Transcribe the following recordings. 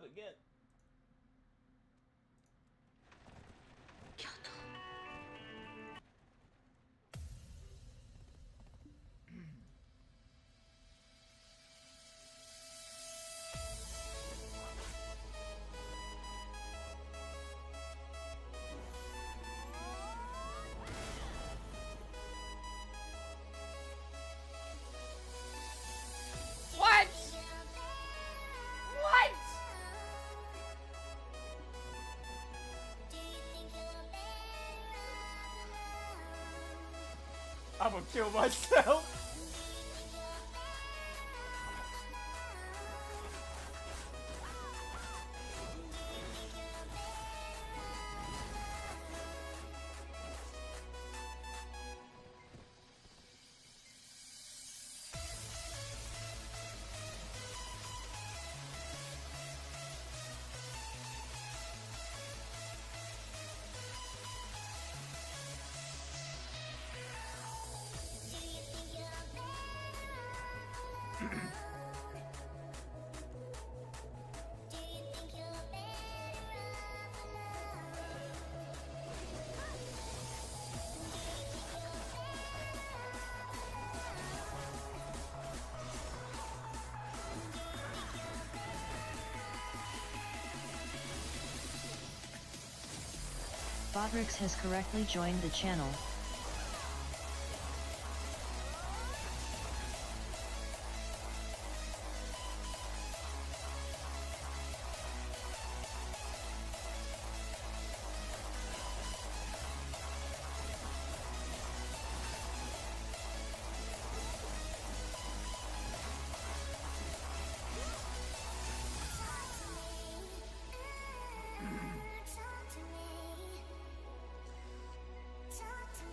sub again. What? What? I'm gonna kill myself. Bodrix has correctly joined the channel. Talk to me.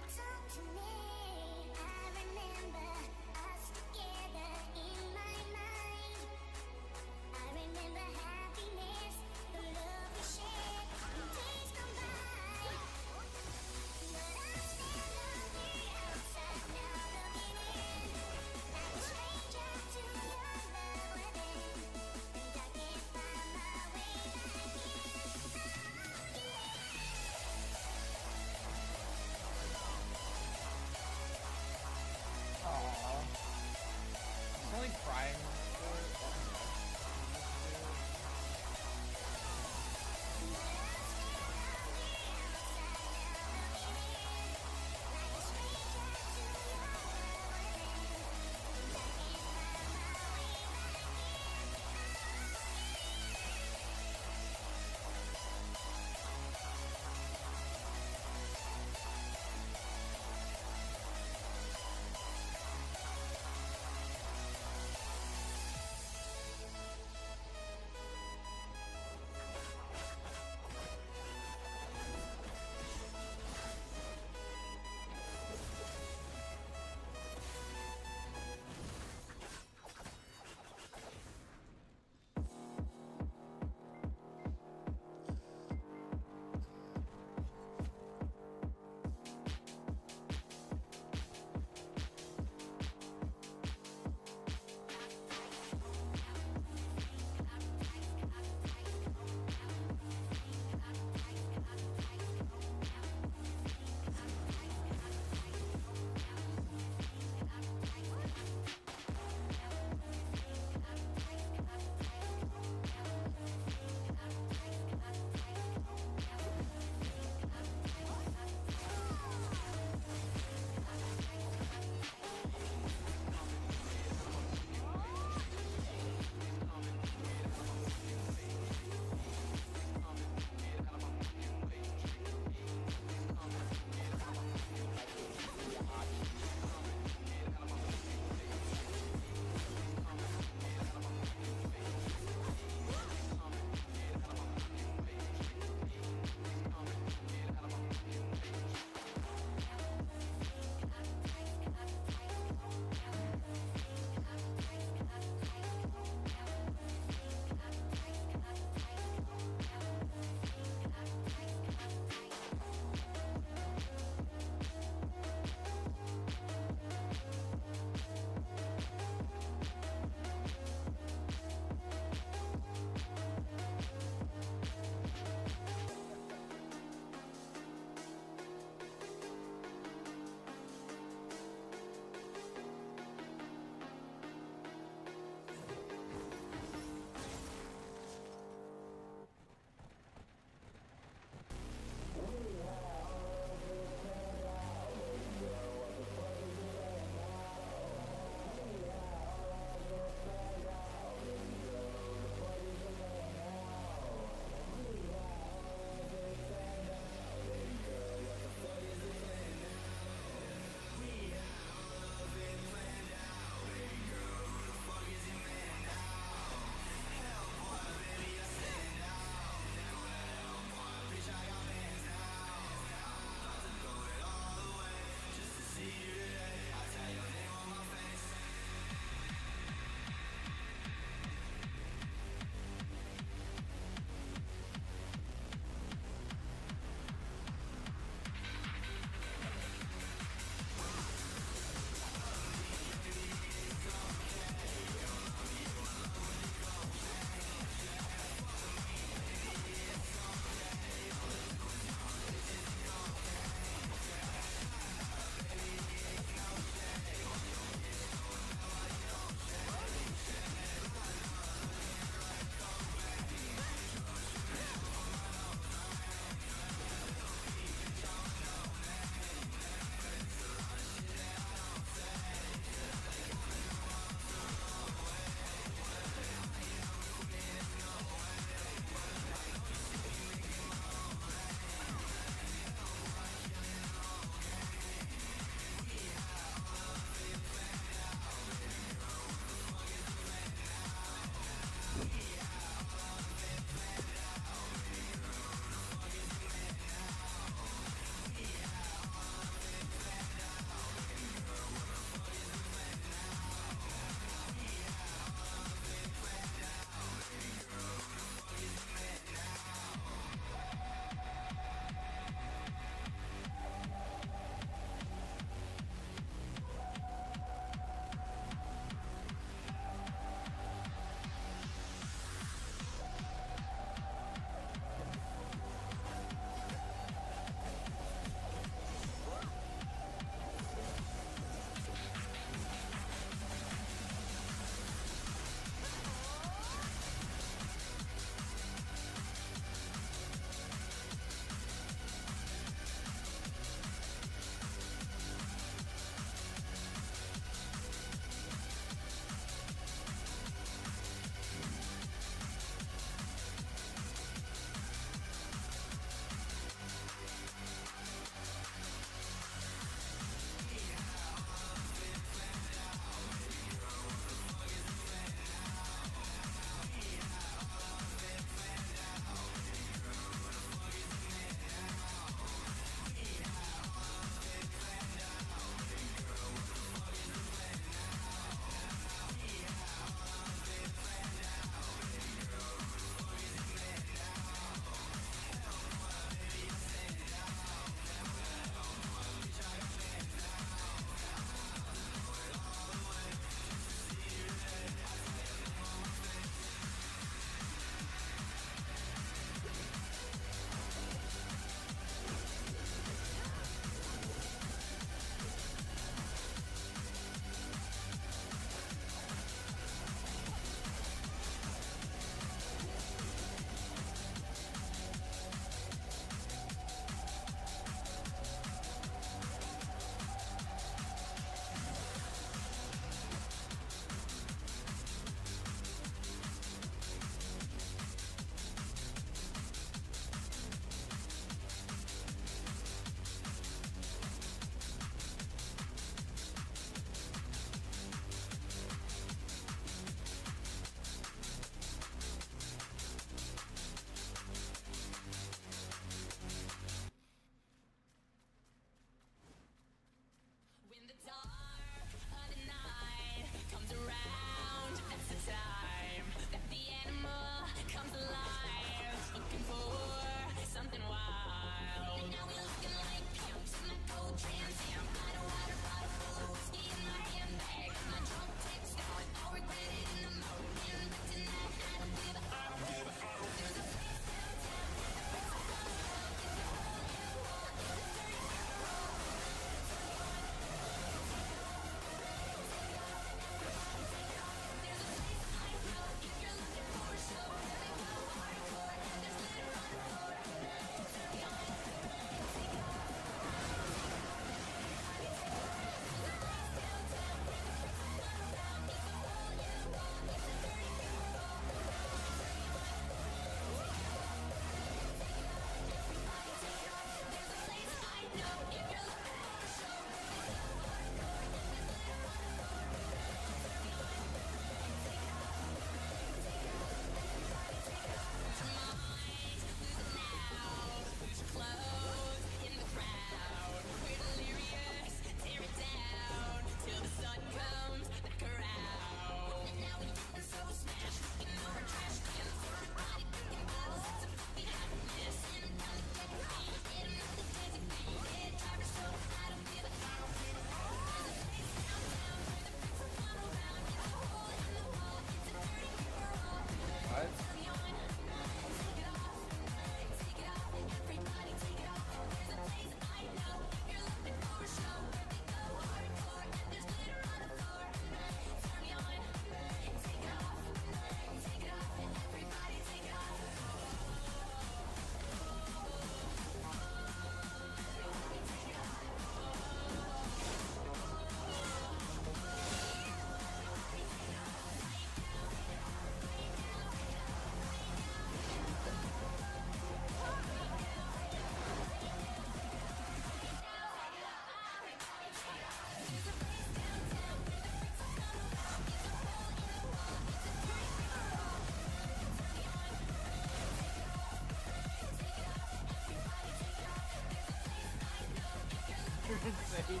insane.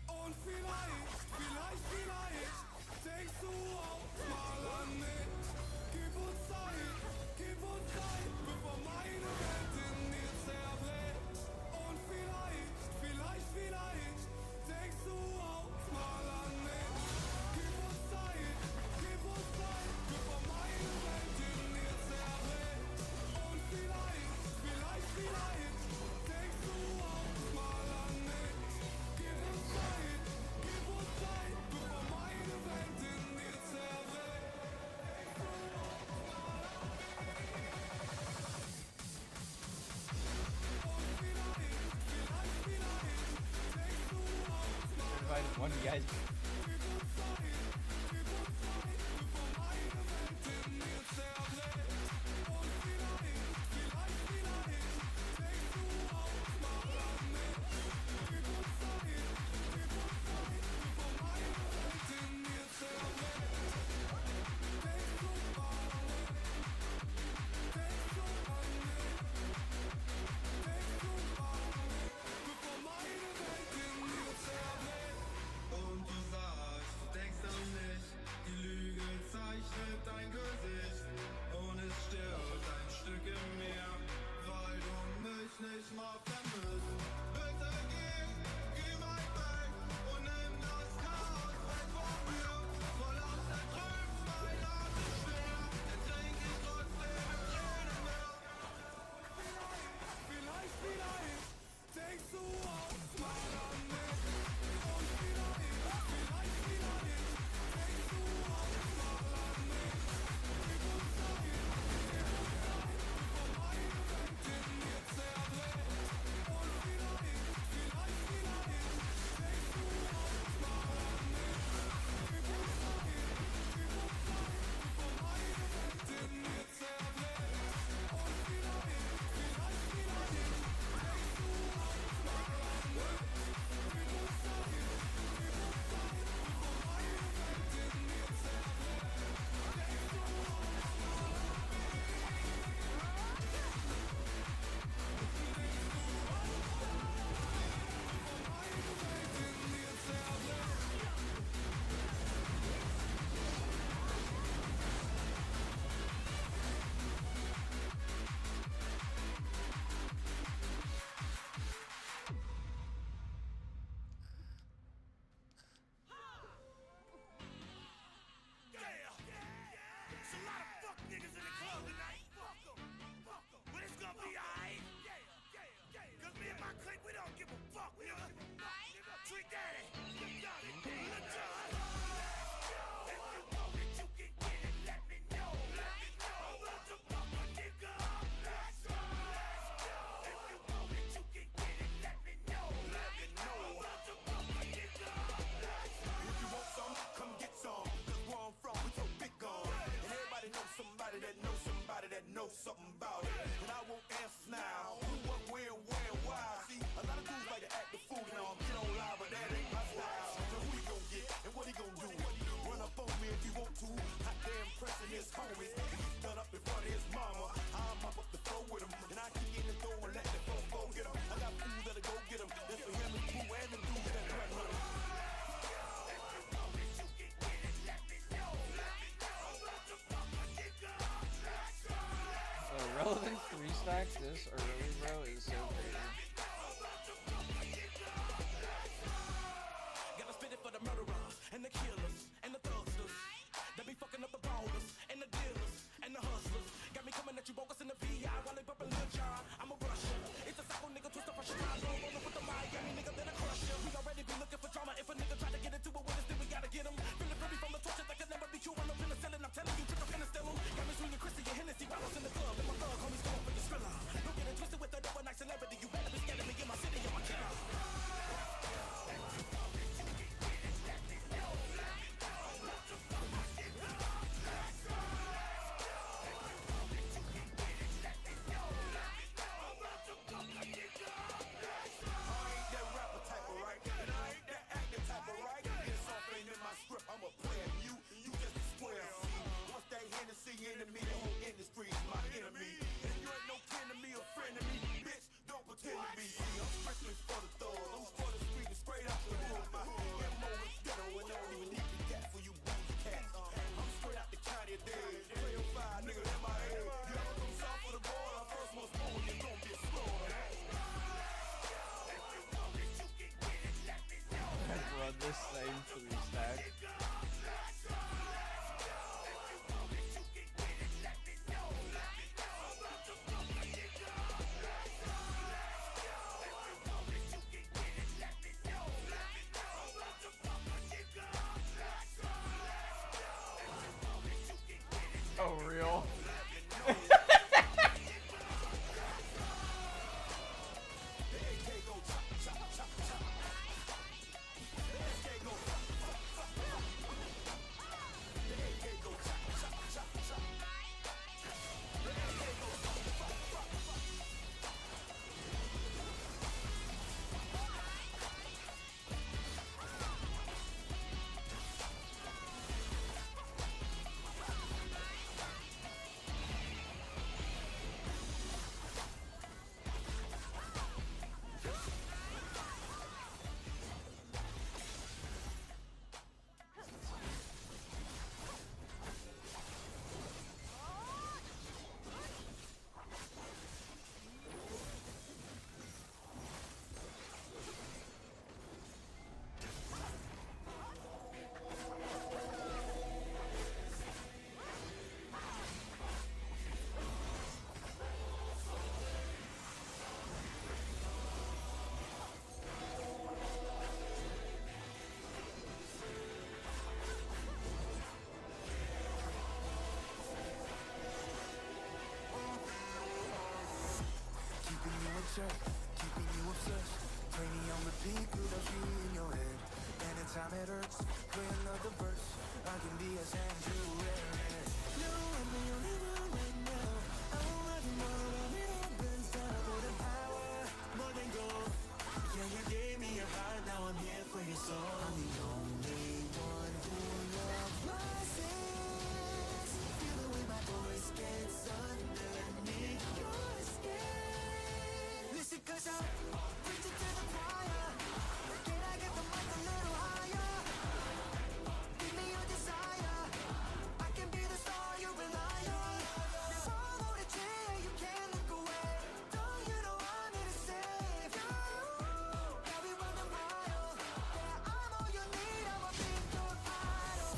Und vielleicht denkst du auch mal an mich. Gib uns Zeit, bevor meine Welt in dir zerbricht. Und vielleicht denkst du auch mal an mich. Gib uns Zeit, bevor meine Welt in dir zerbricht. Und vielleicht denkst du auch mal an mich. Gib uns Zeit, bevor meine Welt in dir zerbricht. Und vielleicht denkst du auch mal Invited one guys. Gib uns Zeit, bevor meine Welt in dir zerbricht. Und vielleicht denkst du auch mal an mich. Gib uns Zeit, bevor meine Welt in dir zerbricht. Denkst du mal an mich. Denkst du an mich. Denkst du mal an mich, bevor meine Welt in dir zerbricht. Und du sagst, du denkst an mich. Die Lüge zeichnet dein Gesicht. Und es stirbt ein Stück in mir, weil du mich nicht mal vermisst. Bitte geh mein Weg und nimm das Chaos weg von mir. Voll aus der Trüb, mein Atem schwer. Jetzt trink ich trotzdem im Tränen mehr. Vielleicht denkst du auch mal an mich. Und vielleicht denkst du auch mal an mich. Gib uns Zeit, bevor meine Welt in dir zerbricht. Und vielleicht denkst du auch mal an mich. Gib uns Zeit, bevor meine Welt in dir zerbricht. Und vielleicht denkst du auch mal an mich. Gib uns Zeit, bevor meine Welt in dir zerbricht. Denkst du auch mal an meine Welt in dir zerbricht. It's a lot of fuck niggas in the club tonight. But it's gonna be alright. Cause me and my clique, we don't give a fuck, nigga. Sweet daddy. Lil John. If you want it, you can get it. Let me know. I'm about to fuck a nigga up. Let's go. If you want it, you can get it. Let me know. I'm about to fuck a nigga up. Let's go. If you want some, come get some. Cause where I'm from, we so big on. And everybody knows somebody that knows somebody that knows something about it. And I won't answer now. Who, what, where, and why. See, a lot of dudes like to act the fool now. Get on live, but that ain't my style. So who he gon' get and what he gon' do? Run up on me if you want to. Hot damn pressing his homies. He's done up in front of his mama. I'll mop up the floor with him. And I kick in the door and let the folks go get him. I got fools that'll go get him. That's for him and Pooh and the dudes that run him. If you want it, you can get it. Let me know. I'm about to fuck a nigga up. Let's go. Relevant 3 stacks this early, bro, is so crazy. Gotta spit it for the murderers and the killers and the thugsters that be fucking up the ballers and the dealers and the hustlers. Got me coming at you bogus in the VI while they bumping Lil John. I'm a Russian. It's a psycho nigga twist up for Chicago. Rollin' with the Miami nigga, then I crush him. We already be looking for drama. If a nigga try to get into it with us, then we gotta get him. Feeling free from the torture that could never be true. I'm up in the ceiling. I'm telling you, trick up in the the same 3 stack. Oh, real? Keeping you in check, keeping you obsessed. Playing on repeat, good of you in your head. Anytime it hurts, play another verse. I can be a sanctuary. You are the only one right now. I won't let them all of it all burns down for the power, more than gold. Yeah, you gave me your heart, now I'm here for your soul. I'm the only one who loves my sins. Feel the way my voice gets underneath your skin. Listen, 'cause I'm preaching to the choir. Can I get the mic a little higher? Give me your desire. I can be the star you rely on. Follow the chair, you can't look away. Don't you know I'm here to save you? Got me running wild. Yeah, I'm all you need. I'm a big your idol.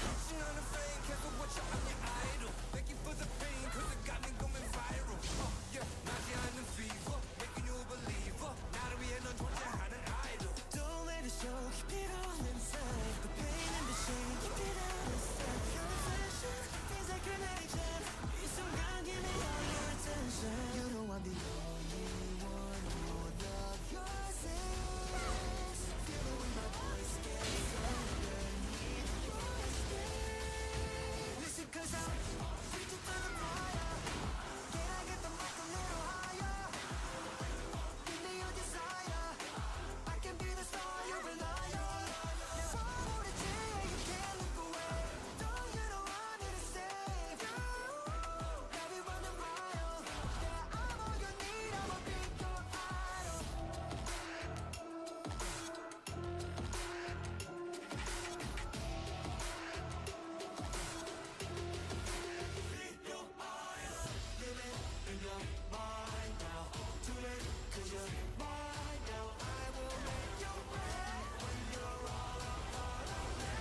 Reaching on the flame, careful what you're on your idol. Thank you for the pain, 'cause it got me going viral. Yeah, now you're on the fever, making you a believer. Now that we ain't on Georgia, had an idol. Don't let it show, keep it all inside. The pain and the shame, keep it out of sight. Your reflection feels like an agent. You're so young, give me all your attention. You know I'm the only one who will love your sins. Feel the way my voice gets underneath your skin. Listen, 'cause I'm preaching to the choir. Can I get the mic a little higher? Give me your desire. I can be the star you rely on. Follow the chair, you can't look away. Don't you know I'm here to save you? Got me running wild. Yeah, I'm all you need. I'm a big your idol. Big your idol. Living in your mind now. Too late, 'cause you're mine now. I will make you pay when you're all a part of me.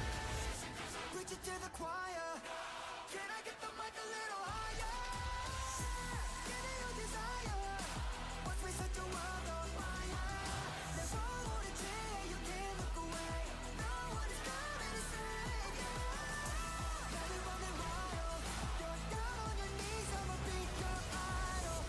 Preach it to the choir. Can I get the mic a little higher? Give me your desire. Watch me set your world on fire. Then follow the chair, you can't look away. No one is coming to save you. Got me running wild. You're down on your knees, I'ma be your idol.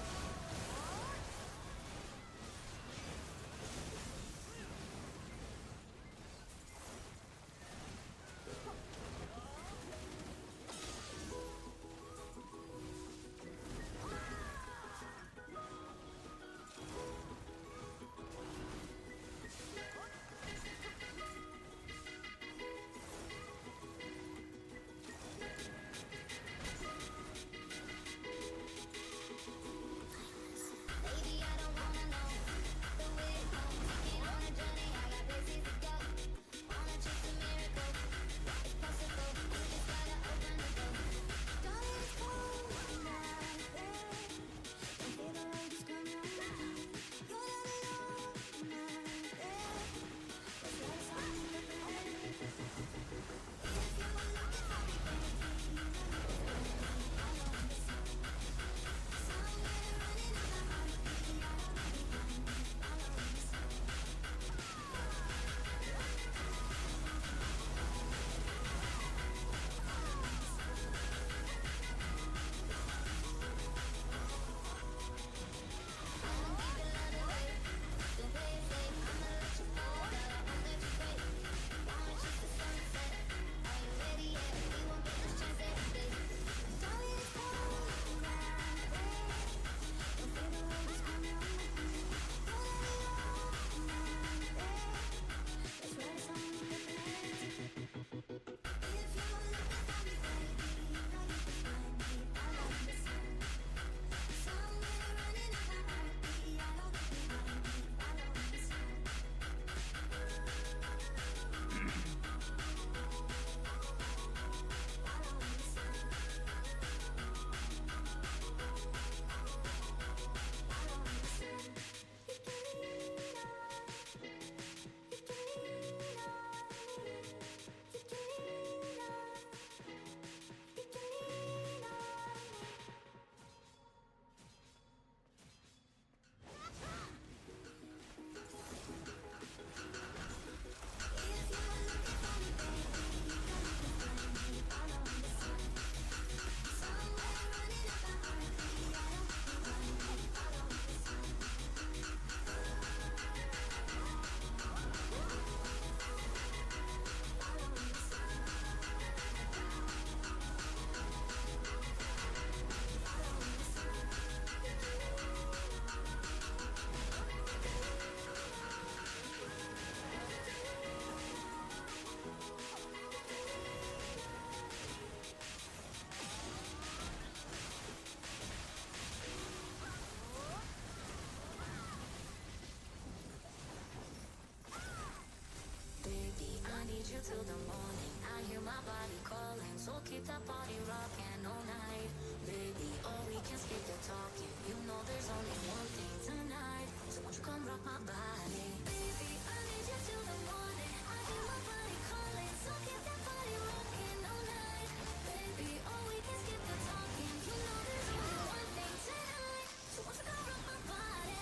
come rock my body? Baby, I need you till the morning. I hear my body calling, so keep that body rocking all night. Baby, oh, we can skip the talking. You know there's only one thing tonight, so won't you come rock my body?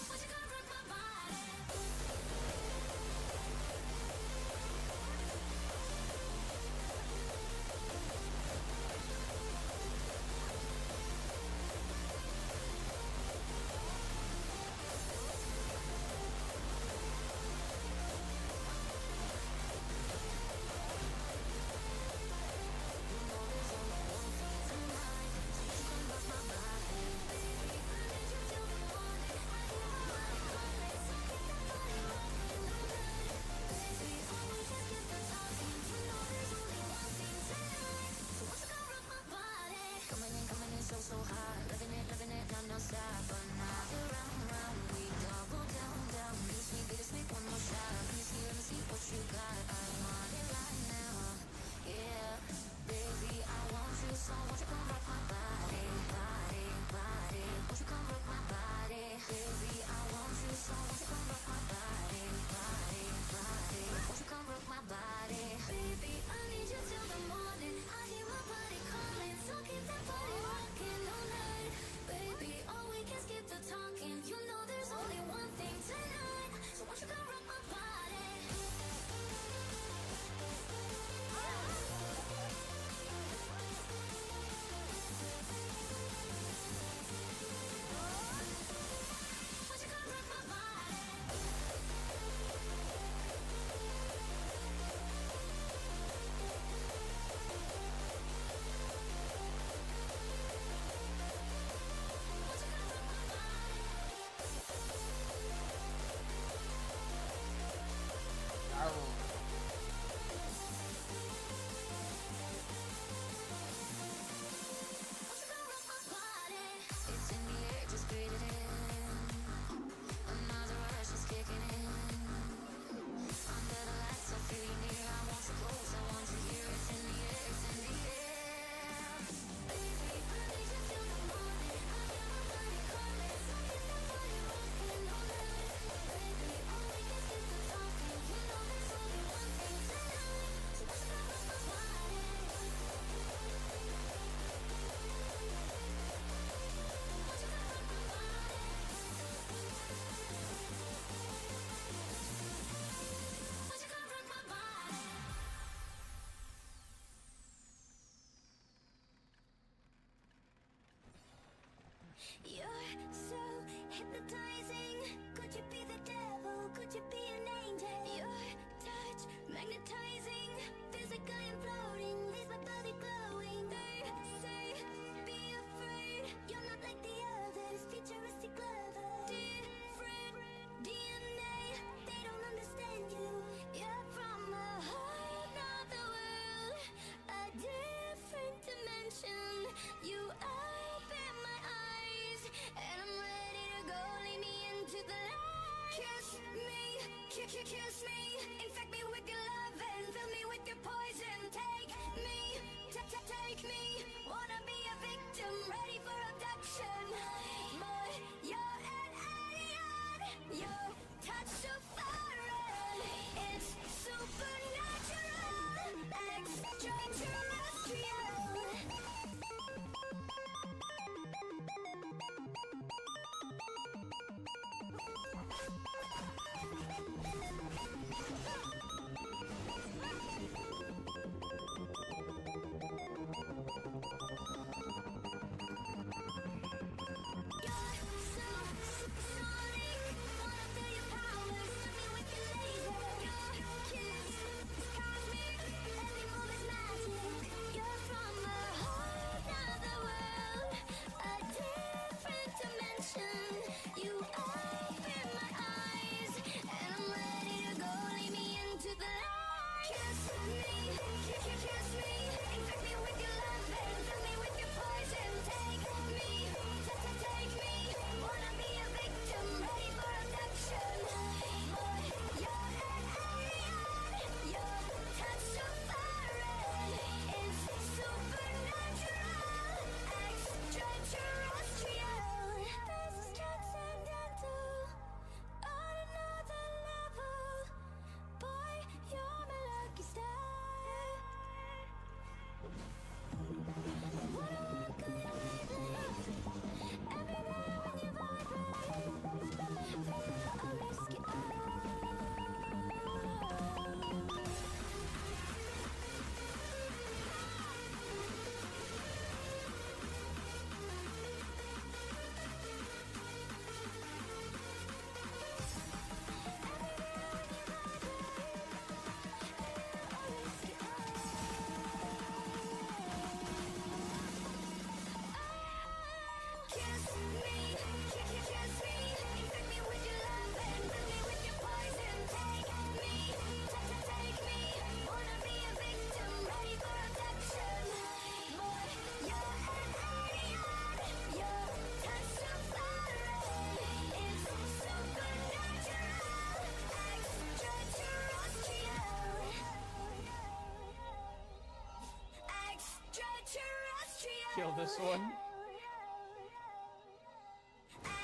Won't you come rock my body? So hot, loving it, non-stop. But now we're round, we double down. Bittersweet, one more shot. Let me see what you got. I want it right now, yeah. Baby, I want you, so won't you come rock my body? Won't you come rock my body? Baby, I want you, so won't you come rock my body? Won't you come rock my body? Baby, I need you till the morning. I hear my body calling, so keep that body rocking all night. Baby, oh, we can skip the talking. You know there's only one thing tonight, so won't you come rock my body? Won't you come rock my body? Won't you come rock my body? Arr. Won't you come rock my body? It's in the air, just breathe it in. Another rush is kicking in. Under the lights, I feel you near. I want you close, I want you here. It's in the air, it's in the air. Baby, I need you till the morning. I hear my body calling, so keep that body rocking all night. Baby, oh, we can skip the talking. You know there's only one thing tonight, so won't you come rock my body? Won't you come rock my body? Won't you come rock my body? You're so hypnotizing. Could you be the devil? Could you be an angel? Your touch magnetizing. Physically imploding, leaves my body glowing. They say, be afraid. You're not like the others. Futuristic clever. Different DNA. They don't understand you. You're from a whole nother world. A different dimension. You open my eyes, and I'm ready to go. Lead me into the light. Kiss me, kiss me. Infect me with your love and fill me with your poison. Take me, take me. Wanna be a victim, ready for abduction. Boy, you're an alien. Your touch so foreign. It's supernatural, extraterrestrial. this one.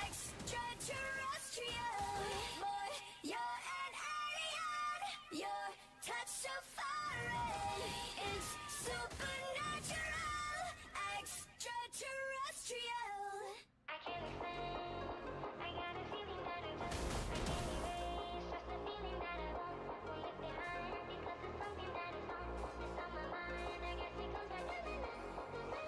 Extraterrestrial, boy, you're an alien. Your touch so foreign, it's supernatural. Extraterrestrial. I can't explain. I got a feeling that I don't. I can't erase just the feeling that I won't leave behind because it's something that is on. It's on my mind. I guess it goes like na na na na na na.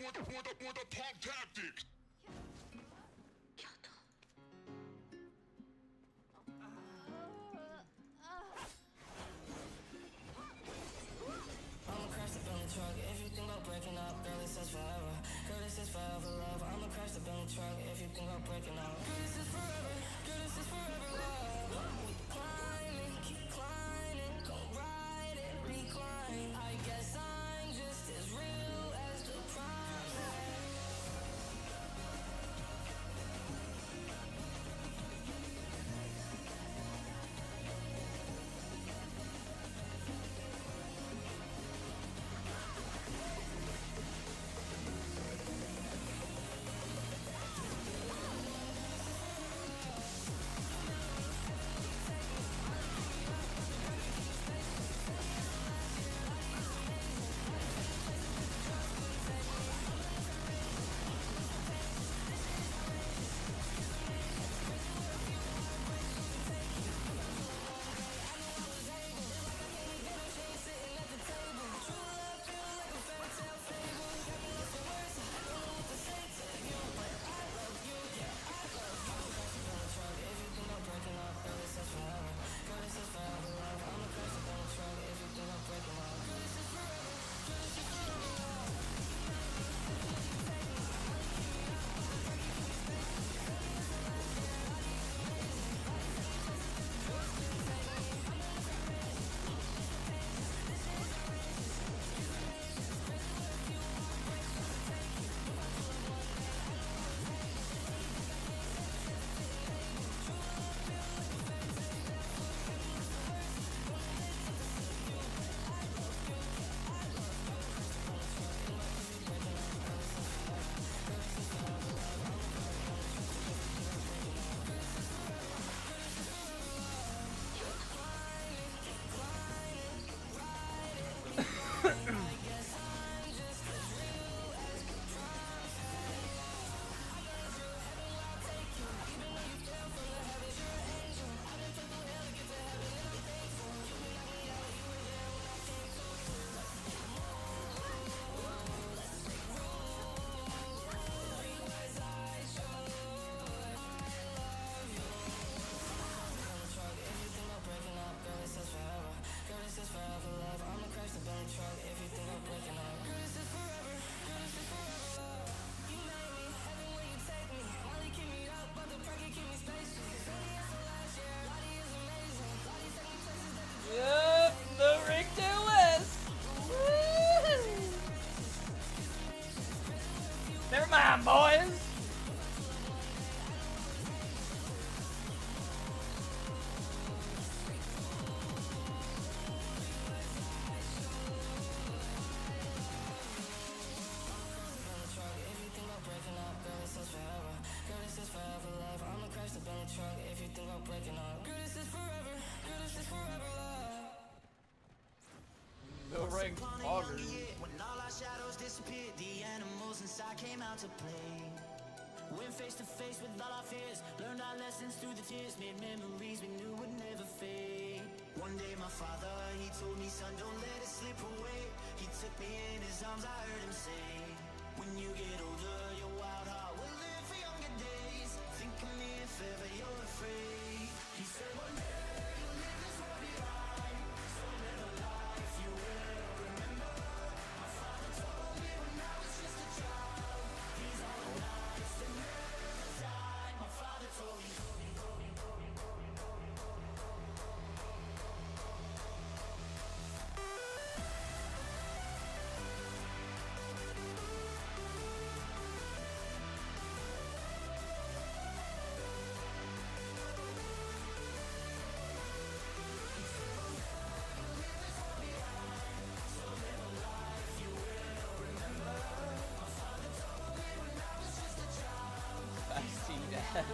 punk tactics. I'ma crash the Bentley truck if you think about breaking up. Girl, this is forever. Girl, this is forever love. I'ma crash the Bentley truck if you think about breaking up. Girl, this is forever. Girl, this is forever love. We climbing, keep climbing, gon' ride it, recline. I guess I'm just as real as the promise. Yep, the Hate AoS. Never mind, boys. No rank fogger. When all our shadows disappeared, the animals inside came out to play. Went face to face with all our fears, learned our lessons through the tears, made memories we knew would never fade. One day my father, he told me, son, don't let it slip away. He took me in his arms, I heard him say, when you get older, your wild heart will live for younger days. Think of me if ever you're afraid. He said, one day you'll live this world behind, so live a life you will remember. My father told me when I was just a child, these are the nights that never die. My father told me. Feisty dad.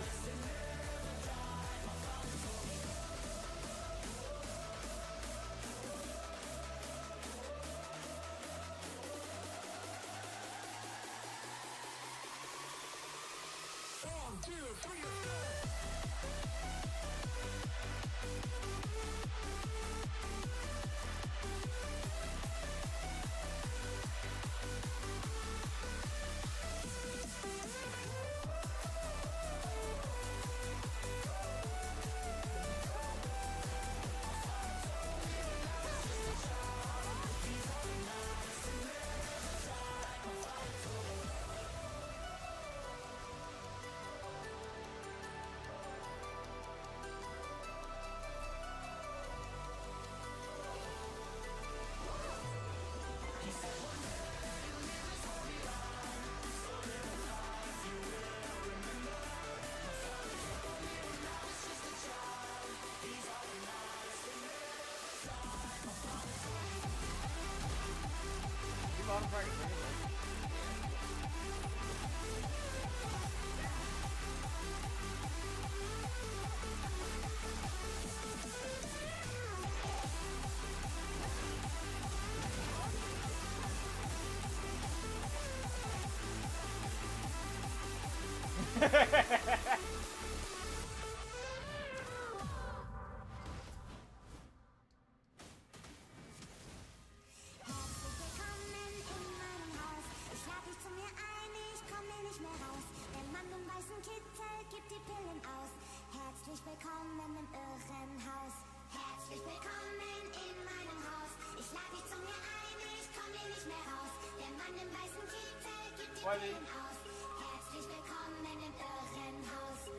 willkommen im Irrenhaus. Herzlich willkommen in meinem Haus. Ich lade dich zu mir ein, ich komm hier nicht mehr raus. Der Mann im weißen Kittel gibt die Pillen aus. Herzlich willkommen im Irrenhaus.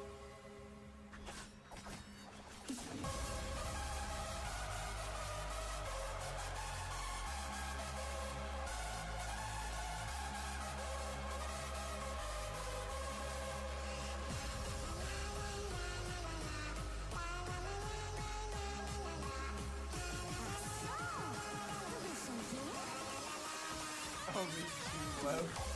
Oh, me too low.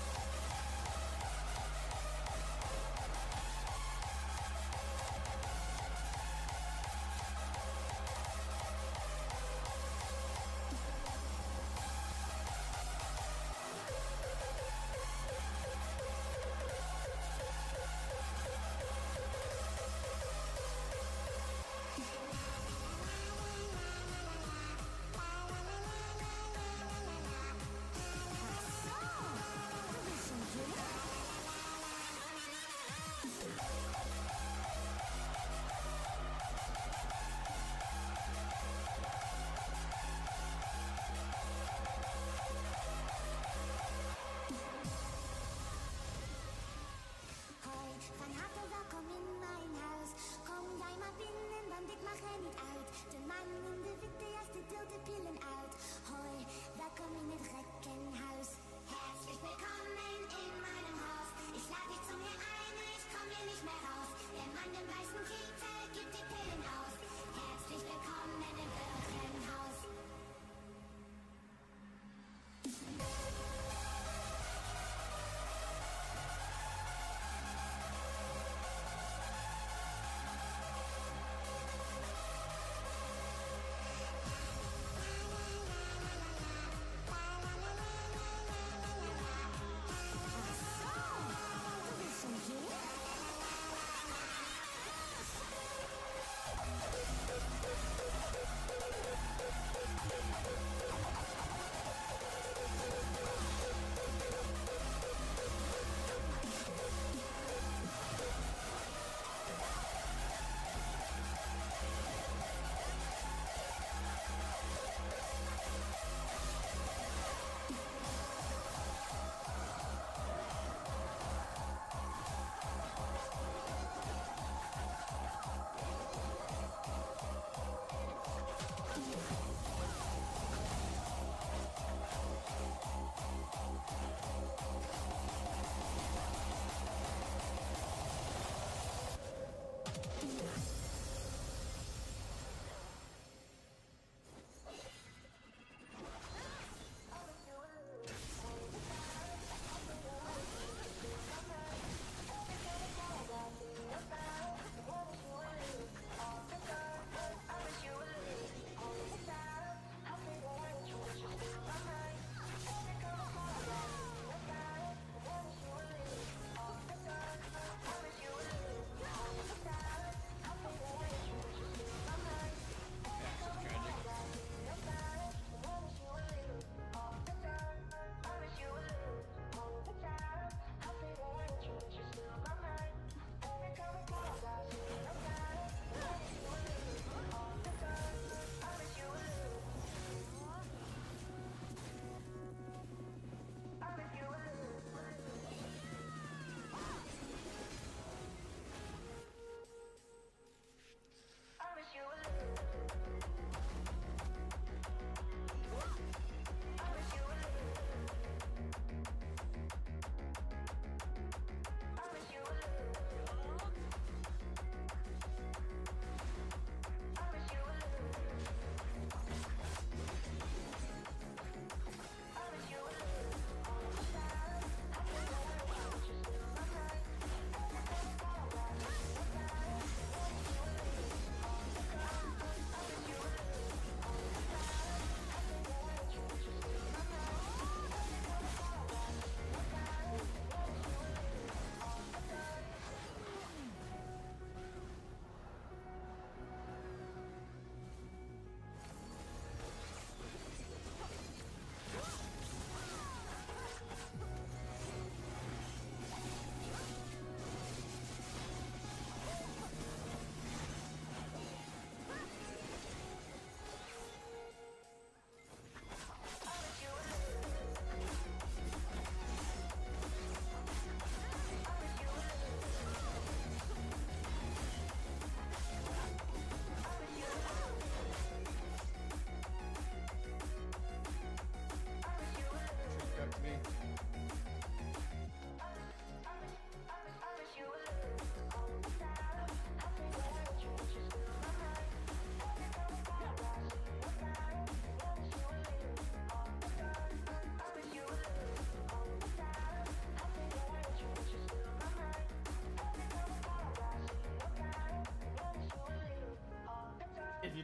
Van harte welkom in mijn huis. Kom jij maar binnen, want ik mag er niet uit. De man in de witte jas, die deelt de pillen uit. Hoi, welkom in het gekkenhuis. Herzlich willkommen in meinem Haus. Ich lade dich zu mir ein, ich komm hier nicht mehr raus. Der Mann im weißen Kittel gibt die Pillen aus. Herzlich willkommen im Irrenhaus.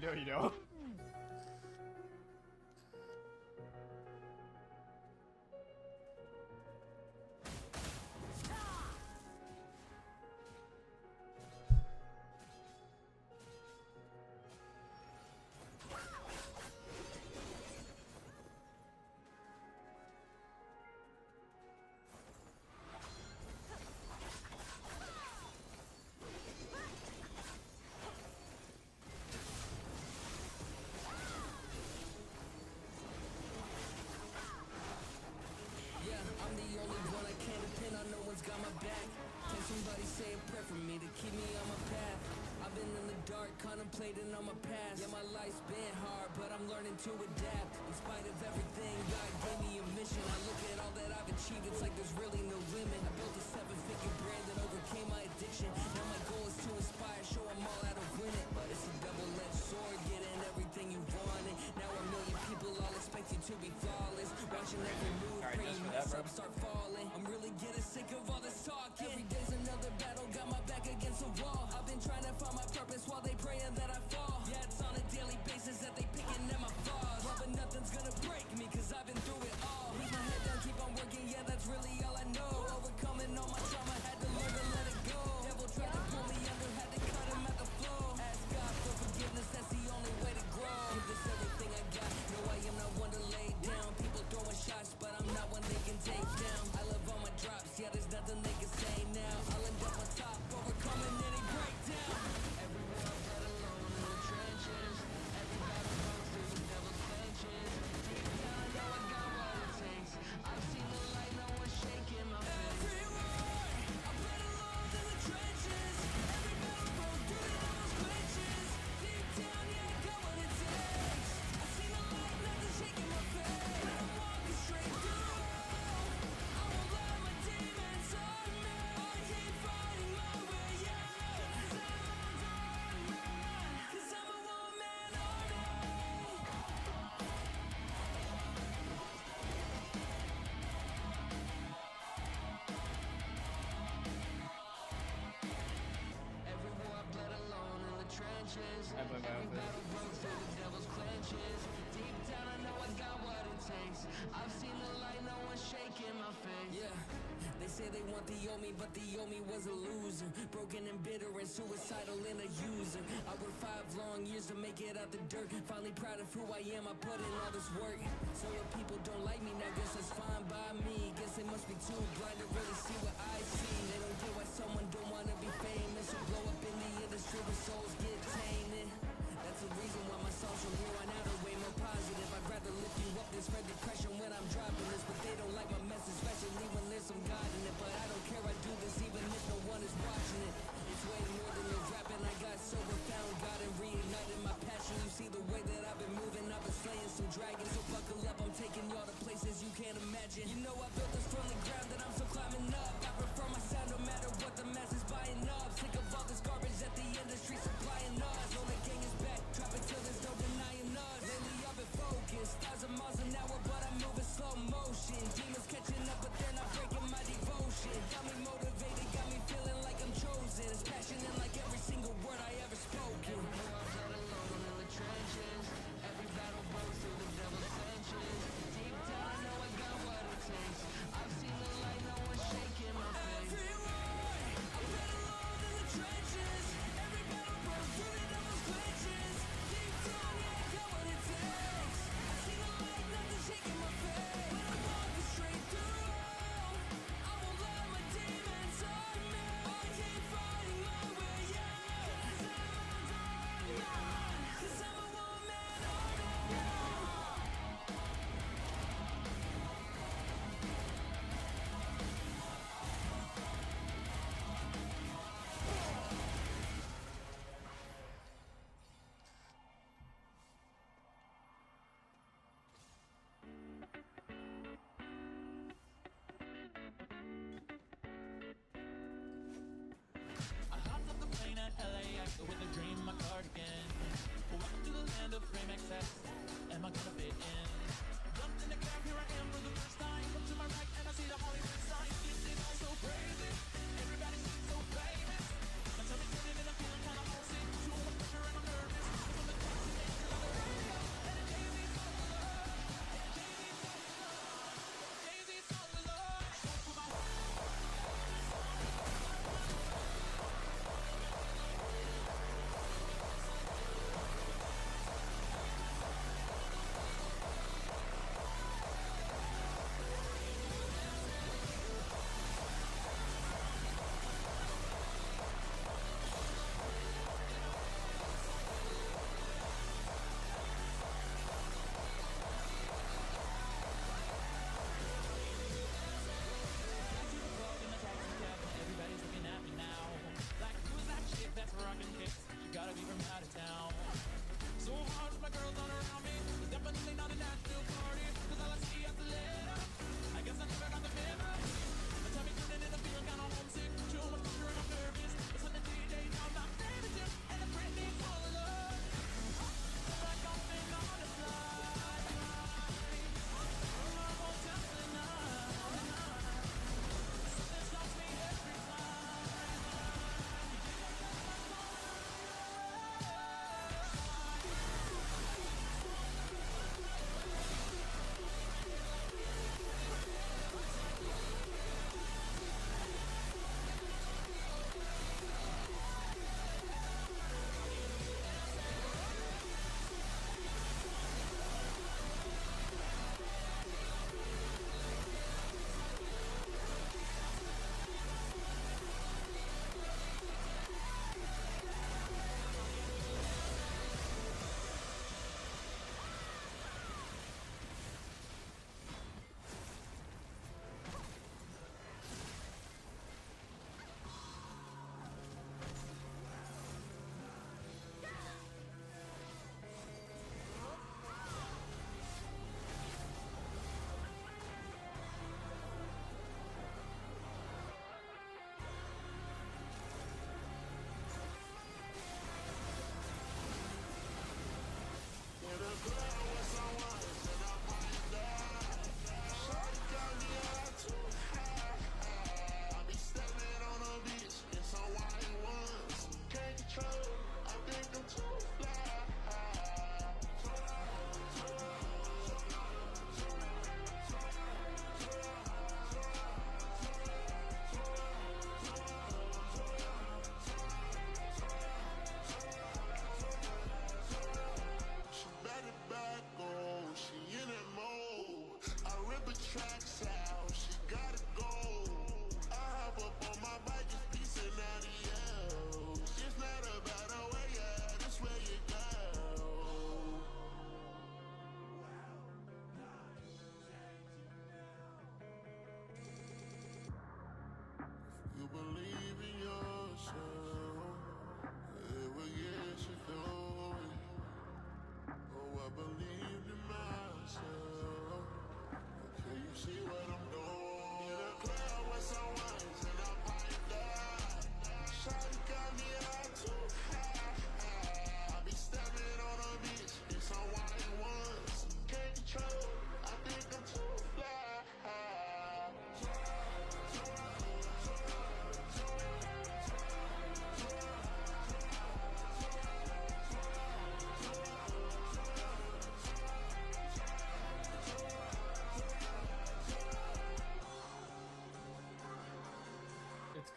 know, you know. I'm the only one I can't depend on, no one's got my back. Can somebody say a prayer for me to keep me on my path? I've been in the dark, contemplating on my past. Yeah, my life's been hard, but I'm learning to adapt. In spite of everything, God gave me a mission. I look at all that I've achieved, it's like there's really no limit. I built a 7-figure brand that overcame my addiction. Now my goal is to inspire, show them all how to win it. But it's a double-edged sword, getting everything you wanted. Now a million people all expect you to be flawless. Watching every move, Alright, praying just for mess that, up, start falling. I'm really getting sick of all this talking. Every day's another battle, got my back against a wall. I've been trying to find my purpose while they praying that I fall. Yeah, it's on a daily basis that they picking at my flaws. But nothing's gonna break me, cause I've been through it all. Keep my head down, keep on working, yeah, that's really all I know. Overcoming all my trauma, had to learn to let it go. Devil tried to pull me under, had to cut him at the flow. Ask God for forgiveness, that's the only way to grow. Give this everything I got, no, I am not one to lay down. People throwing shots, but I'm not one they can take down. I love all my drops, yeah, there's nothing they can say now. I'll end up on top, overcoming any breakdown. Every war I've had alone in the trenches. Every battle goes through the devil's clenches. Deep down I know I got what it takes. I've seen the light, no one's shaking my face. Every war I've been alone in the trenches. Every battle goes through the devil's clenches. Deep down, yeah, I got what it takes. I've seen the light, nothing shaking my face. When I'm walking straight through, I won't let my demons on me. I keep fighting my way out. Cause I'm a one-man army. Every war I bled alone in the trenches. I blame my Every outfit. battle broke through the devil's clenches. Deep down I know I got what it takes. I've seen the light, no one's shaking my face. Yeah, they say they want the Omi, but the Omi was a loser. Broken and bitter and suicidal and a user. I worked 5 long years to make it out the dirt. Finally proud of who I am, I put in all this work. So if people don't like me now, guess that's fine by me. Guess they must be too blind to really see what I see. They don't get why someone don't wanna be famous or blow up in the industry where souls get tainted. That's the reason why my songs from here on out are way more positive. I'd rather lift you up than spread depression when I'm dropping this. But they don't like my message, especially when there's some God in it. But I don't care, I do this even if no one is watching it. It's way more than just rapping. I got sober, found God and reignited my passion. You see the way that I've been moving, I've been slaying some dragons. So buckle up, I'm taking y'all to places you can't imagine. You know I built this from the ground that I'm still climbing up. I prefer my sound no matter what the masses buying up. Sick of all this garbage that the industry supplying us. Know the gang is back, drop it till there's no denying us. Lately I've been focused, 1,000 miles an hour, but I'm moving slow motion. Demons catching up, but they're not breaking my devotion. Got me motivated, got me feeling like I'm chosen. It's passionate like every single word I ever spoken. Every war I've bled alone in the trenches. Every battle broke through the devil's clenches. Deep down I know I got what it takes. I've seen the light, no one's shaking my face. Every war I've been alone in the trenches. Every battle broke through the devil's clenches. Deep down, yeah, I got what it takes. I've seen the light, nothing shaking my face. When I'm walking straight through, I won't let my demons on me. I keep fighting my way out. Cause I'm a one-man army. I hopped off the plane at LAX with a dream in my cardigan. Welcome to the land of frame excess. Am I gonna fit in? Jumped in the cab, here I am for the first time. Look to my right and I see the Hollywood sign. This is all so crazy. Everybody seems so famous. My tummy's turning and I'm feeling kinda homesick. Too much pressure and I'm nervous. Cause I'm the toxic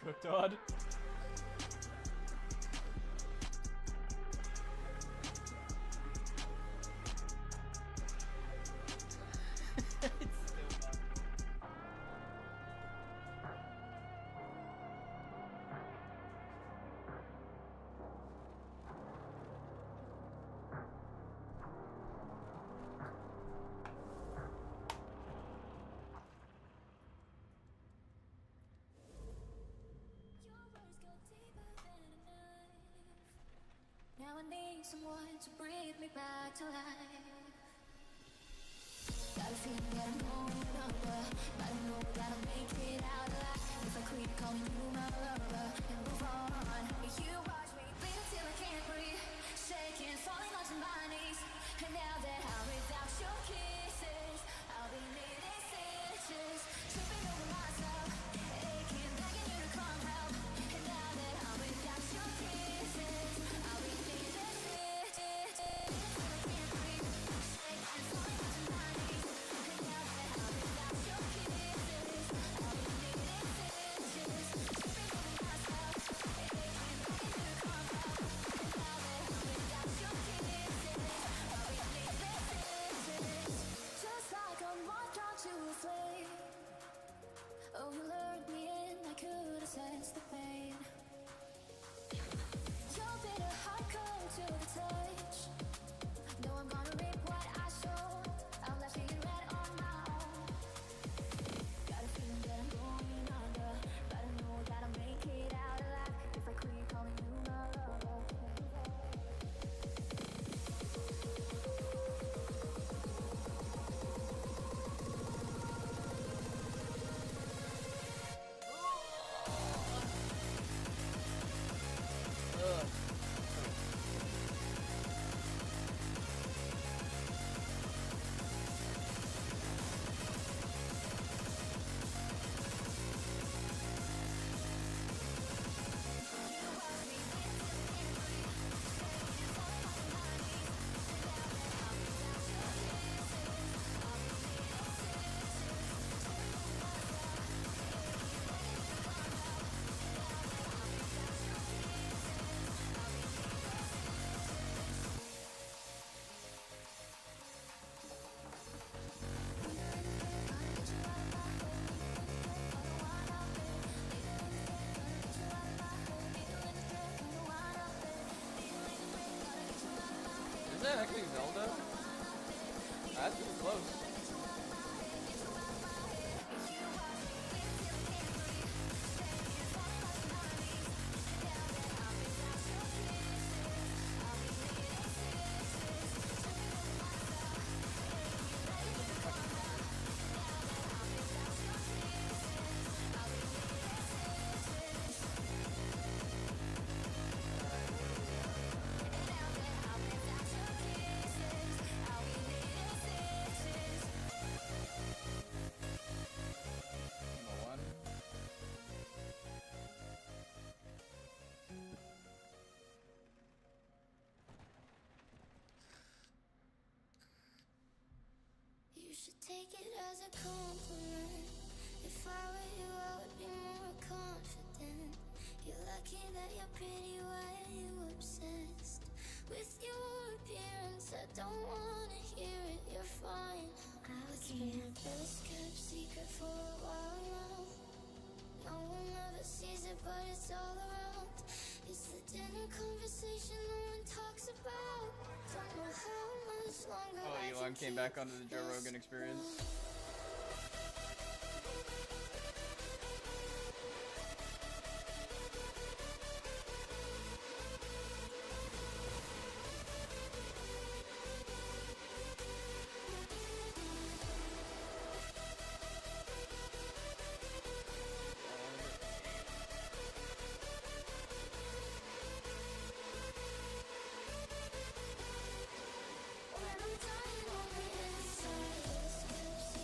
Cooked on. It's still not. Your words go deeper than a knife. Now I need someone to breathe me back to life. Got a feeling that I'm going under, but I know that I'll make it out alive. If I quit calling you my lover and move on, you watch me bleed until I can't breathe, shaking, falling onto my knees. And now that I'm without your kisses, I'll be needing stitches, tripping over myself, aching, begging you to come help. And now that I'm without your kisses, I'll be needing stitches, I can't breathe, shaking, falling onto my knees. And now that I'm without your kisses, I'll be needing stitches, tripping over myself, aching, begging you to come help. And now that I'm without your kisses, I'll be needing stitches, just like a moth drawn to a flame. Oh, you lured me in, I could have sensed the pain. Your bitter heart cold to the touch. No, I'm gonna reap what I sow. I'll let you red on my own. Got a feeling that I'm going under, but I know that I'll make it out alive. If I quit calling you my lover. Ugh. Is that actually Zelda? That's pretty close. Number one. You should take it as a compliment. If I were you, I would be more confident. You're lucky that you're pretty, why are you obsessed with your appearance? I don't wanna hear it, you're fine. It's been a best kept secret for a while now. No one ever sees it, but it's all around. It's the dinner conversation no one talks about. Don't know how much longer Oh, I Elon can came back keep onto the Joe this Rogan Experience. When I'm dying on the inside, this kept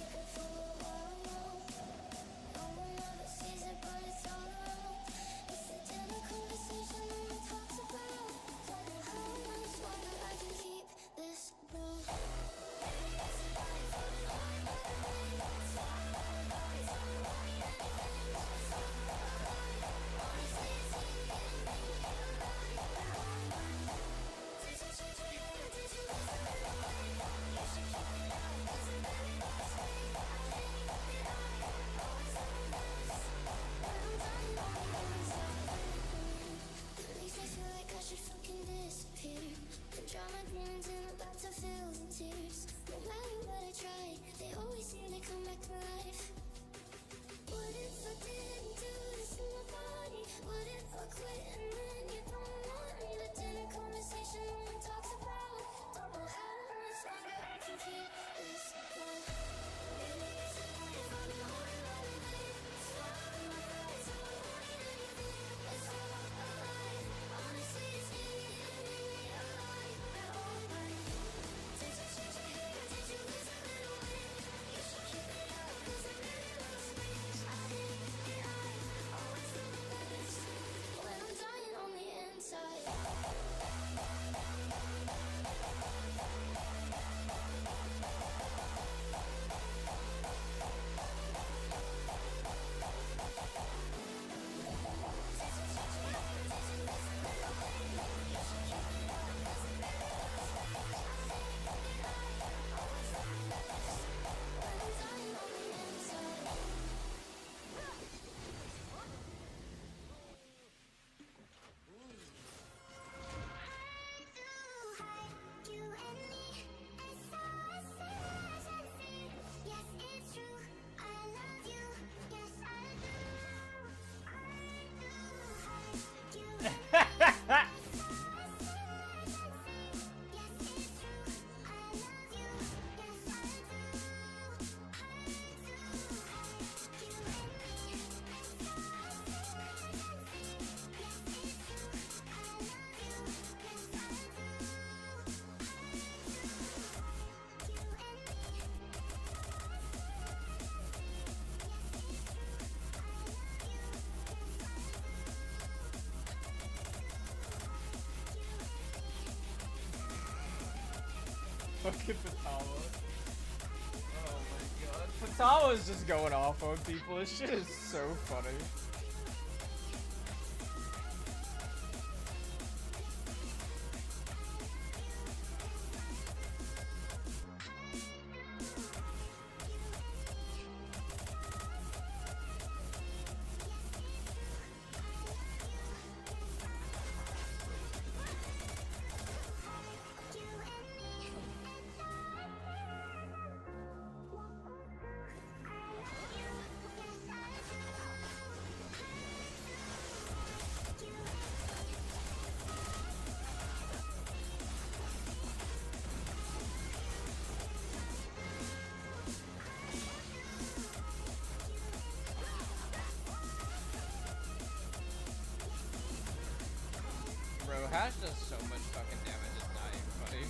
fucking Patama. Oh my god. Patama's just going off on people. This shit is so funny. Bro, Hash does so much fucking damage, it's not even funny.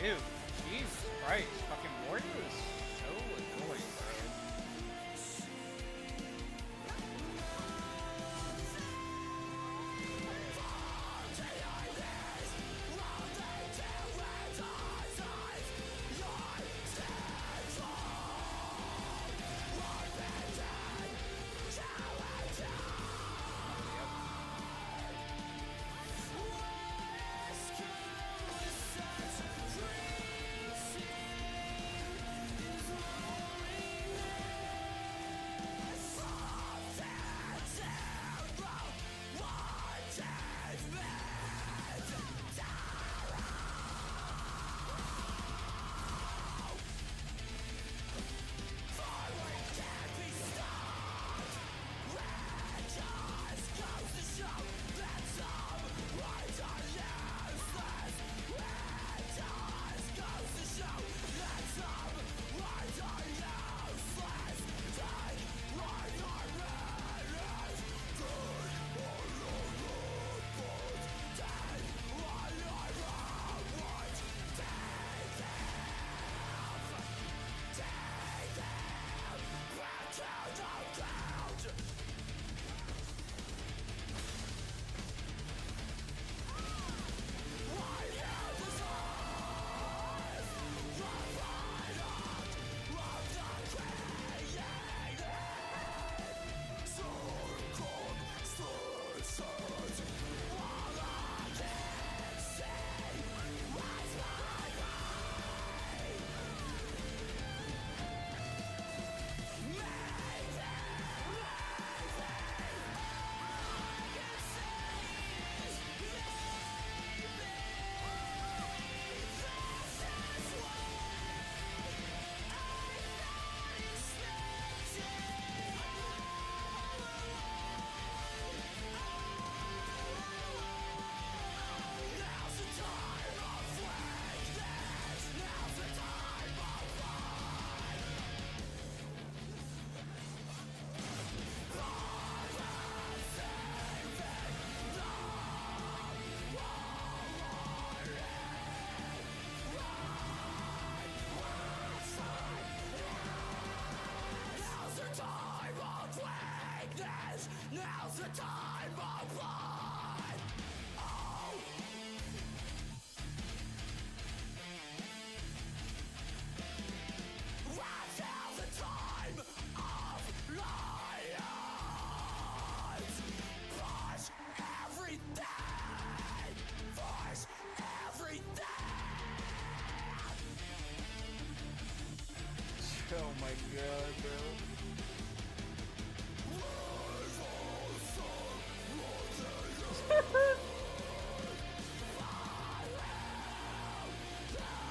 Dude, Jesus Christ, fucking Morty was so annoying, bro. Now's the time of blood. Oh. Right now's the time of lions. Push everything. Push everything. Oh my god, bro.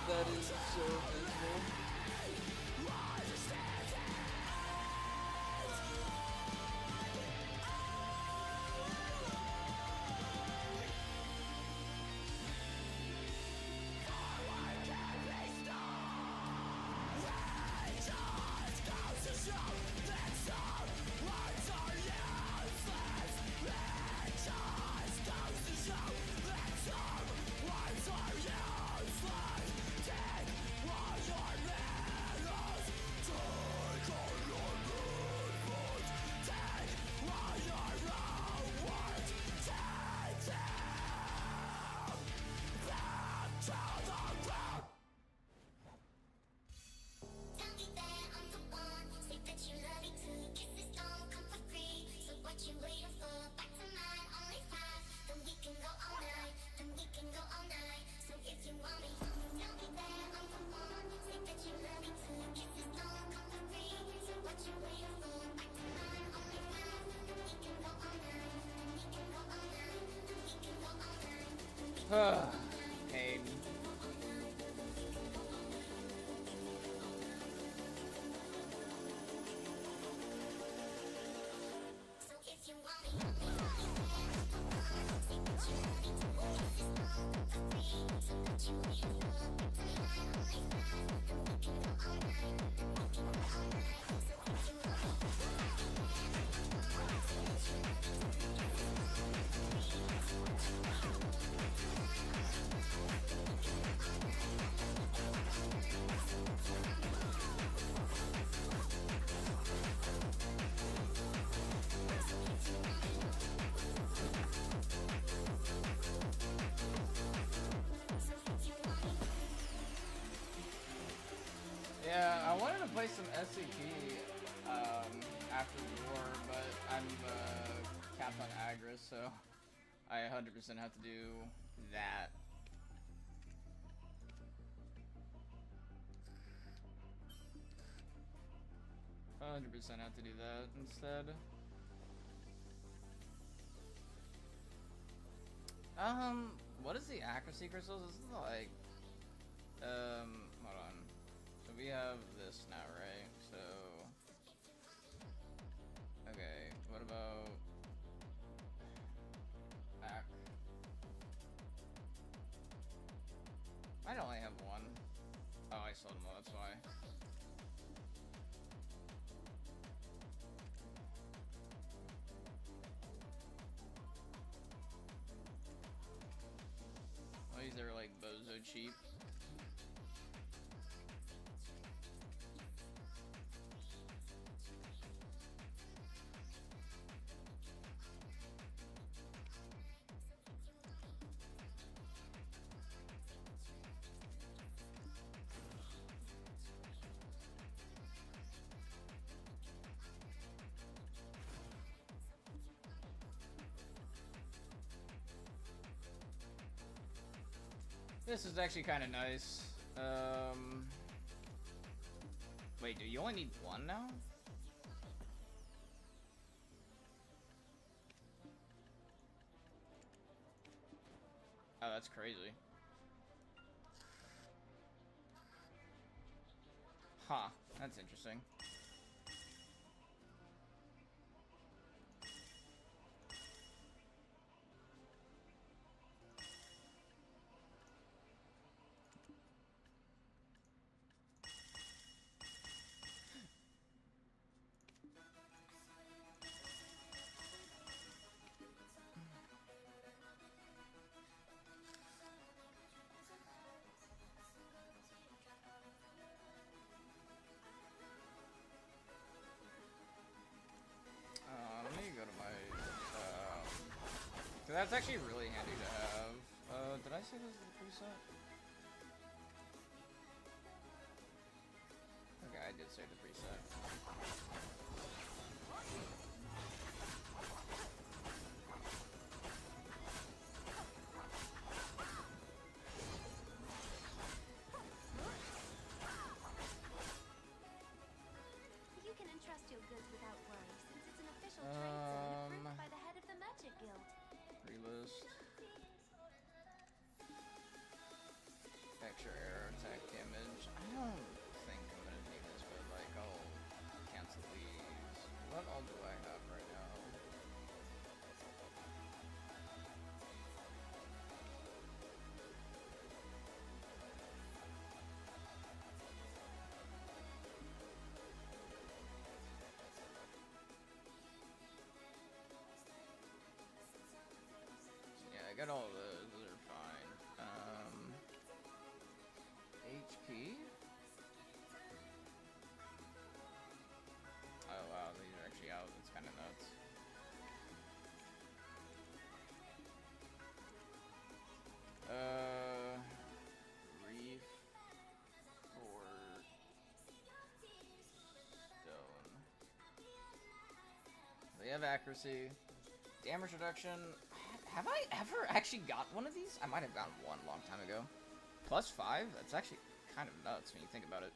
That is so visible. Tell me that I'm the one. Say that you love me too. Kisses don't come for free. So what you waiting for? Back to mine, only 5. Then we can go all night. Then we can go all night. So if you want me, tell me that I'm the one. Say that you love me too. Kisses don't come for free. So what you waiting for? Back to mine, only 5. Then we can go all night. Then we can go all night. Then we can go all night. Then we can go all night. Pain. So if you want me, tell me that I'm the one. Say that you love me too. Kisses don't come for free. So what you waiting for? Back to mine, only 5. Then we can go all night. Then we can go all night. So if you want me, tell me that I'm the one. Say that you love me too. Kisses don't come for free. So what you waiting for? Back to mine, only 5. play some SCP after the war, but I'm capped on Agris, so I 100% have to do that. I 100% have to do that instead. What is the accuracy crystals? This is like, hold on. So we have this now, right? So, okay, what about back? I only have one. Oh, I sold them all, that's why. Oh, these are like bozo cheap. This is actually kind of nice. Wait, do you only need one now? Oh, that's crazy. Huh, that's interesting. Let me go to my, cause that's actually really handy to have. Did I say this is the preset? Okay, I did say the preset. You can entrust your goods without worry, since it's an official trade zone approved by the head of the Magic Guild. Relist. Extra error attack damage. I don't think I'm gonna need this, but like I'll cancel these. What all do I have right now? Yeah, I got all those. Those are fine. HP. Oh wow, these are actually out. That's kind of nuts. Reef or stone. They have accuracy, damage reduction. Have I ever actually got one of these? I might have gotten one a long time ago. +5? That's actually kind of nuts when you think about it.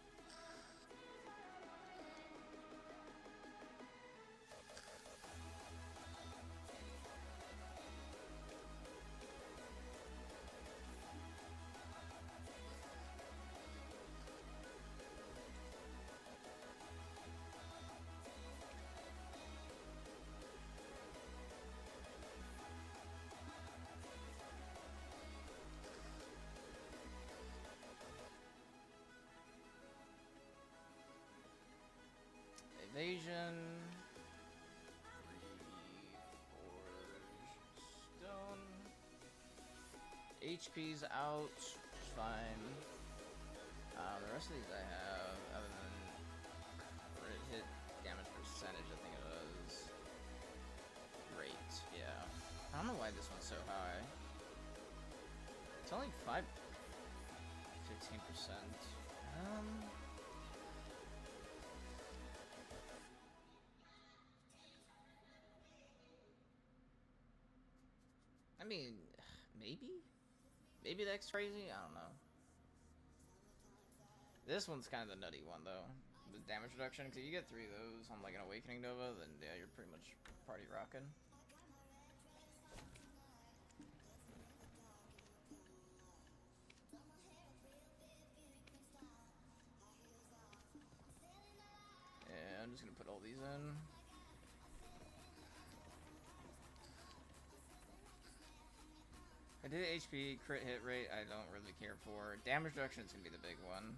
Evasion. Reforge stone. HP's out. Fine. The rest of these I have, other than crit hit damage percentage, I think it was. Rate, yeah. I don't know why this one's so high. It's only 15%. mean, maybe? Maybe that's crazy? I don't know. This one's kind of the nutty one, though. The damage reduction, because you get 3 of those on, like, an Awakening Nova, then, yeah, you're pretty much party rocking. And I'm just gonna put all these in. I did HP, crit hit rate, I don't really care for. Damage reduction is gonna be the big one.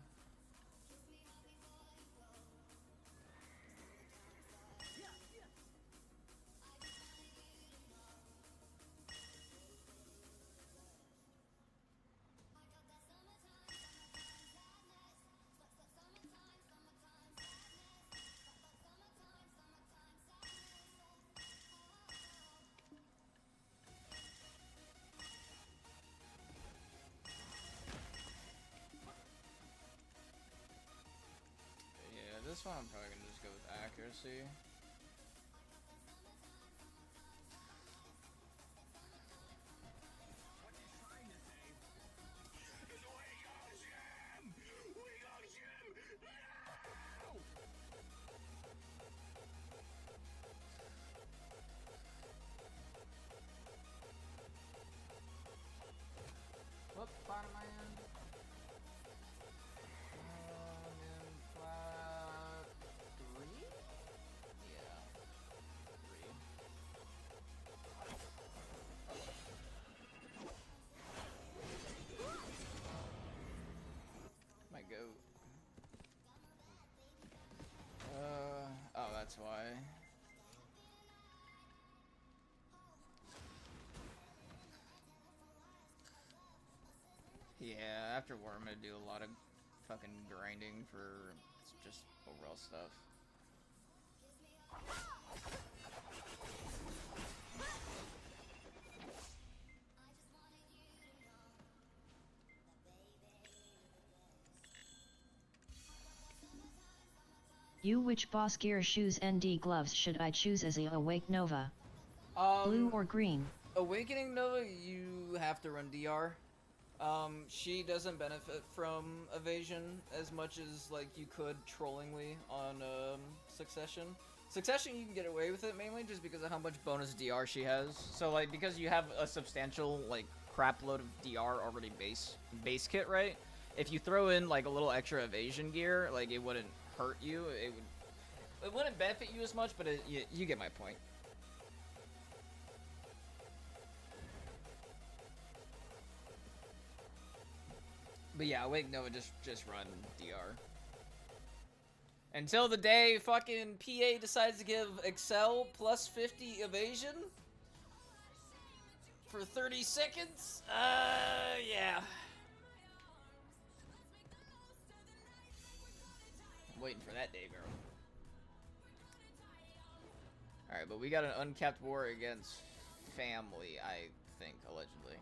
This one I'm probably gonna just go with accuracy. Whoop, bottom of my end. In flat 3? Yeah. 3. My goat. Oh, that's why. Yeah, after war I'm gonna do a lot of fucking grinding for just overall stuff. Which boss gear shoes ND gloves should I choose as a Awake Nova? Blue or green? Awakening Nova, you have to run DR. She doesn't benefit from evasion as much as like you could trollingly on Succession. Succession you can get away with it mainly just because of how much bonus DR she has. So like because you have a substantial like crap load of DR already base kit, right? If you throw in like a little extra evasion gear, like it wouldn't hurt you. It wouldn't benefit you as much, but you get my point. But yeah, Awake Nova just run DR. Until the day fucking PA decides to give Excel plus 50 evasion for 30 seconds. Yeah. I'm waiting for that day, girl. Alright, but we got an uncapped war against family, I think, allegedly.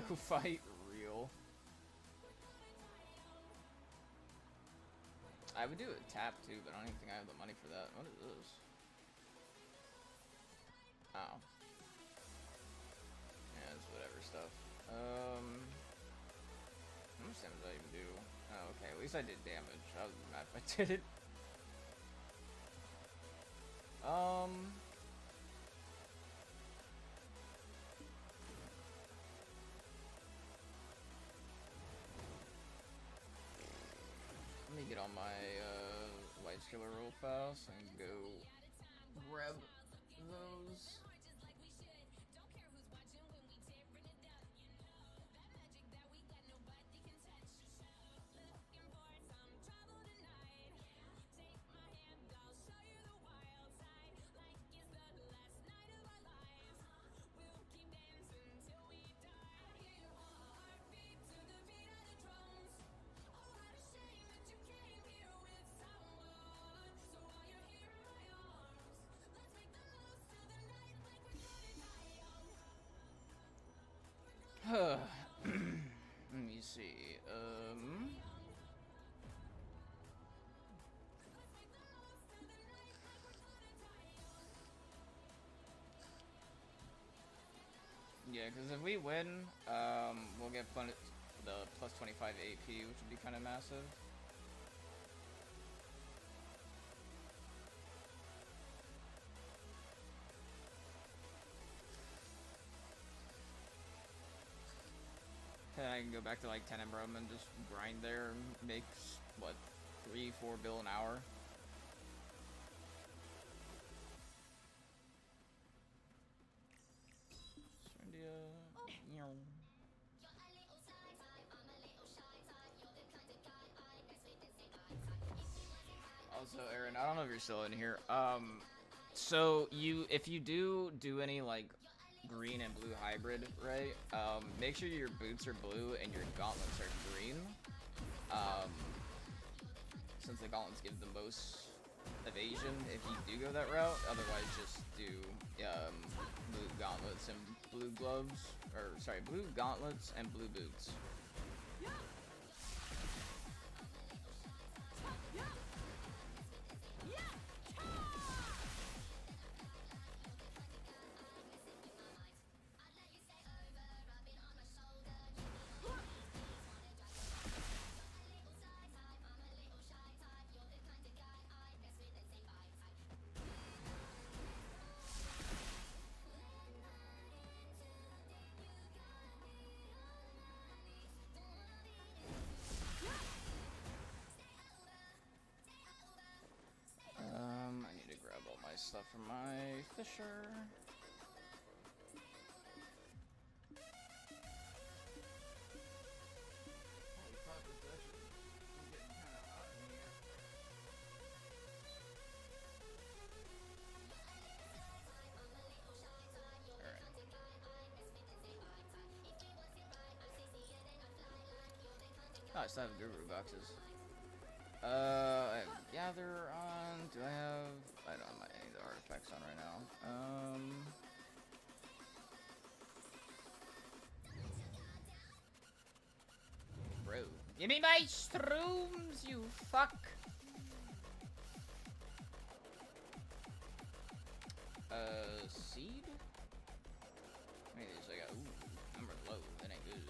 Go fight real. I would do a tap too, but I don't even think I have the money for that. What is this? Oh. Yeah, it's whatever stuff. How much damage did I even do? Oh, okay. At least I did damage. I was mad if I did it. Let me get on my light skiller real fast and go grab those. Yeah, because if we win, we'll get the plus 25 AP, which would be kind of massive. And I can go back to like Tenebrum and just grind there and make, what, 3-4 bill an hour. Also, Aaron, I don't know if you're still in here. So if you do any like green and blue hybrid, right? Make sure your boots are blue and your gauntlets are green. Since the gauntlets give the most evasion if you do go that route. Otherwise, just do blue gauntlets and blue gloves, or sorry, blue gauntlets and blue boots. I need to grab all my stuff from my fisher. Oh, I still have guru boxes. I have gather on. Do I have? I don't have any of the artifacts on right now. Bro, give me my shrooms, you fuck. Seed? Maybe there's like a, ooh, number low, that ain't good.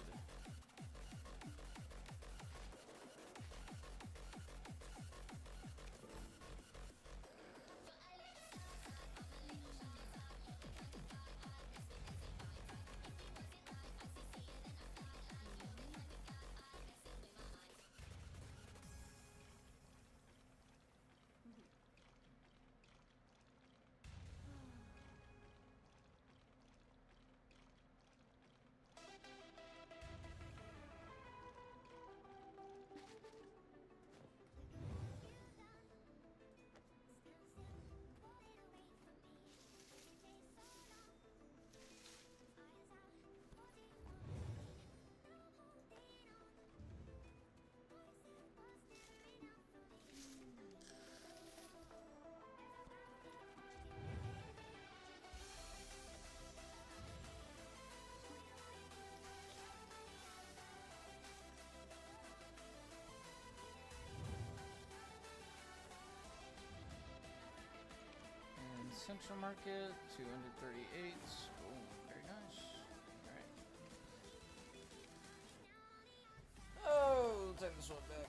Central Market, 238. Oh, very nice. Alright. Oh, take this one back.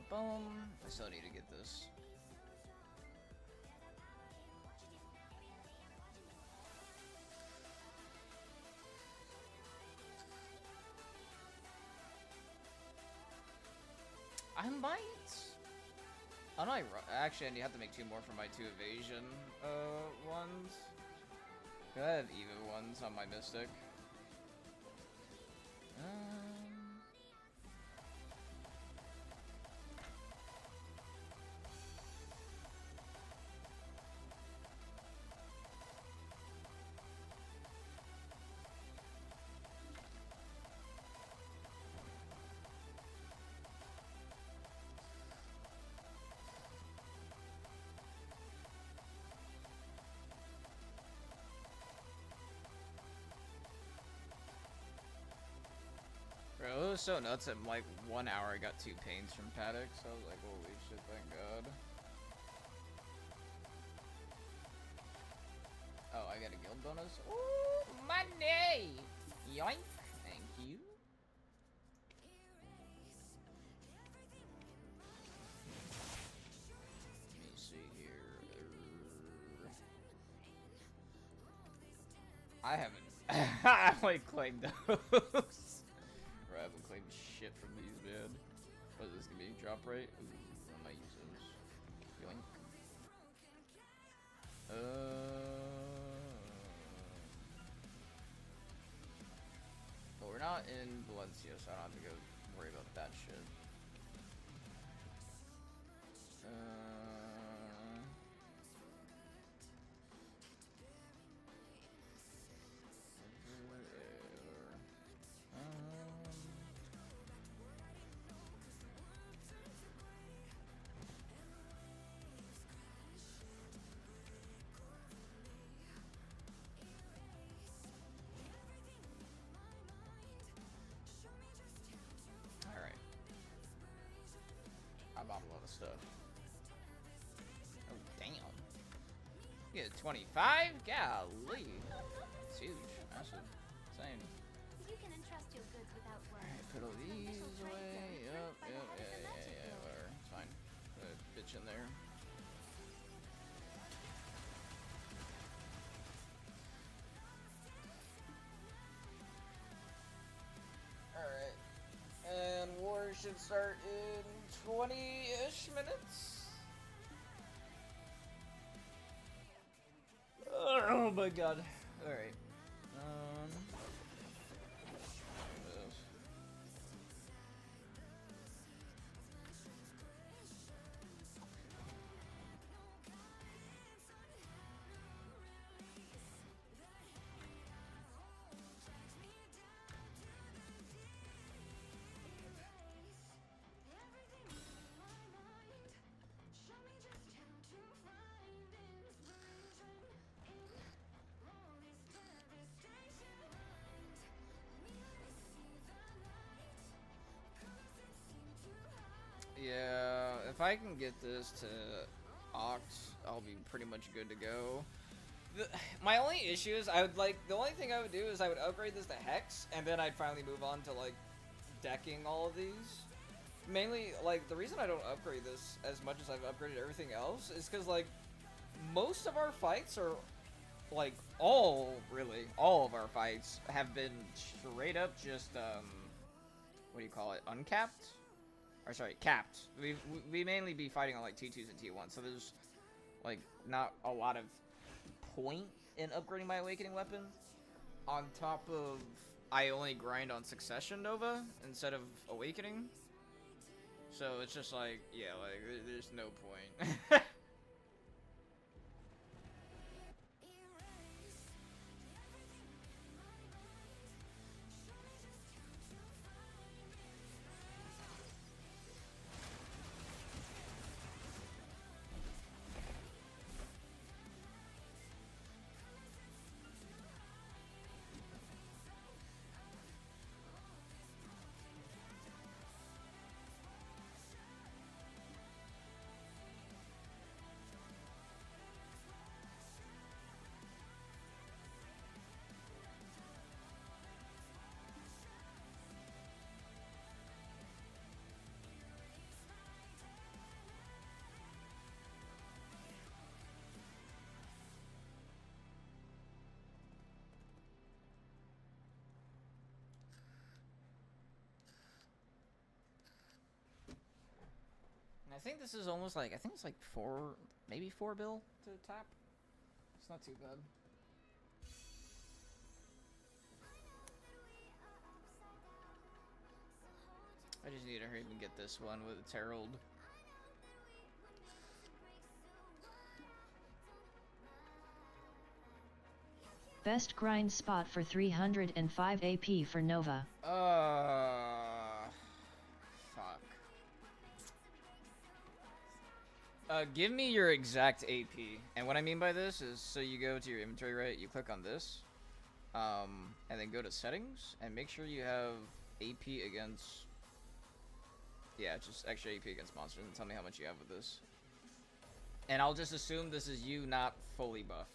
Boom. I still need to get this. I might. Oh no, actually I have to make 2 more for my 2 evasion ones. I have even ones on my mystic. It was so nuts. In like 1 hour, I got 2 paints from Paddock. So I was like, holy shit, thank God. Oh, I got a guild bonus. Ooh, money! Yoink! Thank you. Let me see here. I haven't. I like claimed those. Or I haven't claimed shit from these, man. What is this gonna be? Drop rate? Ooh, I might use those. Yoink. But we're not in Valencia, so I don't have to go worry about that shit. Alright. I bought a lot of stuff. Oh, damn. You get 25? Golly. It's huge. Massive. Insane. You can entrust your goods without words. Alright, put all these away. Yep, yeah, whatever. It's fine. Put a bitch in there. Alright. And war should start in 20-ish minutes. Oh my god. Alright. Yeah, if I can get this to Ox, I'll be pretty much good to go. My only issue is the only thing I would do is I would upgrade this to Hex, and then I'd finally move on to like decking all of these. Mainly, like, the reason I don't upgrade this as much as I've upgraded everything else is because, like, most of our fights are, like, all of our fights have been straight up just, what do you call it, uncapped? Or, sorry, capped. We mainly be fighting on, like, T2s and T1s, so there's, like, not a lot of point in upgrading my Awakening weapon. On top of, I only grind on Succession Nova instead of Awakening. So it's just like, yeah, like, there's no point. I think this is almost like, I think it's like maybe 4 bill to tap. It's not too bad. I just need to hurry and get this one with a Herald. Best grind spot for 305 AP for Nova. Give me your exact AP. And what I mean by this is, so you go to your inventory, right? You click on this, and then go to settings, and make sure you have AP against... Yeah, just extra AP against monsters and tell me how much you have with this. And I'll just assume this is you not fully buffed.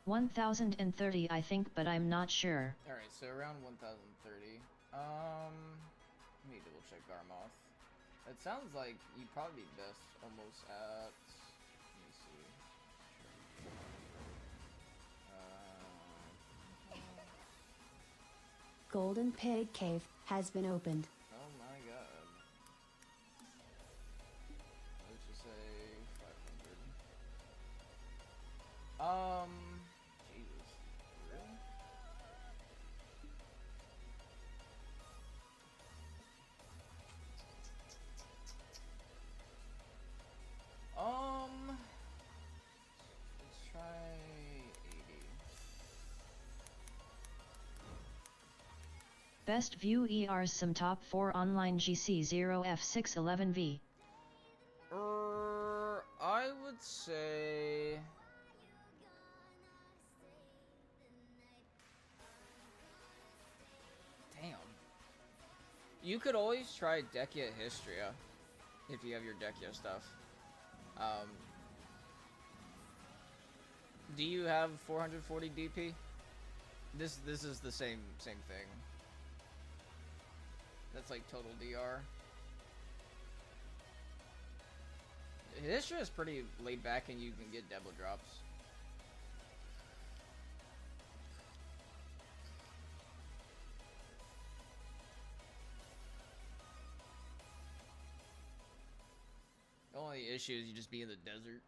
$1,030 I think, but I'm not sure. Alright, so around 1,030. Let me double check Garmoth. It sounds like you'd probably be best almost at... Let me see. Golden Pig Cave has been opened. Oh my god. Let's just say 500. Jesus. Really? Let's try 80. Best view ERs some top 4 online GC0F611V. I would say... Damn. You could always try Dekia Histria if you have your Dekia stuff. Do you have 440 DP? This is the same thing. That's like total DR. Histria is pretty laid back and you can get double drops. The only issue is you just be in the desert.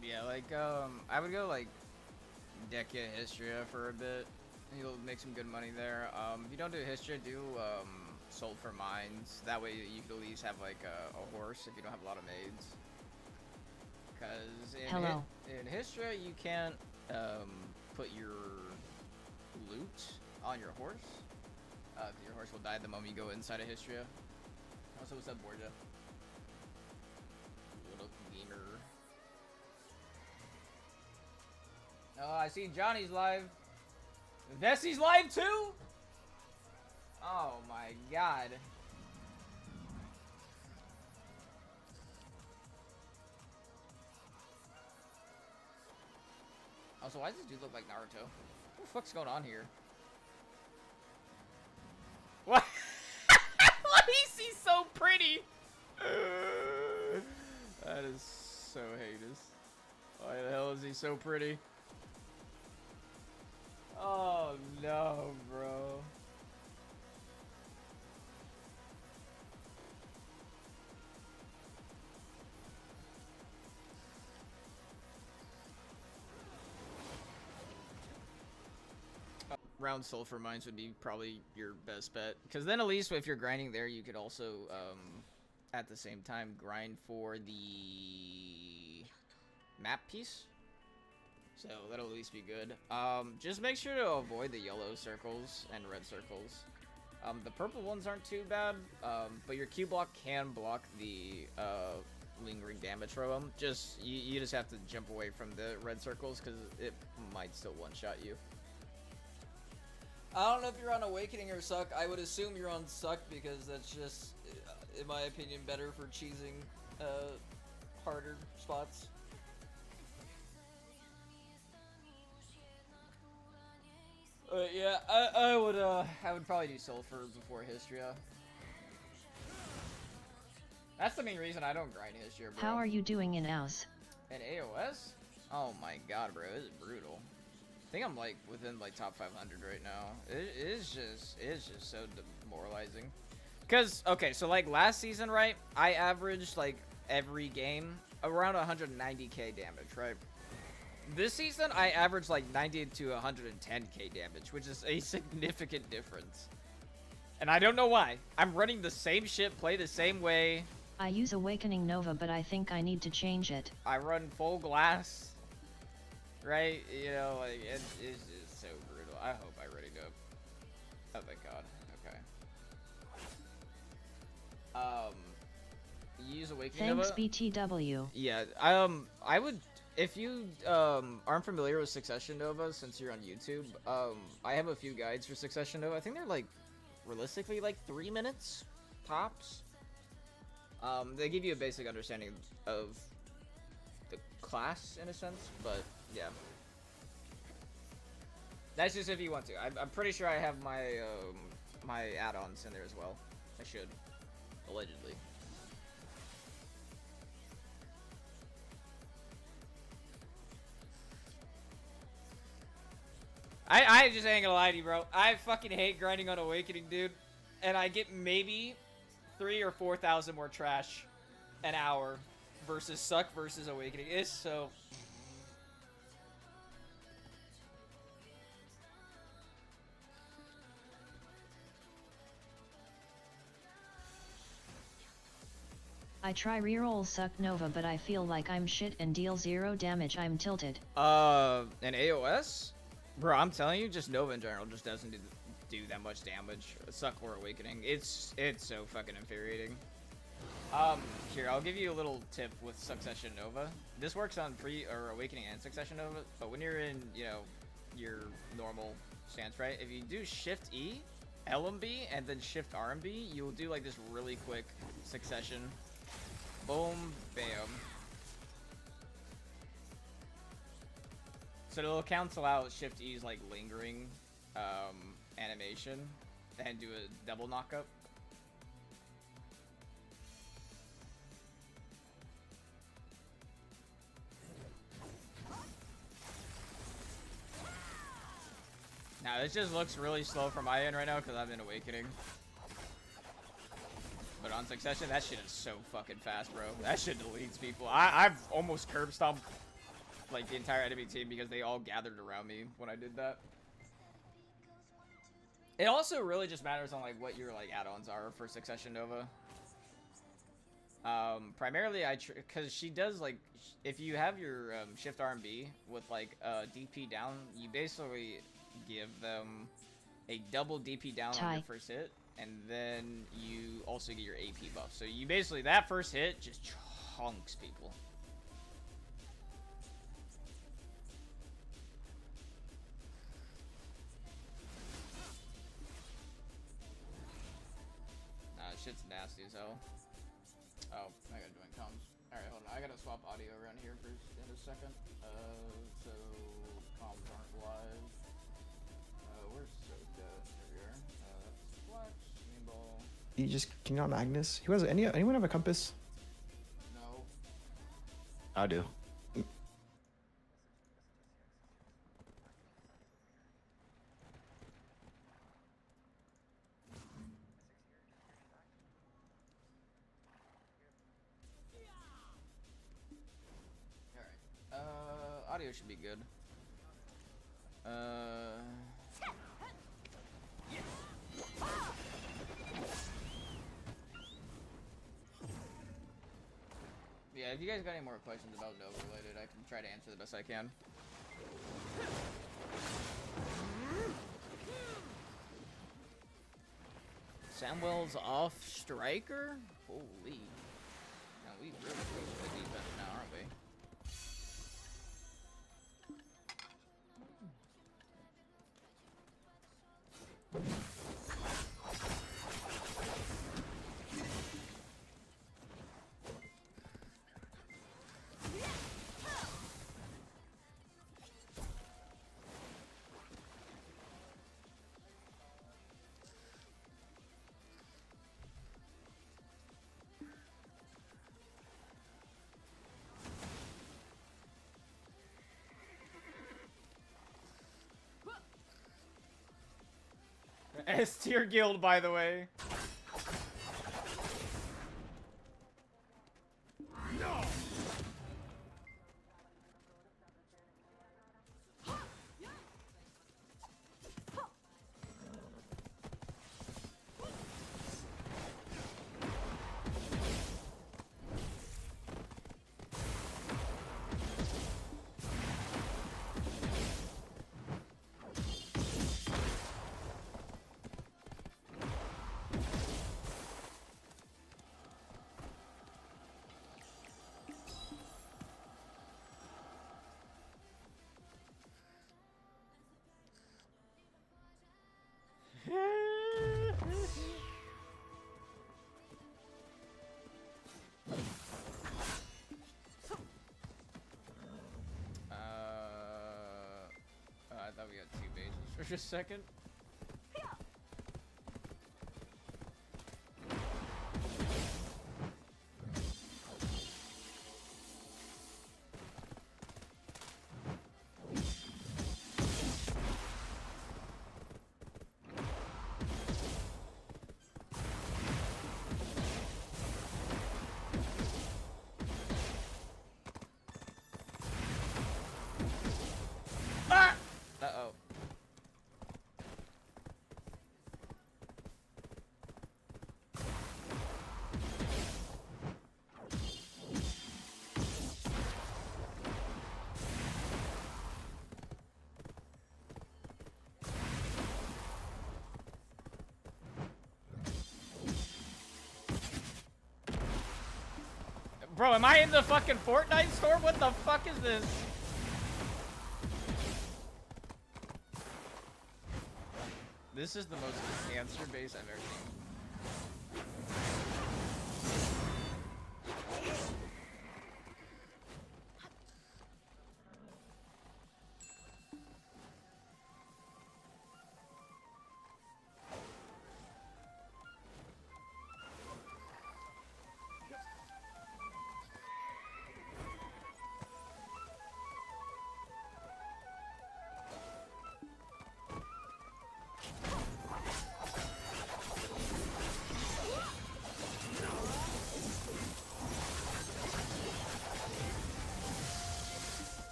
Yeah, like, I would go, like, Dekia Histria for a bit. You'll make some good money there. If you don't do Histria, do, Sold for Mines. That way you could at least have, like, a horse if you don't have a lot of maids. Because in Histria, you can't, put your loot on your horse. Your horse will die the moment you go inside a Histria. Also, what's up, Borja? What up, gamer? Oh, I see Johnny's live. Vessi's live too? Oh my god. Also, why does this dude look like Naruto? What the fuck's going on here? What? Why is he so pretty? That is so heinous. Why the hell is he so pretty? Oh no, bro. Round sulfur mines would be probably your best bet, because then at least if you're grinding there, you could also at the same time grind for the map piece. So that'll at least be good. Just make sure to avoid the yellow circles and red circles. The purple ones aren't too bad, but your Q block can block the lingering damage from them. You just have to jump away from the red circles because it might still one-shot you. I don't know if you're on Awakening or Succ. I would assume you're on Succ because that's just, in my opinion, better for cheesing harder spots. Yeah, I would probably do Sulfur before Hystria. That's the main reason I don't grind Hystria, bro. How are you doing in AoS? In AoS? Oh my god, bro, this is brutal. I think I'm like within like top 500 right now. It is just so demoralizing. Cause okay, so like last season, right? I averaged like every game around 190k damage, right? This season, I averaged like 90 to 110k damage, which is a significant difference. And I don't know why. I'm running the same shit, play the same way. I use Awakening Nova, but I think I need to change it. I run full glass. Right? You know, like, it's just so brutal. I hope I ready to... Oh, thank God. Okay. You use Awakening Nova? Thanks, BTW. Yeah, I would... If you aren't familiar with Succession Nova, since you're on YouTube, I have a few guides for Succession Nova. I think they're like, realistically, like 3 minutes tops. They give you a basic understanding of the class in a sense, but yeah. That's just if you want to. I'm pretty sure I have my my add-ons in there as well. I should, allegedly. I just ain't gonna lie to you, bro. I fucking hate grinding on Awakening, dude. And I get maybe 3,000 or 4,000 more trash an hour versus Succ versus Awakening. It's so... I try reroll Succ Nova, but I feel like I'm shit and deal 0 damage. I'm tilted. An AoS? Bro, I'm telling you, just Nova in general just doesn't do that much damage. Succ or Awakening. It's so fucking infuriating. Here, I'll give you a little tip with Succession Nova. This works on Awakening and Succession Nova, but when you're in, you know, your normal stance, right? If you do Shift E, LMB, and then Shift RMB, you'll do like this really quick succession. Boom, bam. So it'll cancel out Shift E's like lingering animation and do a double knockup. Now this just looks really slow from my end right now because I'm in Awakening. But on Succession, that shit is so fucking fast, bro. That shit deletes people. I've almost curb stomped like the entire enemy team because they all gathered around me when I did that. It also really just matters on like what your like add-ons are for Succession Nova. Primarily because she does like, if you have your Shift RMB with like DP down, you basically give them a double DP down on your first hit, and then you also get your AP buff. So you basically, that first hit just chunks people. Shit's nasty as hell. Oh, I gotta join comms. Alright, hold on. I gotta swap audio around here for in a second. So comms aren't live. Where's Soda? Here we are. That's Flex, Meanball. You just can you not Magnus? Who has anyone have a compass? No. I do. audio should be good. Yeah, if you guys got any more questions about Nova related, I can try to answer the best I can. Samwell's off striker? Holy. Now we really push the defense now, aren't we? S tier guild, by the way. No! I thought we had 2 bases for just a second. Uh-oh. Bro, am I in the fucking Fortnite store? What the fuck is this? This is the most answer base I've ever seen.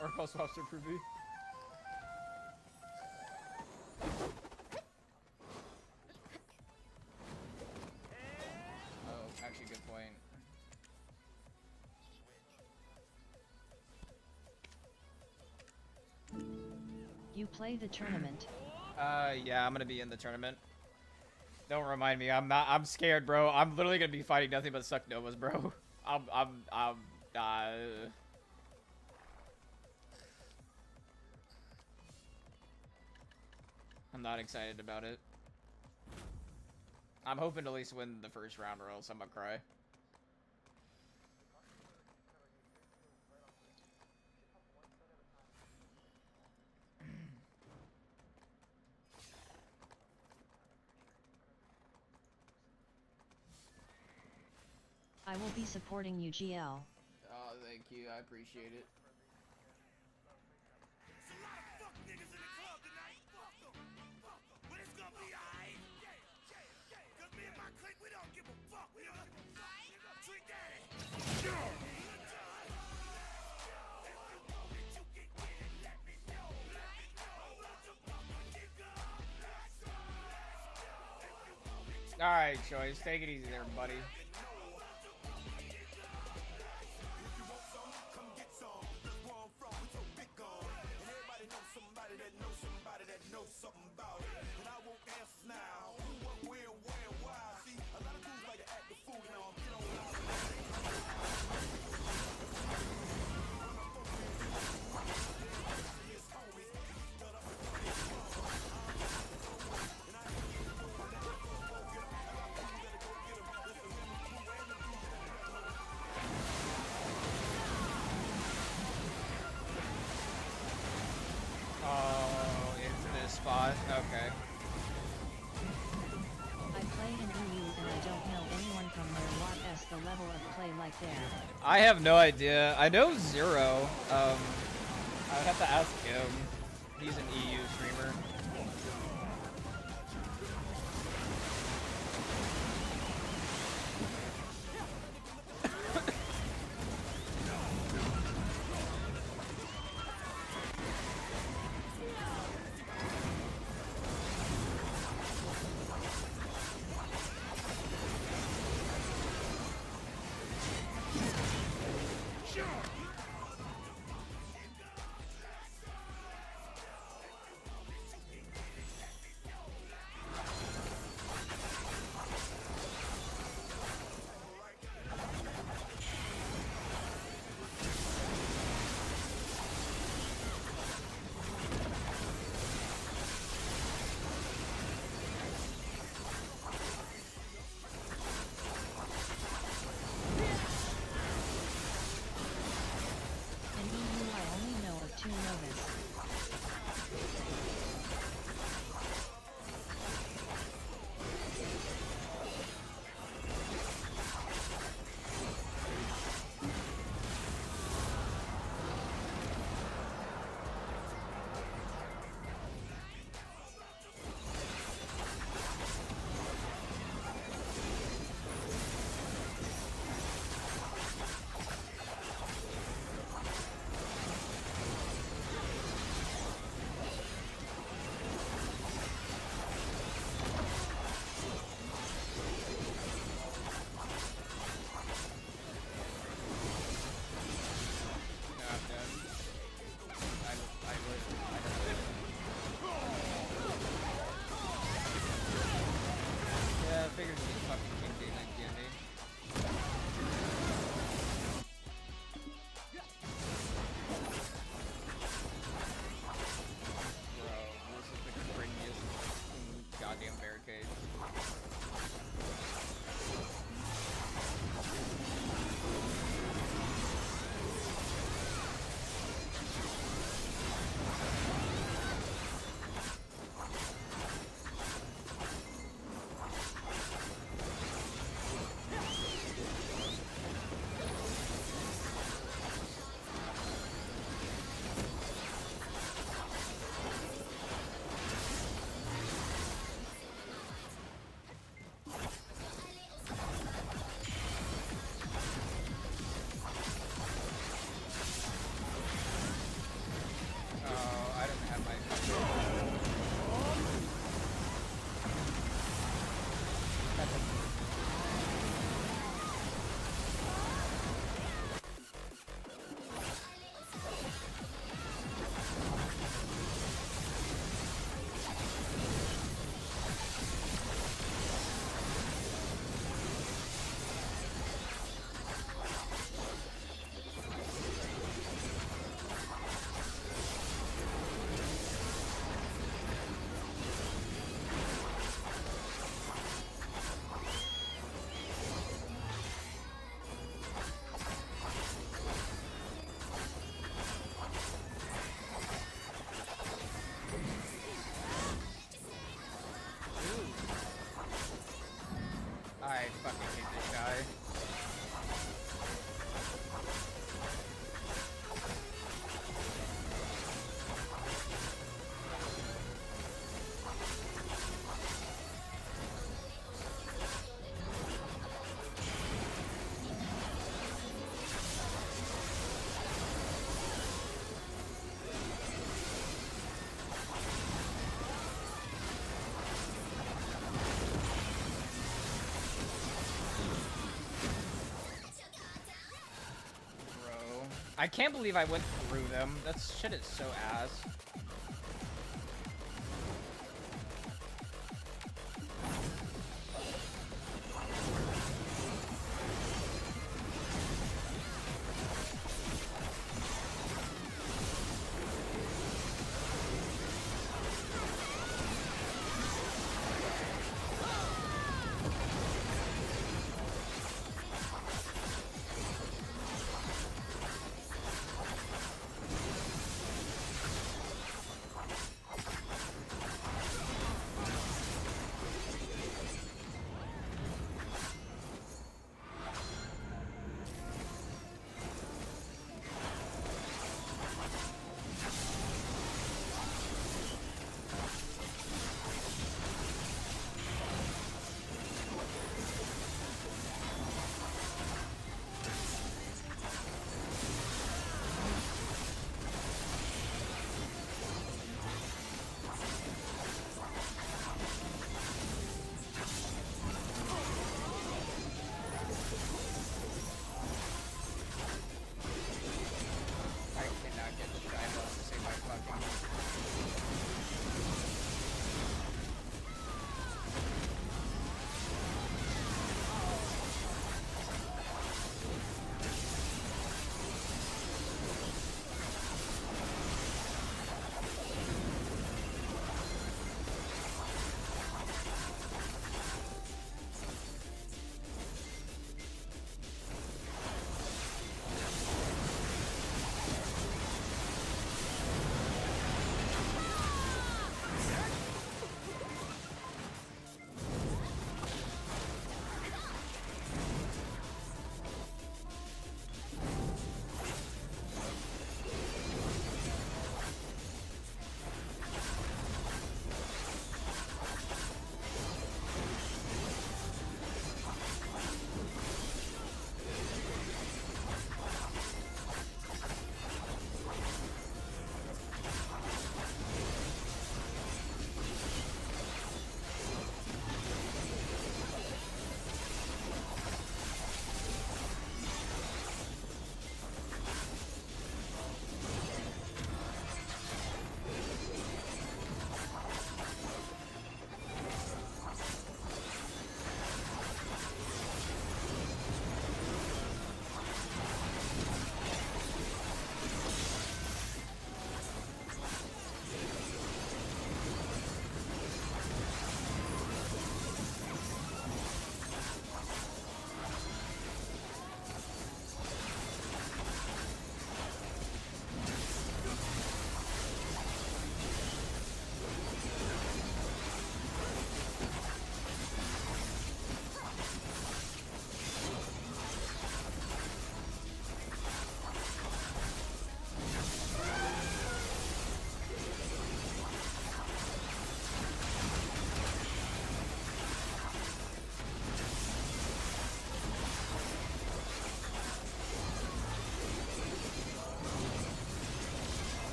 Or call swaps to prove. Oh, actually, good point. You play the tournament. Yeah, I'm gonna be in the tournament. Don't remind me. I'm scared, bro. I'm literally gonna be fighting nothing but Succ Novas, bro. I'm not excited about it. I'm hoping to at least win the first round or else I'm gonna cry. I will be supporting UGL. Oh, thank you. I appreciate it. There's a lot of fuck niggas in the club tonight. Fuck 'em. Fuck 'em. But it's gonna be alright. Cause me and my clique, we don't give a fuck, nigga. Treat daddy. Alright, Choice. Take it easy there, buddy. Oh, into this spot. Okay. I play in EU and I don't know anyone from there. What is the level of play like there? I have no idea. I know Zero. I would have to ask him. He's an EU streamer. I can't believe I went through them. That shit is so ass.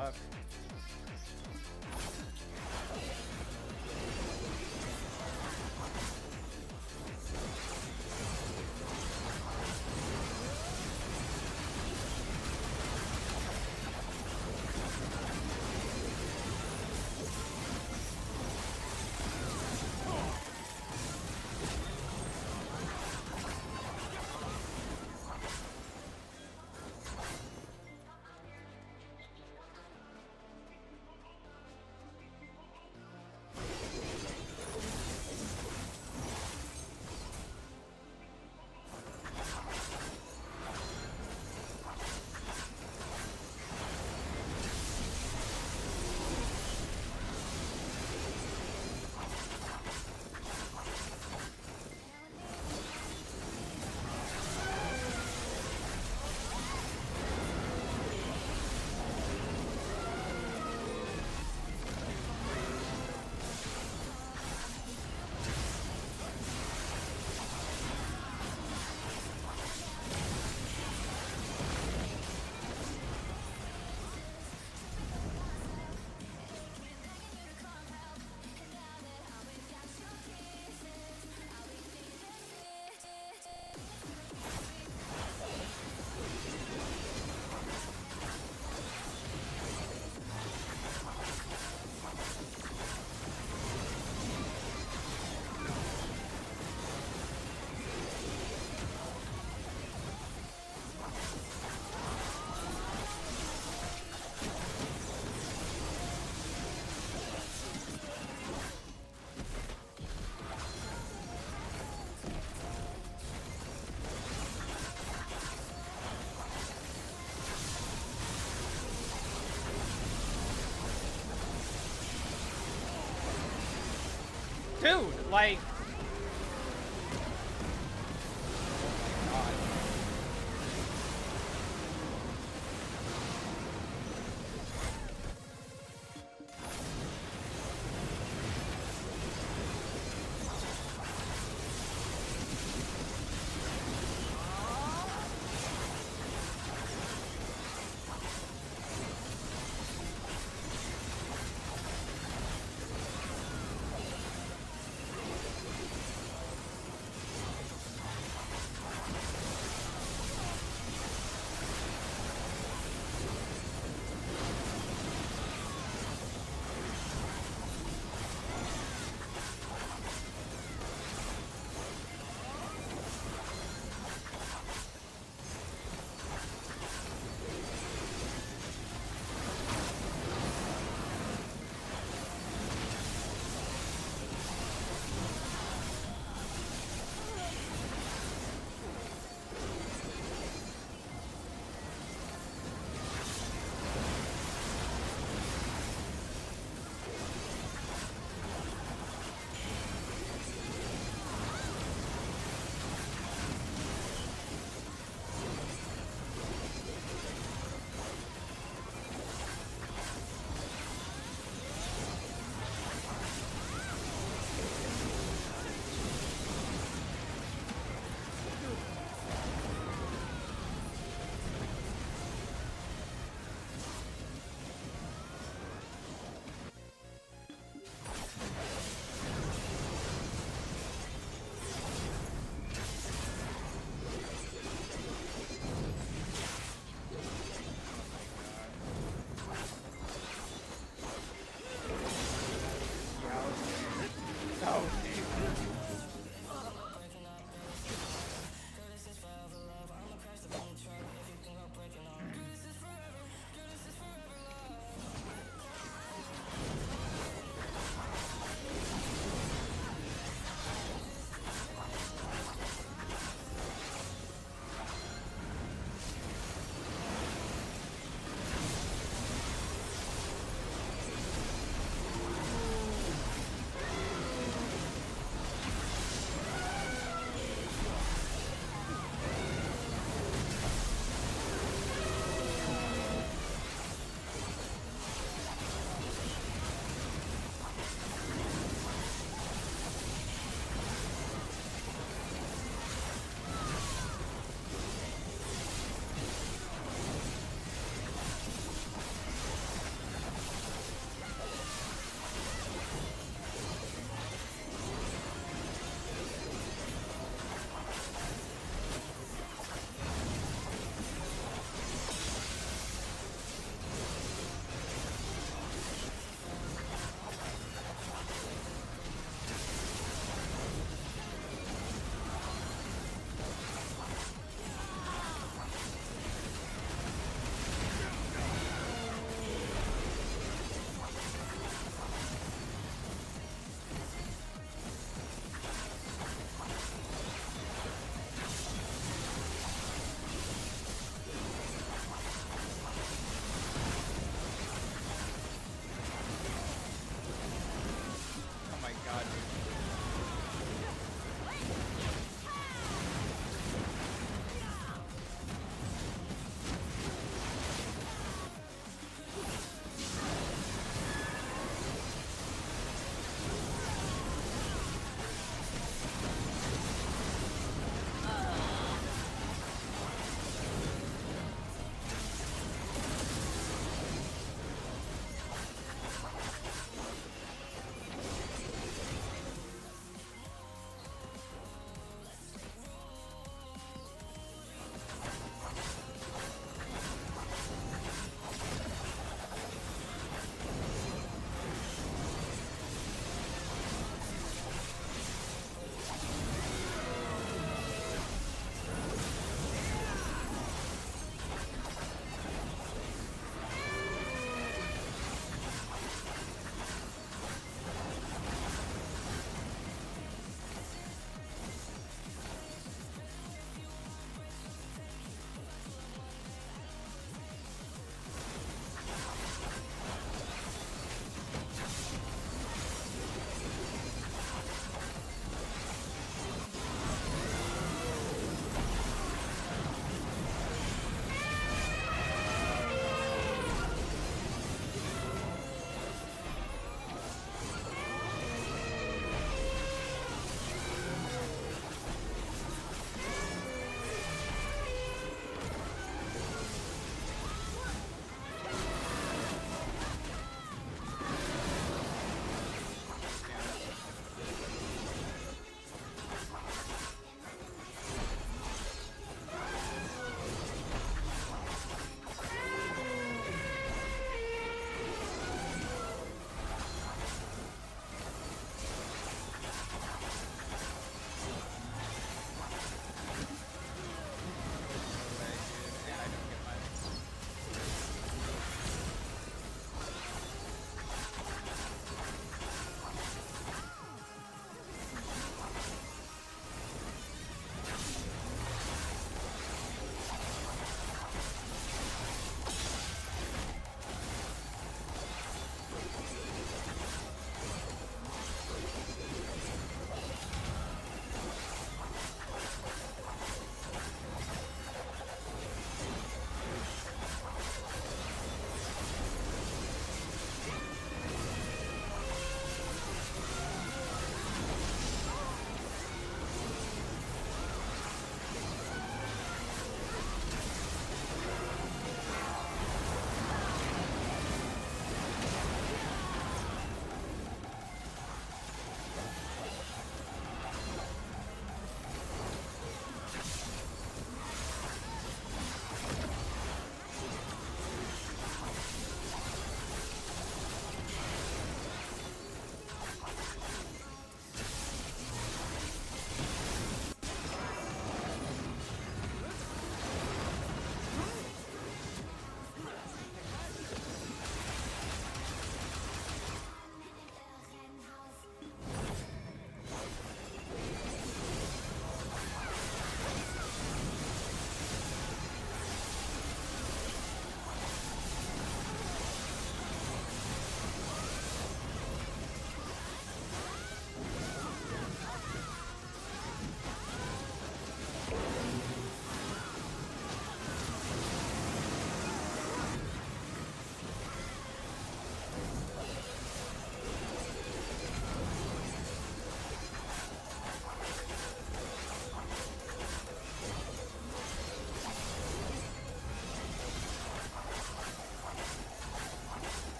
fuck? Dude, like...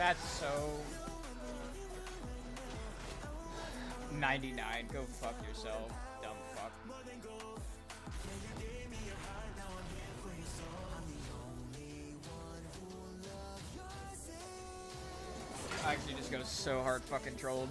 That's so 99. Go fuck yourself, dumb fuck. I actually just go so hard fucking trolled.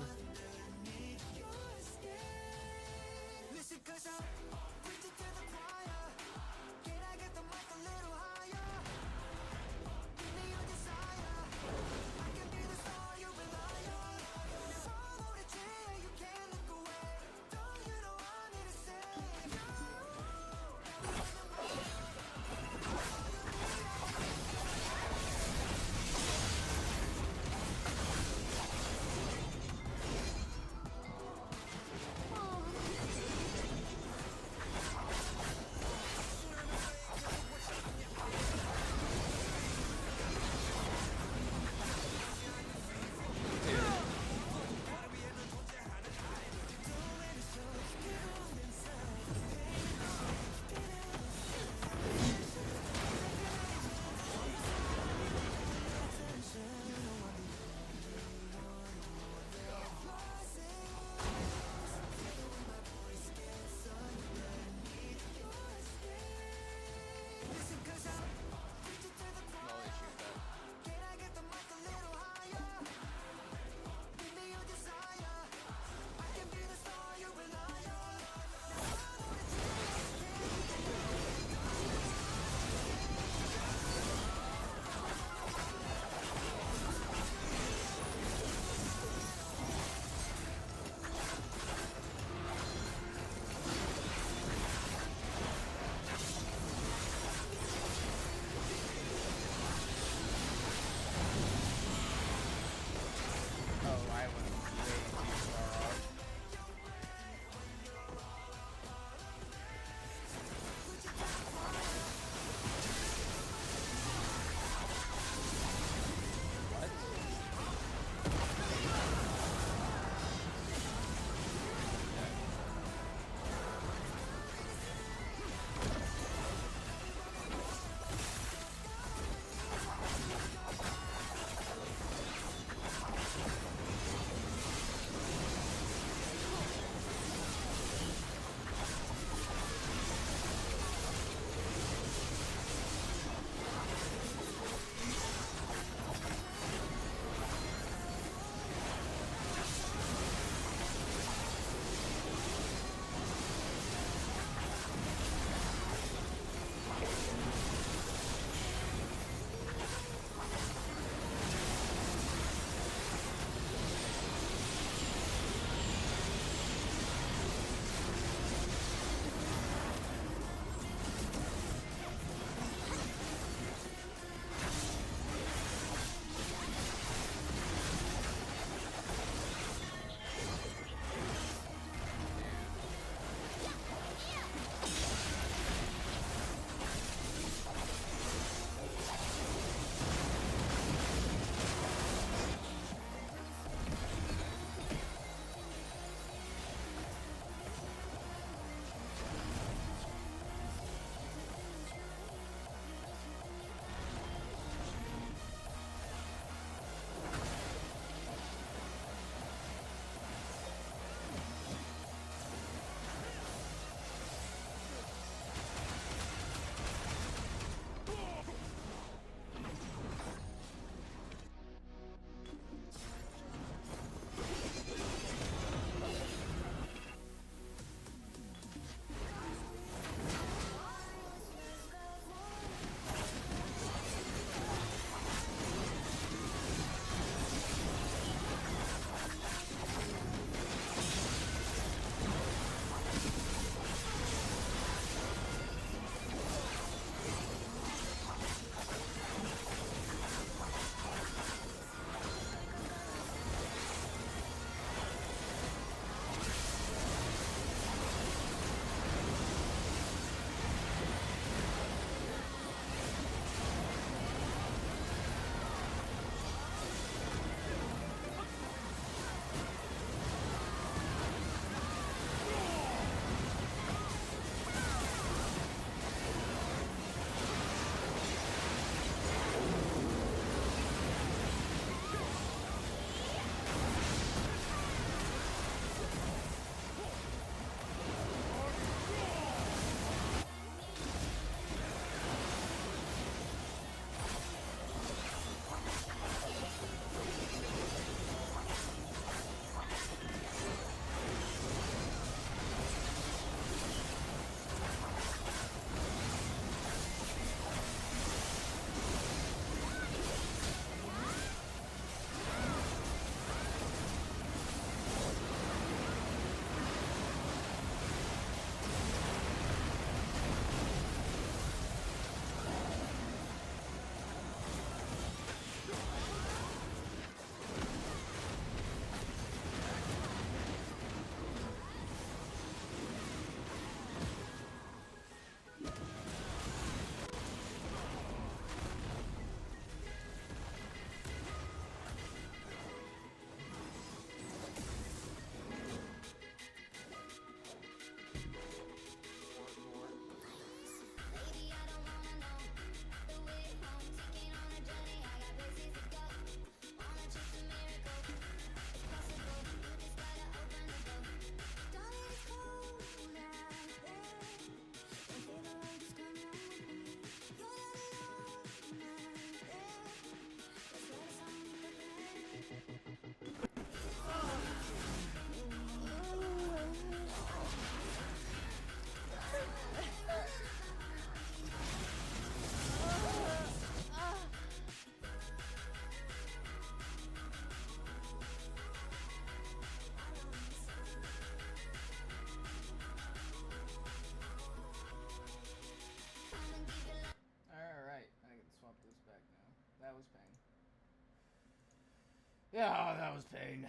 Yeah, that was pain.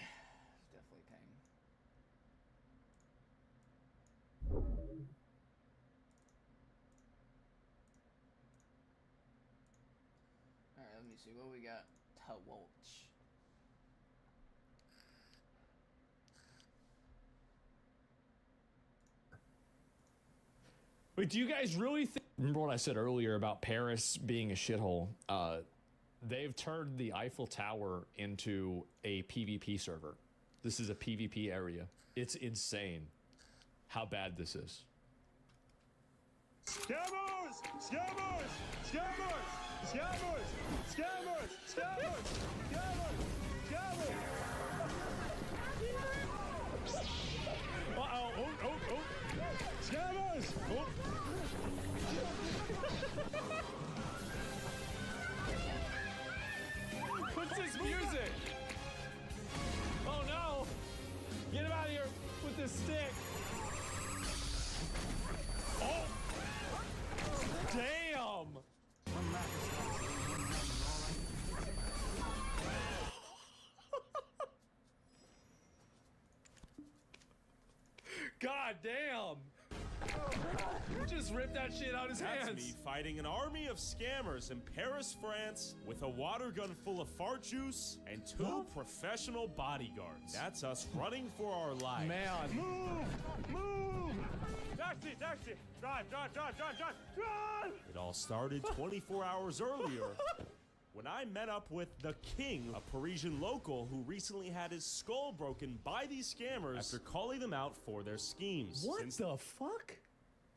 Definitely pain. Alright, let me see what we got to watch. Wait, do you guys really remember what I said earlier about Paris being a shithole? They've turned the Eiffel Tower into a PvP server. This is a PvP area. It's insane how bad this is. Scammers! Scammers! Scammers! Scammers! Scammers! Scammers! Scammers! Scammers! Uh-oh. Oh. Scammers! Oh. What's this music? Oh no! Get him out of here with this stick! Oh! Damn! God damn! Just ripped that shit out of his That's hands. me fighting an army of scammers in Paris, France, with a water gun full of fart juice and 2 professional bodyguards. That's us running for our lives. Man. Move! Taxi! Drive! It all started 24 hours earlier when I met up with the King, a Parisian local who recently had his skull broken by these scammers after calling them out for their schemes. What the fuck?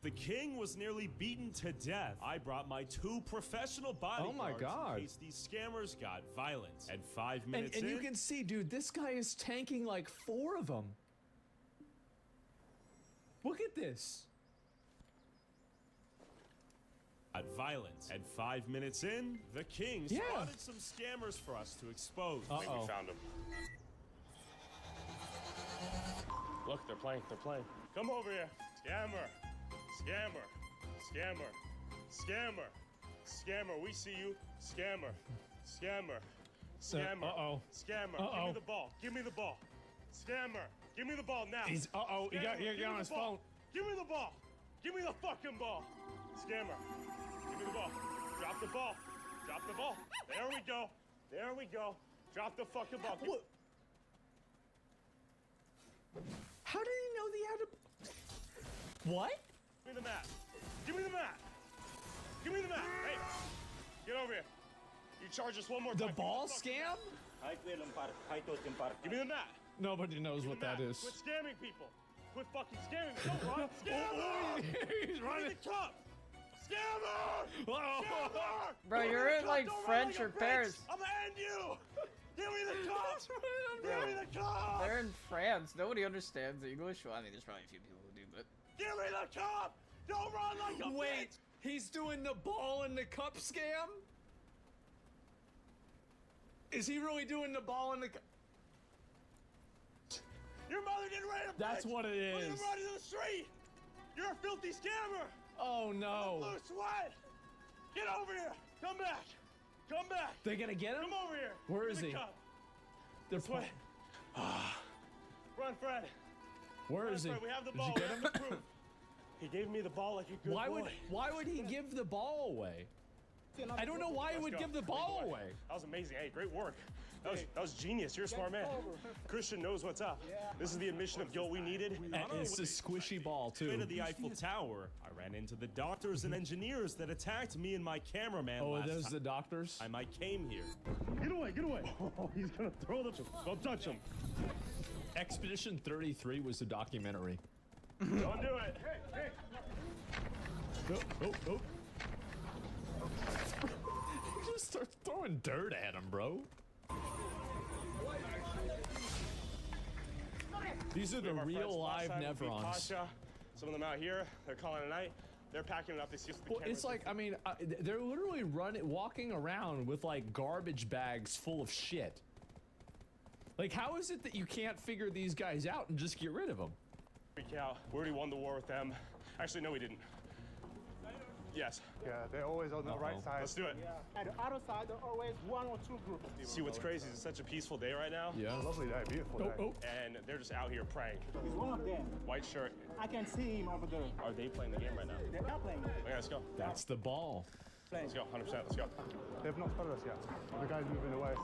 The King was nearly beaten to death. I brought my 2 professional bodyguards Oh my God. in case these scammers got violent. And 5 minutes And in, you can see, dude, this guy is tanking like 4 of them. Look at this. got violent. And 5 minutes in, the King spotted some scammers for us to expose. I think we found them. Look, they're playing. Come over here. Scammer, we see you. Scammer. Uh-oh. Give me the ball. Scammer, give me the ball now. He's, he got on his phone. Give me the ball. Give me the fucking ball. Scammer, give me the ball. Drop the ball. There we go. Drop the fucking ball. How did he know he had to... What? Give me the mat. Hey, get over here. You charge us one more time. The ball scam? Give me the mat. Nobody knows what that is. Quit scamming people. Quit fucking scamming. Don't run. Scammer! He's running. Give me the cup. Scammer! Scammer! Bro, you're in like French or Paris. I'm gonna end you. Give me the cup. Give me the cup. They're in France. Nobody understands English. Well, I mean, there's probably a few people who do, but. Give me the cup. Don't run like a Wait, bitch. he's doing the ball and the cup scam? Is he really doing the ball and the cup? Your mother didn't rape a That's bitch. what it is. Put him right in the street. You're a filthy scammer. Oh no. Blue sweat. Get over here. Come back. They're gonna get him? Come over here. Where Give is me he? the cup. They're Sweat. Run, Fred. Where is he? Fred, we have the Did ball. you We get have him? the proof. He gave me the ball like a good boy. Why would he give the ball away? I don't know why he would give the ball away. That was amazing. Hey, great work. That was genius. You're a smart man. Christian knows what's up. This is the admission of guilt we needed. It's a squishy ball Way too. to the Eiffel Tower, I ran into the doctors and engineers that attacked me and my cameraman Oh, last there's time the doctors? I came here. Get away. Oh, he's going to throw the... Don't touch him. Expedition 33 was the documentary. Don't do it. Hey. Oh. Just start throwing dirt at him, bro. These are the We have our real friends live last time, we beat Nevrons. Pasha. Some of them out here, they're calling it a night. They're packing it up. They see us with the Well, cameras. it's like, I mean, they're literally walking around with like garbage bags full of shit. Like, how is it that you can't figure these guys out and just get rid of them? Freak out. We already won the war with them. Actually, no, we didn't. Yes. Yeah, they're always on the right side. Let's do it. And the other side, there are always one or two groups of people. See what's crazy is it's such a peaceful day right now. Yeah. Lovely day, beautiful day. And they're just out here praying. He's one of them. White shirt. I can see him over there. Are they playing the game right now? They're not playing. Okay, let's go. That's the ball. Let's go, 100%. Let's go. They've not spotted us yet. The guy's moving away.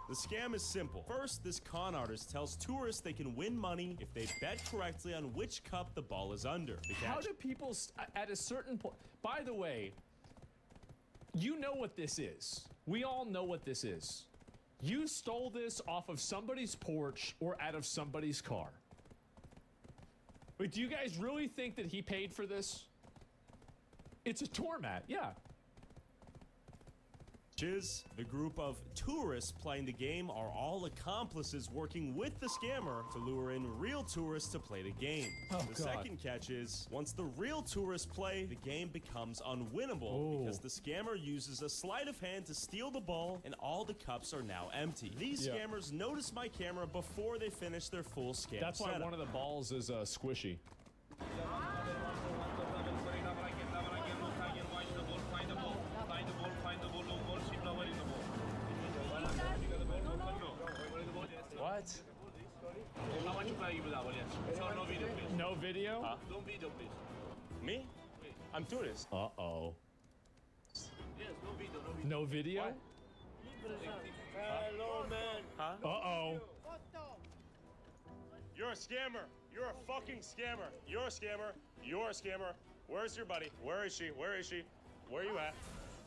The scam is simple. First, this con artist tells tourists they can win money if they bet correctly on which cup the ball is under. How do people, at a certain point, by the way, you know what this is. We all know what this is. You stole this off of somebody's porch or out of somebody's car. Wait, do you guys really think that he paid for this? It's a tour mat, yeah. The group of tourists playing the game are all accomplices working with the scammer to lure in real tourists to play the game. The second catch is, once the real tourists play, the game becomes unwinnable because the scammer uses a sleight of hand to steal the ball and all the cups are now empty. These scammers notice my camera before they finish their full scam That's why setup. one of the balls is squishy. What? No video? Huh? Me? I'm tourist. Uh-oh. No video? Hello, man. Huh? Uh-oh. You're a scammer. You're a fucking scammer. You're a scammer. You're a scammer. Where's your buddy? Where is she? Where is she? Where are you at?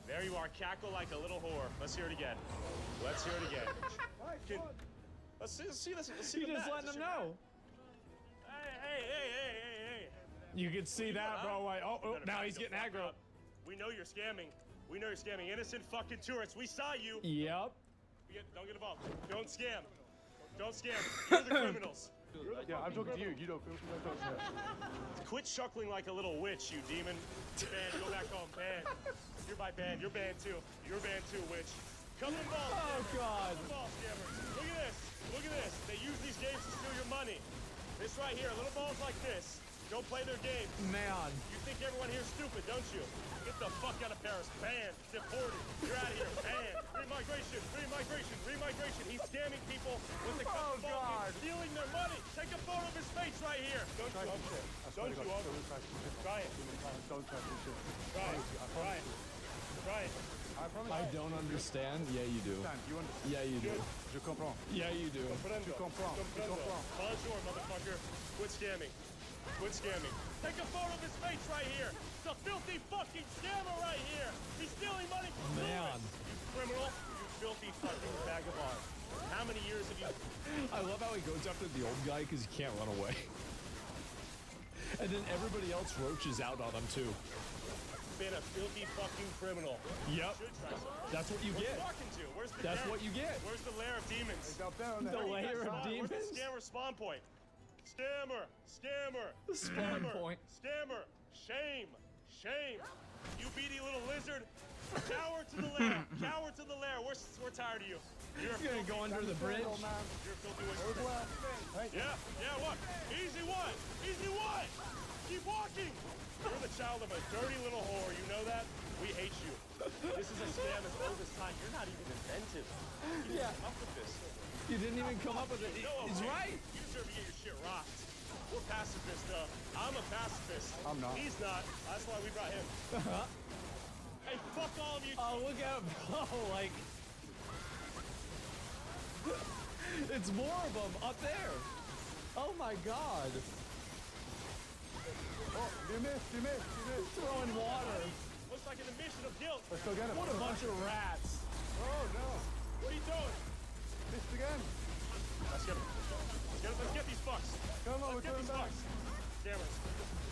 There you are. Cackle like a little whore. Let's hear it again. Let's hear it again. Let's see this. Let's see You the just match. letting them know. Hey. You can see that, bro. Like, now he's getting aggro. We know you're scamming. We know you're scamming. Innocent fucking tourists. We saw you. Yep. Don't get involved. Don't scam. Don't scam. You're the criminals. Yeah, I'm talking to you. You don't. Quit chuckling like a little witch, you demon. Banned. Go back home. Banned. You're by banned. You're banned too. You're banned too, witch. Come in ball. Oh, God. Come in ball, scammers. Look at this. Look at this. They use these games to steal your money. This right here, little balls like this. Don't play their game. Man. You think everyone here's stupid, don't you? Get the fuck out of Paris. Banned. Deported. You're out of here. Banned. Remigration. Remigration. Remigration. He's scamming people with the ball game, stealing their money. Take a photo of his face right here. Don't you upset. Don't you upset. Try it. Don't touch this shit. Try it. Try it. Try it. I don't understand. Yeah, you do. You understand? Yeah, you do. Je comprends. Yeah, you do. Je comprends. Je comprends. Bonjour, motherfucker. Quit scamming. Quit scamming. Take a photo of his face right here. It's a filthy fucking scammer right here. He's stealing money from Man. tourists. You criminal. You filthy fucking vagabond. How many years have you... I love how he goes after the old guy because he can't run away. And then everybody else roaches out on him, too. Been a filthy fucking criminal. Yep. That's what you get. Talking to? Where's the That's what you get. Where's the lair of demons? The lair of demons? Where's the scammer spawn point? Scammer! Scammer! The spawn scammer, point. Scammer! Shame! Shame! You beady little lizard! Cower to the lair! Cower to the lair! We're tired of you. You're gonna go under the bridge? You're a filthy wizard. Yeah, what? Easy one! Easy one! Keep walking! You're the child of a dirty little whore, you know that? We hate you. This is a scam as old as time. You're not even inventive. You didn't come up with this. You didn't even come up with it. He's right. You deserve to get your shit rocked. We're pacifists, though. I'm a pacifist. I'm not. He's not. That's why we brought him. Hey, fuck all of you. Oh, look at him. Oh, like... It's more of them up there. Oh, my God. Oh, you missed. Throwing water. Looks like an admission of guilt. Let's go get him. What a bunch of rats. Oh, no. What are you doing? Missed again. Let's get him. Let's get these fucks. Come on, Let's we're get these coming back. fucks. Scammers.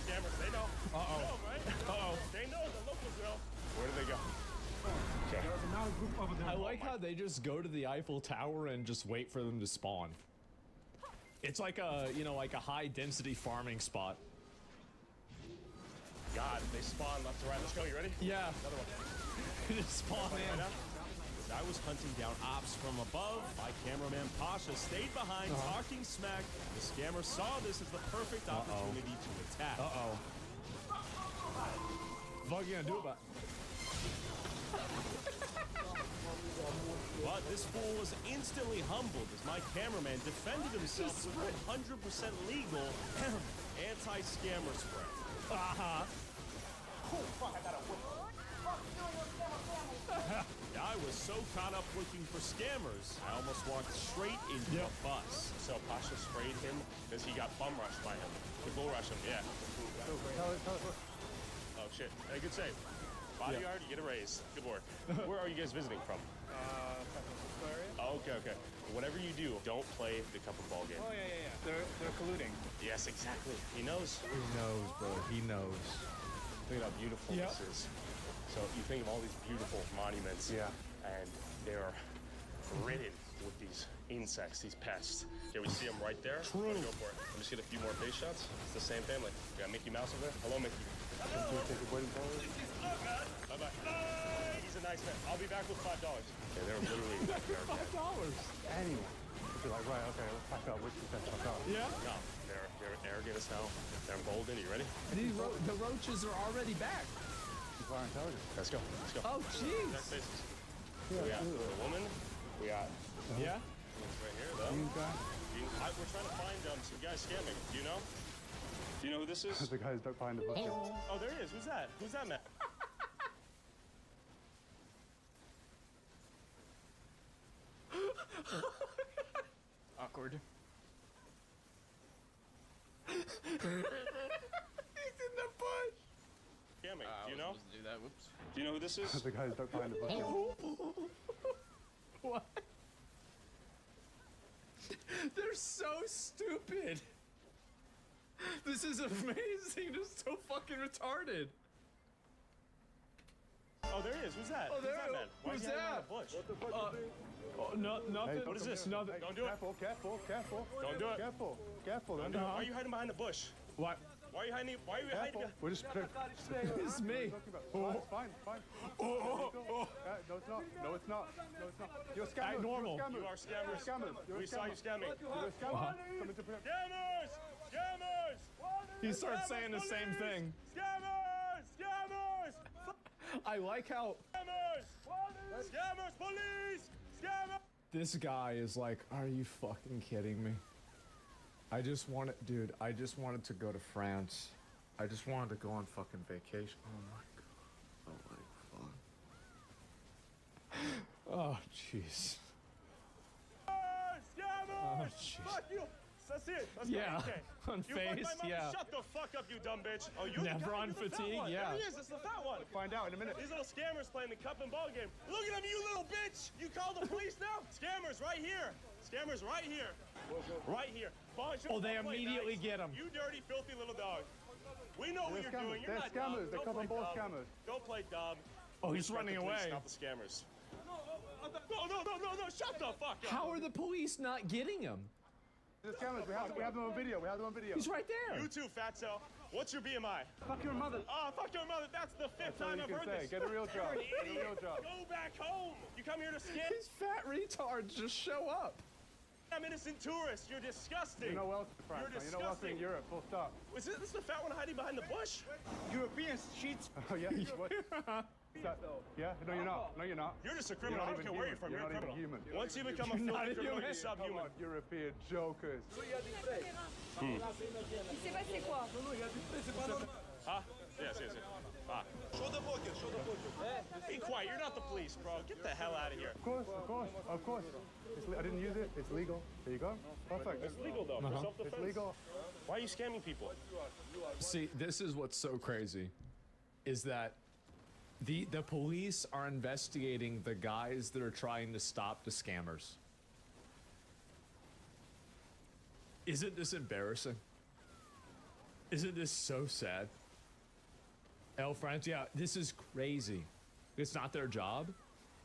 Scammers, they know. Uh-oh. They know, right? Uh-oh. They know, the locals know. Where do they go? There's another group over there. I like how they just go to the Eiffel Tower and just wait for them to spawn. It's like a, like a high-density farming spot. God, they spawn left to right. Let's go. You ready? Yeah. Another one. Just spawn in. As I was hunting down ops from above, my cameraman Pasha stayed behind talking smack. The scammer saw this as the perfect opportunity to attack. fuck you gonna do about it? But this fool was instantly humbled as my cameraman defended himself with 100% legal anti-scammer spray. Uh-huh. I was so caught up looking for scammers, I almost walked straight into a bus. So Pasha sprayed him because he got bum rushed by him. The bull rush him, yeah. Oh shit, hey, good save. Bodyguard, you get a raise. Good work. Where are you guys visiting from? Oh, okay. Whatever you do, don't play the cup and ball game. Oh, yeah. They're colluding. Yes, exactly. He knows. He knows, bro. He knows. Look at how beautiful this is. So you think of all these beautiful monuments. Yeah. And they're ridden with these insects, these pests. Okay, we see them right there. True. Let's go for it. Let me just get a few more face shots. It's the same family. We got Mickey Mouse over there. Hello, Mickey. Bye-bye. He's a nice man. I'll be back with $5. Okay, they're literally $5. Anyway. Be like, right, okay, let's pack up. Which let's pack up. Yeah? No, they're arrogant as hell. They're emboldened. Are you ready? The roaches are already back. Let's go. Oh, jeez. Next faces. We got the woman. We got... Yeah? Right here, though. We're trying to find some guy scamming. Do you know? Do you know who this is? The guys don't find the bucket. Oh, there he is. Who's that? Who's that, man? Awkward. He's in the bush. Scamming. Do you know? Do that. Whoops. Do you know who this is? The guys don't find the bucket. What? They're so stupid. This is amazing. They're so fucking retarded. Oh, there he is. Who's that? Oh, there Who's that, man? Why Who's is he hiding that? behind a bush? What the fuck is Nothing. Hey, what is this? Nothing. Don't do it. Careful. Don't do it. Careful. Don't do it. Why are you hiding behind a bush? What? Why are you hiding? Why are you hiding? We're just... It's me. Fine. No, it's not. You're scammers. Act normal. You are scammers. We saw you scamming. You're a scammer. Coming to protect... Scammers! He starts saying the same thing. Scammers! I like how Scammers! Police! Scammers! this guy is like, are you fucking kidding me? I just wanted to go to France. I just wanted to go on fucking vacation. Oh my god. Oh jeez. Scammers! Oh jeez. Fuck you! That's it. Let's Yeah, go. on You fucked face, my mother. yeah. Shut the fuck up, you dumb bitch. Oh, you Never on you're the fat fatigue, one. yeah. There he is. It's the fat one. Find out in a minute. These little scammers playing the cup and ball game. Look at them, you little bitch. You call the police now? Scammers right here. Scammers right here. Right here. Oh, they immediately get him. You dirty, filthy little dog. We know what They're you're doing. You're They're not scammers. dumb. They're Don't cup and play ball dumb. scammers. Don't play dumb. Oh, he's Respect running the police, away. Not the scammers. No. Shut the fuck up. How are the police not getting him? The scammers. We have them on video. He's right there. You too, fatso. What's your BMI? Fuck your mother. Oh, fuck your mother. That's the fifth That's all time you I've can heard say. this. Get a real job. You're an Get a idiot. real job. Go back home. You come here to scam. These fat retards just show up. I'm innocent tourist. You're disgusting. You know what else in France? You're You know what else in disgusting. Europe? Full stop. Was this the fat one hiding behind the bush? Europeans cheat. Oh yeah. What? Yeah. No, you're not. No, you're not. You're just a criminal. I don't care where you're from. You're a not criminal. even human. Once you become a You're not filthy a criminal, human. you're subhuman. Come on, European jokers. Il s'est passé quoi? Huh? Yes. Ah. Be quiet. You're not the police, bro. Get the hell out of here. Of course. I didn't use it. It's legal. There you go. Perfect. It's legal though. For self-defense. It's legal. Why are you scamming people? See, this is what's so crazy, is that the police are investigating the guys that are trying to stop the scammers. Isn't this embarrassing? Isn't this so sad? El France, yeah, this is crazy. It's not their job.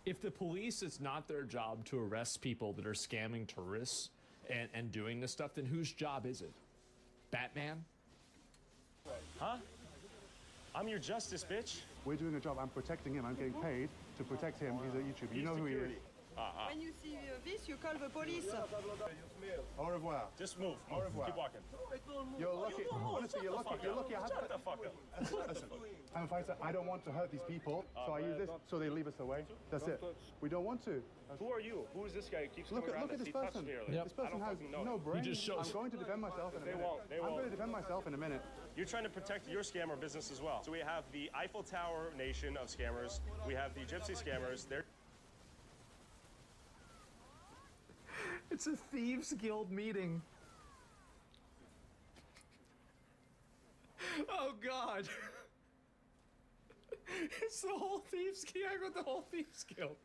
If the police, it's not their job to arrest people that are scamming tourists and doing this stuff, then whose job is it? Batman? Huh? I'm your justice, bitch. We're doing a job. I'm protecting him. I'm getting paid to protect him. He's a YouTuber. You know who he is. When you see this, you call the police. Au revoir. Just move. Au revoir. Keep walking. You're lucky. Honestly, you're lucky. You're lucky. Shut the fuck up. Listen, I'm a fighter. I don't want to hurt these people, so I use this so they leave us away. That's it. We don't want to. Who are you? Who is this guy who keeps Look coming at around this us? He person. touched me earlier. This person has no brain. I'm going to defend myself in a minute. They I'm won't. going to defend myself in a minute. You're trying to protect your scammer business as well. So we have the Eiffel Tower nation of scammers. We have the Gypsy scammers. They're It's a thieves guild meeting. Oh God. It's the whole thieves guild. I got the whole thieves guild.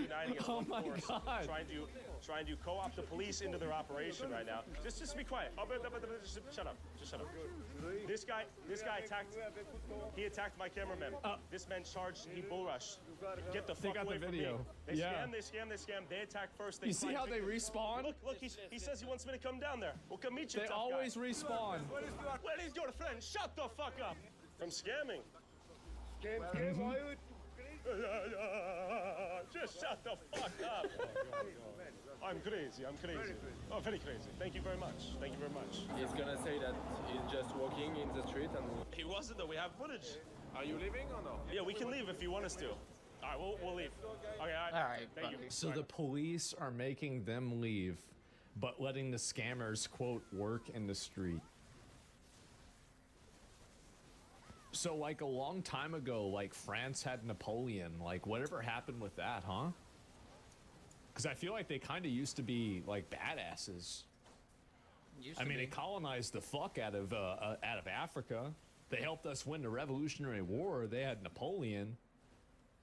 uniting as Oh one my force, God. trying to co-opt the police into their operation right now. Just be quiet. Just shut up. Just shut up. This guy attacked my cameraman. This man charged, he bull rushed. Get the fuck got away the from me. video. They Yeah. scam. They attack first. They You see find how they victims. respawn? Look, he says he wants me to come down there. We'll come meet you, They tough always guy. respawn. Where is your friend? Shut the fuck up. From scamming. Just shut the fuck up. I'm crazy. Oh, very crazy. Thank you very much. He's gonna say that he's just walking in the street and... He wasn't though. We have footage. Are you leaving or no? Yeah, we can leave if you want us to. All right, we'll leave. Okay, All right, thank you. So the police are making them leave, but letting the scammers, quote, work in the street. So like a long time ago, like France had Napoleon, like whatever happened with that, huh? Because I feel like they kind of used to be like badasses. I mean, they colonized the fuck out of Africa. They helped us win the Revolutionary War. They had Napoleon.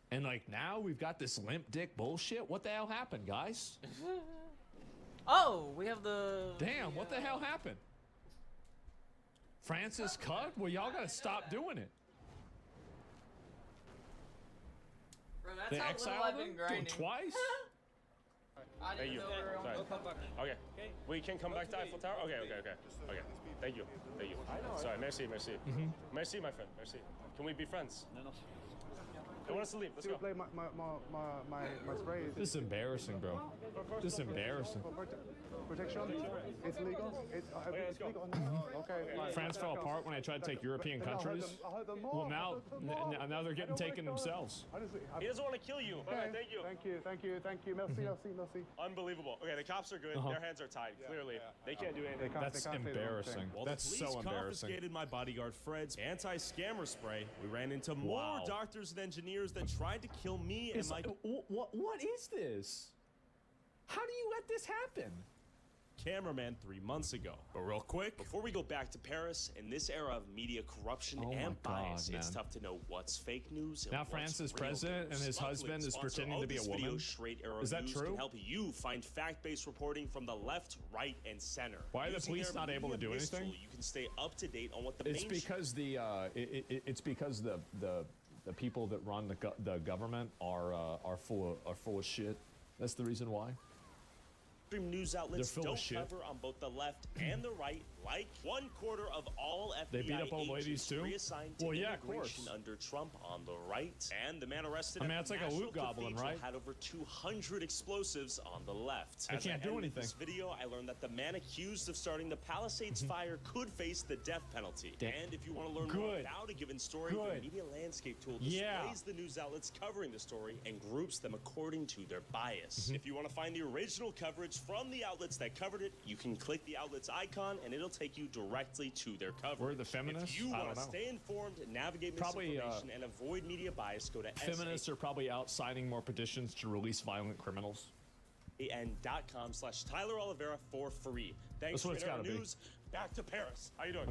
And like now we've got this limp dick bullshit. What the hell happened, guys? Oh, we have the... Damn, what the hell happened? Francis cut? Well, y'all gotta stop doing it. Bro, that's They how little exiled I've been him grinding. twice? I Thank didn't you. know we were on Sorry. the- Okay. We can come back to Eiffel Tower? Okay. Thank you. Sorry, merci. Merci, my friend, merci. Can we be friends? No. I want us to leave. Let's go. Play my spray. This is embarrassing, bro. This is embarrassing. Protection. It's legal. It's legal. Okay. France fell apart when I tried to take European countries. Well, now they're getting taken themselves. He doesn't want to kill you. All right, thank you. Merci. Unbelievable. Okay, the cops are good. Their hands are tied. Clearly, they can't do anything. That's embarrassing. While That's the so police embarrassing. confiscated my bodyguard Fred's anti-scammer spray, we ran into more doctors and engineers that tried to kill me and my... What is this? How do you let this happen? cameraman 3 months ago. But real quick, before we go back to Paris, in this era of media corruption and bias, it's tough to know what's fake news and now what's France is real president news. and his Luckily, husband the is sponsor pretending of to be a this woman. video, Straight Arrow Is that News, true? can help you find fact-based reporting from the left, right, and center. Why are the Using police their not able to media do pistol, anything? You can stay up to date on what the It's mainstream because the people that run the government are full of shit. That's the reason why. news outlets They're full of don't shit. cover on both the left and the right. Like 1/4 of all FBI They beat up old ladies agents too? reassigned to Well, yeah, of immigration course. under Trump on the right, and the man arrested I mean, at that's the like a National loot goblin, Cathedral right? had over 200 explosives on the left. They As can't I do edited anything. This video, I learned that the man accused of starting the Palisades fire could face the death penalty. And if you want to learn more Good. about a given story, Good. the Media Landscape tool displays Yeah. the news outlets covering the story and groups them according to their bias. If you want to find the original coverage from the outlets that covered it, you can click the outlet's icon and it'll take you directly to their coverage. We're the feminists? If you I want don't to know. stay informed, navigate Probably, misinformation, and avoid media bias, go to Feminists are probably out signing more petitions to release violent criminals. SAN.com/Tyler Oliveira for free. Thanks That's what it's for gotta be. news. Back to Paris. How you doing?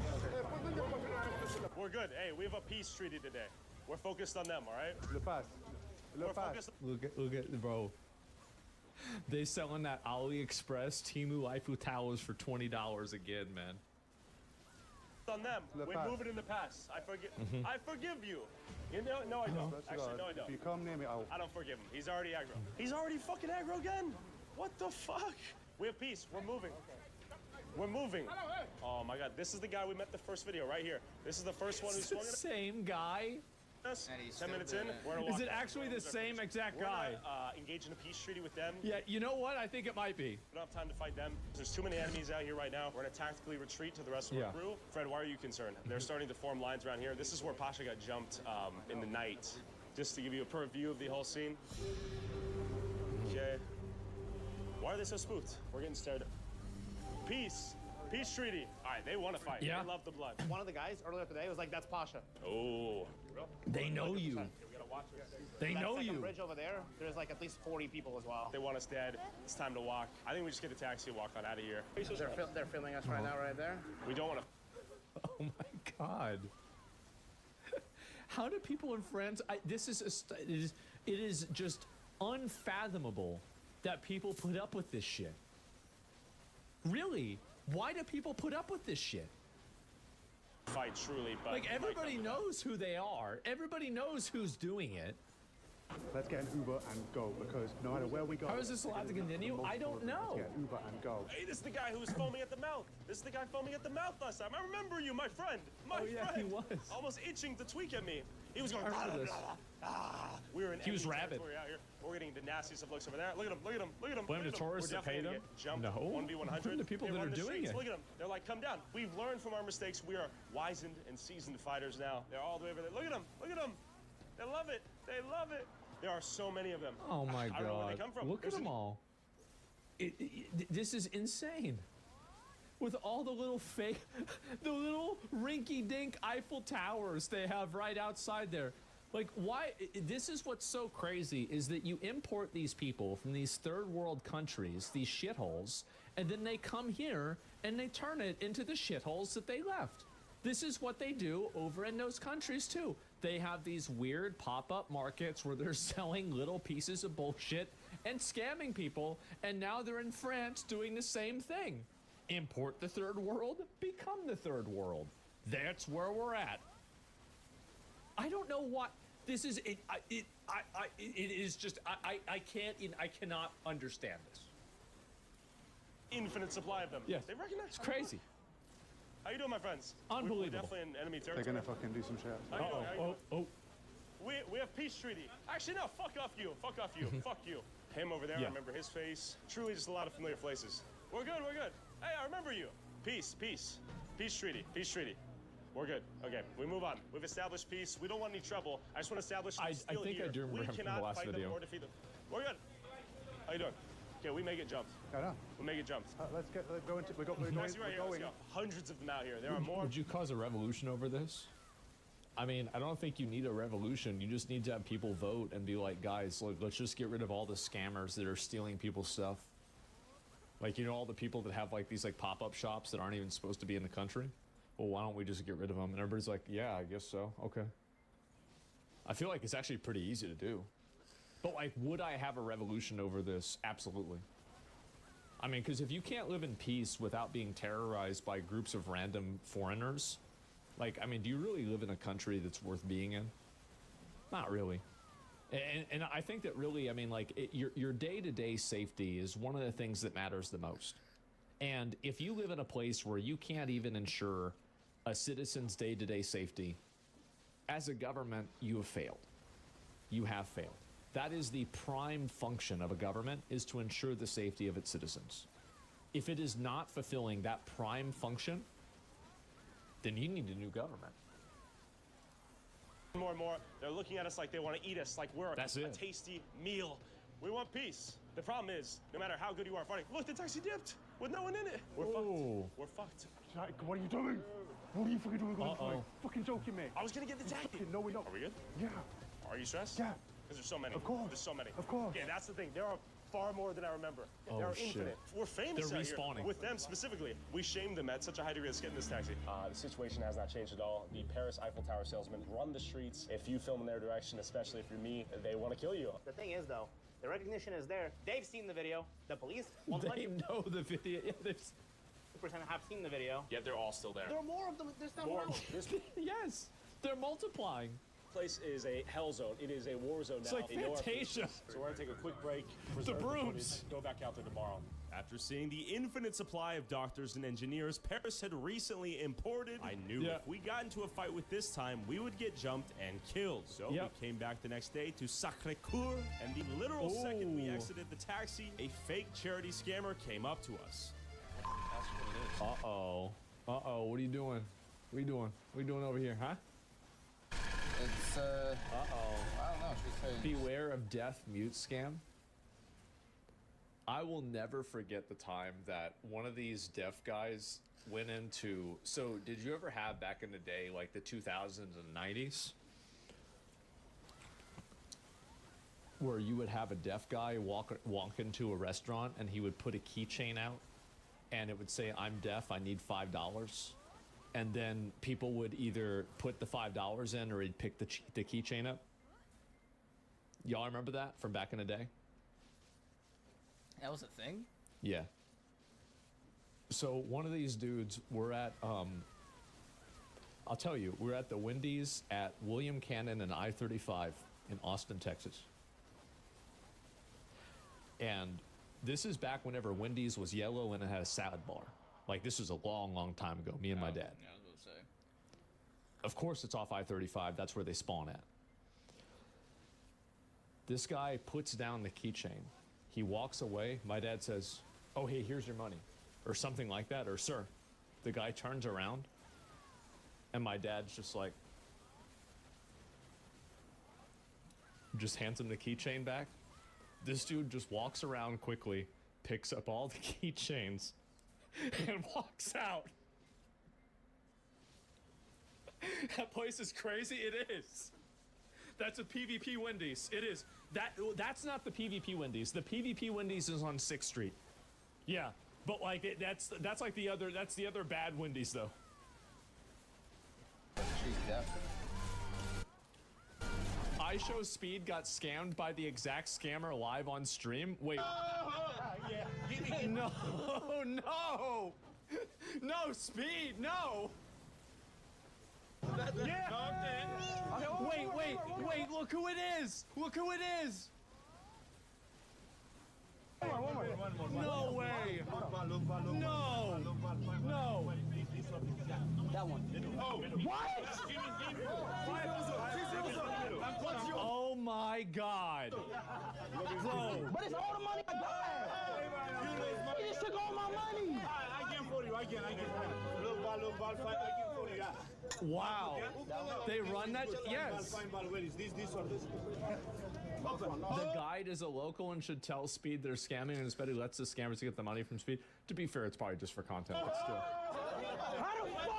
We're good. Hey, we have a peace treaty today. We're focused on them, all right? We're focused Look at bro. They selling that AliExpress Temu Eiffel Towers for $20 again, man. on them. Le We Pas. move it in the past. I forgive. Mhm. I forgive you. You know? No, I don't. Actually, no, I If don't. you come near me, I don't forgive him. He's already aggro. He's already fucking aggro again. What the fuck? We have peace. We're moving. We're moving. Oh my god, this is the guy we met the first video right here. This is the first one who It's the swung it. same guy. us. And he's 10 still minutes in, doing it. we're gonna Is walk it out. actually the same exact We're guy? not, engaged in a peace treaty with them. Yeah, you know what? I think it might be. We don't have time to fight them. There's too many enemies out here right now. We're gonna tactically retreat to the rest of our crew. Fred, why are you concerned? They're starting to form lines around here. This is where Pasha got jumped in the night. Just to give you a per view of the whole scene. Okay. Why are they so spooked? We're getting stared at. Peace. Peace treaty. All right, they want to fight. Yeah. They love the blood. One of the guys earlier today was like, "That's Pasha." Oh. They know you. They know That second you. bridge over there, there's like at least 40 people as well. They want us dead. It's time to walk. I think we just get a taxi and walk on out of here. They're filming us right now, right there. We don't want to. Oh my God. How do people in France? It is just unfathomable that people put up with this shit. Really? Why do people put up with this shit? Fight truly, but Like, everybody knows who they are. Everybody knows who's doing it. Let's get an Uber and go, because no matter where we go... How is this allowed to continue? I don't know. Let's get an Uber and go. Hey, this is the guy who was foaming at the mouth. This is the guy foaming at the mouth last time. I remember you, my friend. My friend. He was. Almost itching to tweak at me. He was going. I remember this. We were in. He was enemy rabid. territory out here. We're getting the nastiest of looks over there. Look at him. Look at him. Look at him. Blame look the at him. tourists We're that pay definitely them? gonna get jumped. No. 1v100. Blame the people They that run are the doing streets. it. Look at them. They're like, come down. We've learned from our mistakes. We are wizened and seasoned fighters now. They're all the way over there. Look at them. Look at them. They love it. They love it. There are so many of them. Oh my God. I don't know where they come from. Look at them all. This is insane. With all the little fake, the little rinky-dink Eiffel Towers they have right outside there. Like, why? This is what's so crazy, is that you import these people from these third world countries, these shitholes, and then they come here and they turn it into the shitholes that they left. This is what they do over in those countries too. They have these weird pop-up markets where they're selling little pieces of bullshit and scamming people, and now they're in France doing the same thing. Import the third world, become the third world. That's where we're at. I don't know what this is. It is just I cannot understand this. Infinite supply of them. Yes. They recognize. It's crazy. How you doing, my friends? Unbelievable. We're definitely in enemy They're territory. gonna fucking do some shit. How you doing? How you doing? Oh. We have peace treaty. Actually, no. Fuck off you. Fuck off you. Fuck you. Him over there. Yeah. I remember his face. Truly, just a lot of familiar faces. We're good. We're good. Hey, I remember you. Peace. Peace. Peace treaty. Peace treaty. We're good. Okay, we move on. We've established peace. We don't want any trouble. I just want to establish I still think here. I do remember We from the cannot last fight video. them or defeat them. We're good. How you doing? Okay, we make it jump. I know. We make it jump. Let's go into. We're going. Nice right here. Let's go. Hundreds of them out here. There are more. Would you cause a revolution over this? I mean, I don't think you need a revolution. You just need to have people vote and be like, guys, look, let's just get rid of all the scammers that are stealing people's stuff. Like, you know, all the people that have like these like pop-up shops that aren't even supposed to be in the country. Well, why don't we just get rid of them? And everybody's like, yeah, I guess so. Okay. I feel like it's actually pretty easy to do. But like, would I have a revolution over this? Absolutely. I mean, because if you can't live in peace without being terrorized by groups of random foreigners, like, I mean, do you really live in a country that's worth being in? Not really. And I think that really, I mean, like, your day-to-day safety is one of the things that matters the most. And if you live in a place where you can't even ensure a citizen's day-to-day safety, as a government, you have failed. You have failed. That is the prime function of a government, is to ensure the safety of its citizens. If it is not fulfilling that prime function, then you need a new government. More and more, they're looking at us like they want to eat us, like we're That's a it. tasty meal. We want peace. The problem is, no matter how good you are fighting, look, the taxi dipped with no one in it. We're fucked. We're fucked. Jack, what are you doing? What are you fucking doing? Uh-oh. Fucking joking, mate. I was gonna get the taxi. No, we're not. Are we good? Yeah. Are you stressed? Yeah. Because there's so many. Of course. There's so many. Of course. Yeah, that's the thing. There are far more than I remember. Oh, there are shit. infinite. We're famous They're out here. respawning. With them specifically. We shamed them at such a high degree. Let's get in this taxi. The situation has not changed at all. The Paris Eiffel Tower salesmen run the streets. If you film in their direction, especially if you're me, they want to kill you. The thing is, though, the recognition is there. They've seen the video. The police, 100% They know the video. Yeah, have seen the video. Yet they're all still there. There are more of them this time More. around. yes, they're multiplying. place is a hell zone. It is a war zone now. It's like Fantasia. So we're gonna take a quick break. The brooms. Go back out there tomorrow. After seeing the infinite supply of doctors and engineers Paris had recently imported, I knew if we got into a fight with this time, we would get jumped and killed. So we came back the next day to Sacré Coeur, and the literal second we exited the taxi, a fake charity scammer came up to us. Uh-oh. Uh-oh, what are you doing? What are you doing? What are you doing over here, huh? It's, Uh-oh. I don't know. She's saying... Beware of death mute scam. I will never forget the time that one of these deaf guys went into... So, did you ever have back in the day, like the 2000s and 90s? Where you would have a deaf guy walk into a restaurant and he would put a keychain out and it would say, "I'm deaf, I need $5. And then people would either put the $5 in or he'd pick the keychain up. Y'all remember that from back in the day? That was a thing? Yeah. So one of these dudes, we're at, I'll tell you, we're at the Wendy's at William Cannon and I-35 in Austin, Texas. And this is back whenever Wendy's was yellow and it had a salad bar. Like, this was a long, long time ago, me and my dad. Yeah, I was gonna say. Of course, it's off I-35. That's where they spawn at. This guy puts down the keychain. He walks away. My dad says, "Oh, hey, here's your money," or something like that, or "Sir." The guy turns around, and my dad's just like, just hands him the keychain back. This dude just walks around quickly, picks up all the keychains, and walks out. That place is crazy. It is. That's a PvP Wendy's. It is. That's not the PvP Wendy's. The PvP Wendy's is on 6th Street. Yeah, but like that's like the other. That's the other bad Wendy's though. She's deaf. iShow Speed got scammed by the exact scammer live on stream. Wait. No, no, no, Speed, no. Wait, look who it is. Look who it is. No way. No. No. That one. What? Oh my God. Bro. But it's all the money I got. You just took all my money. I get for you. I get. Look ball, fight. I get for you. Yeah. Wow. They run that? Yes. This or this. The guide is a local and should tell Speed they're scamming, and instead he lets the scammers get the money from Speed. To be fair, it's probably just for content, but still. How the fuck?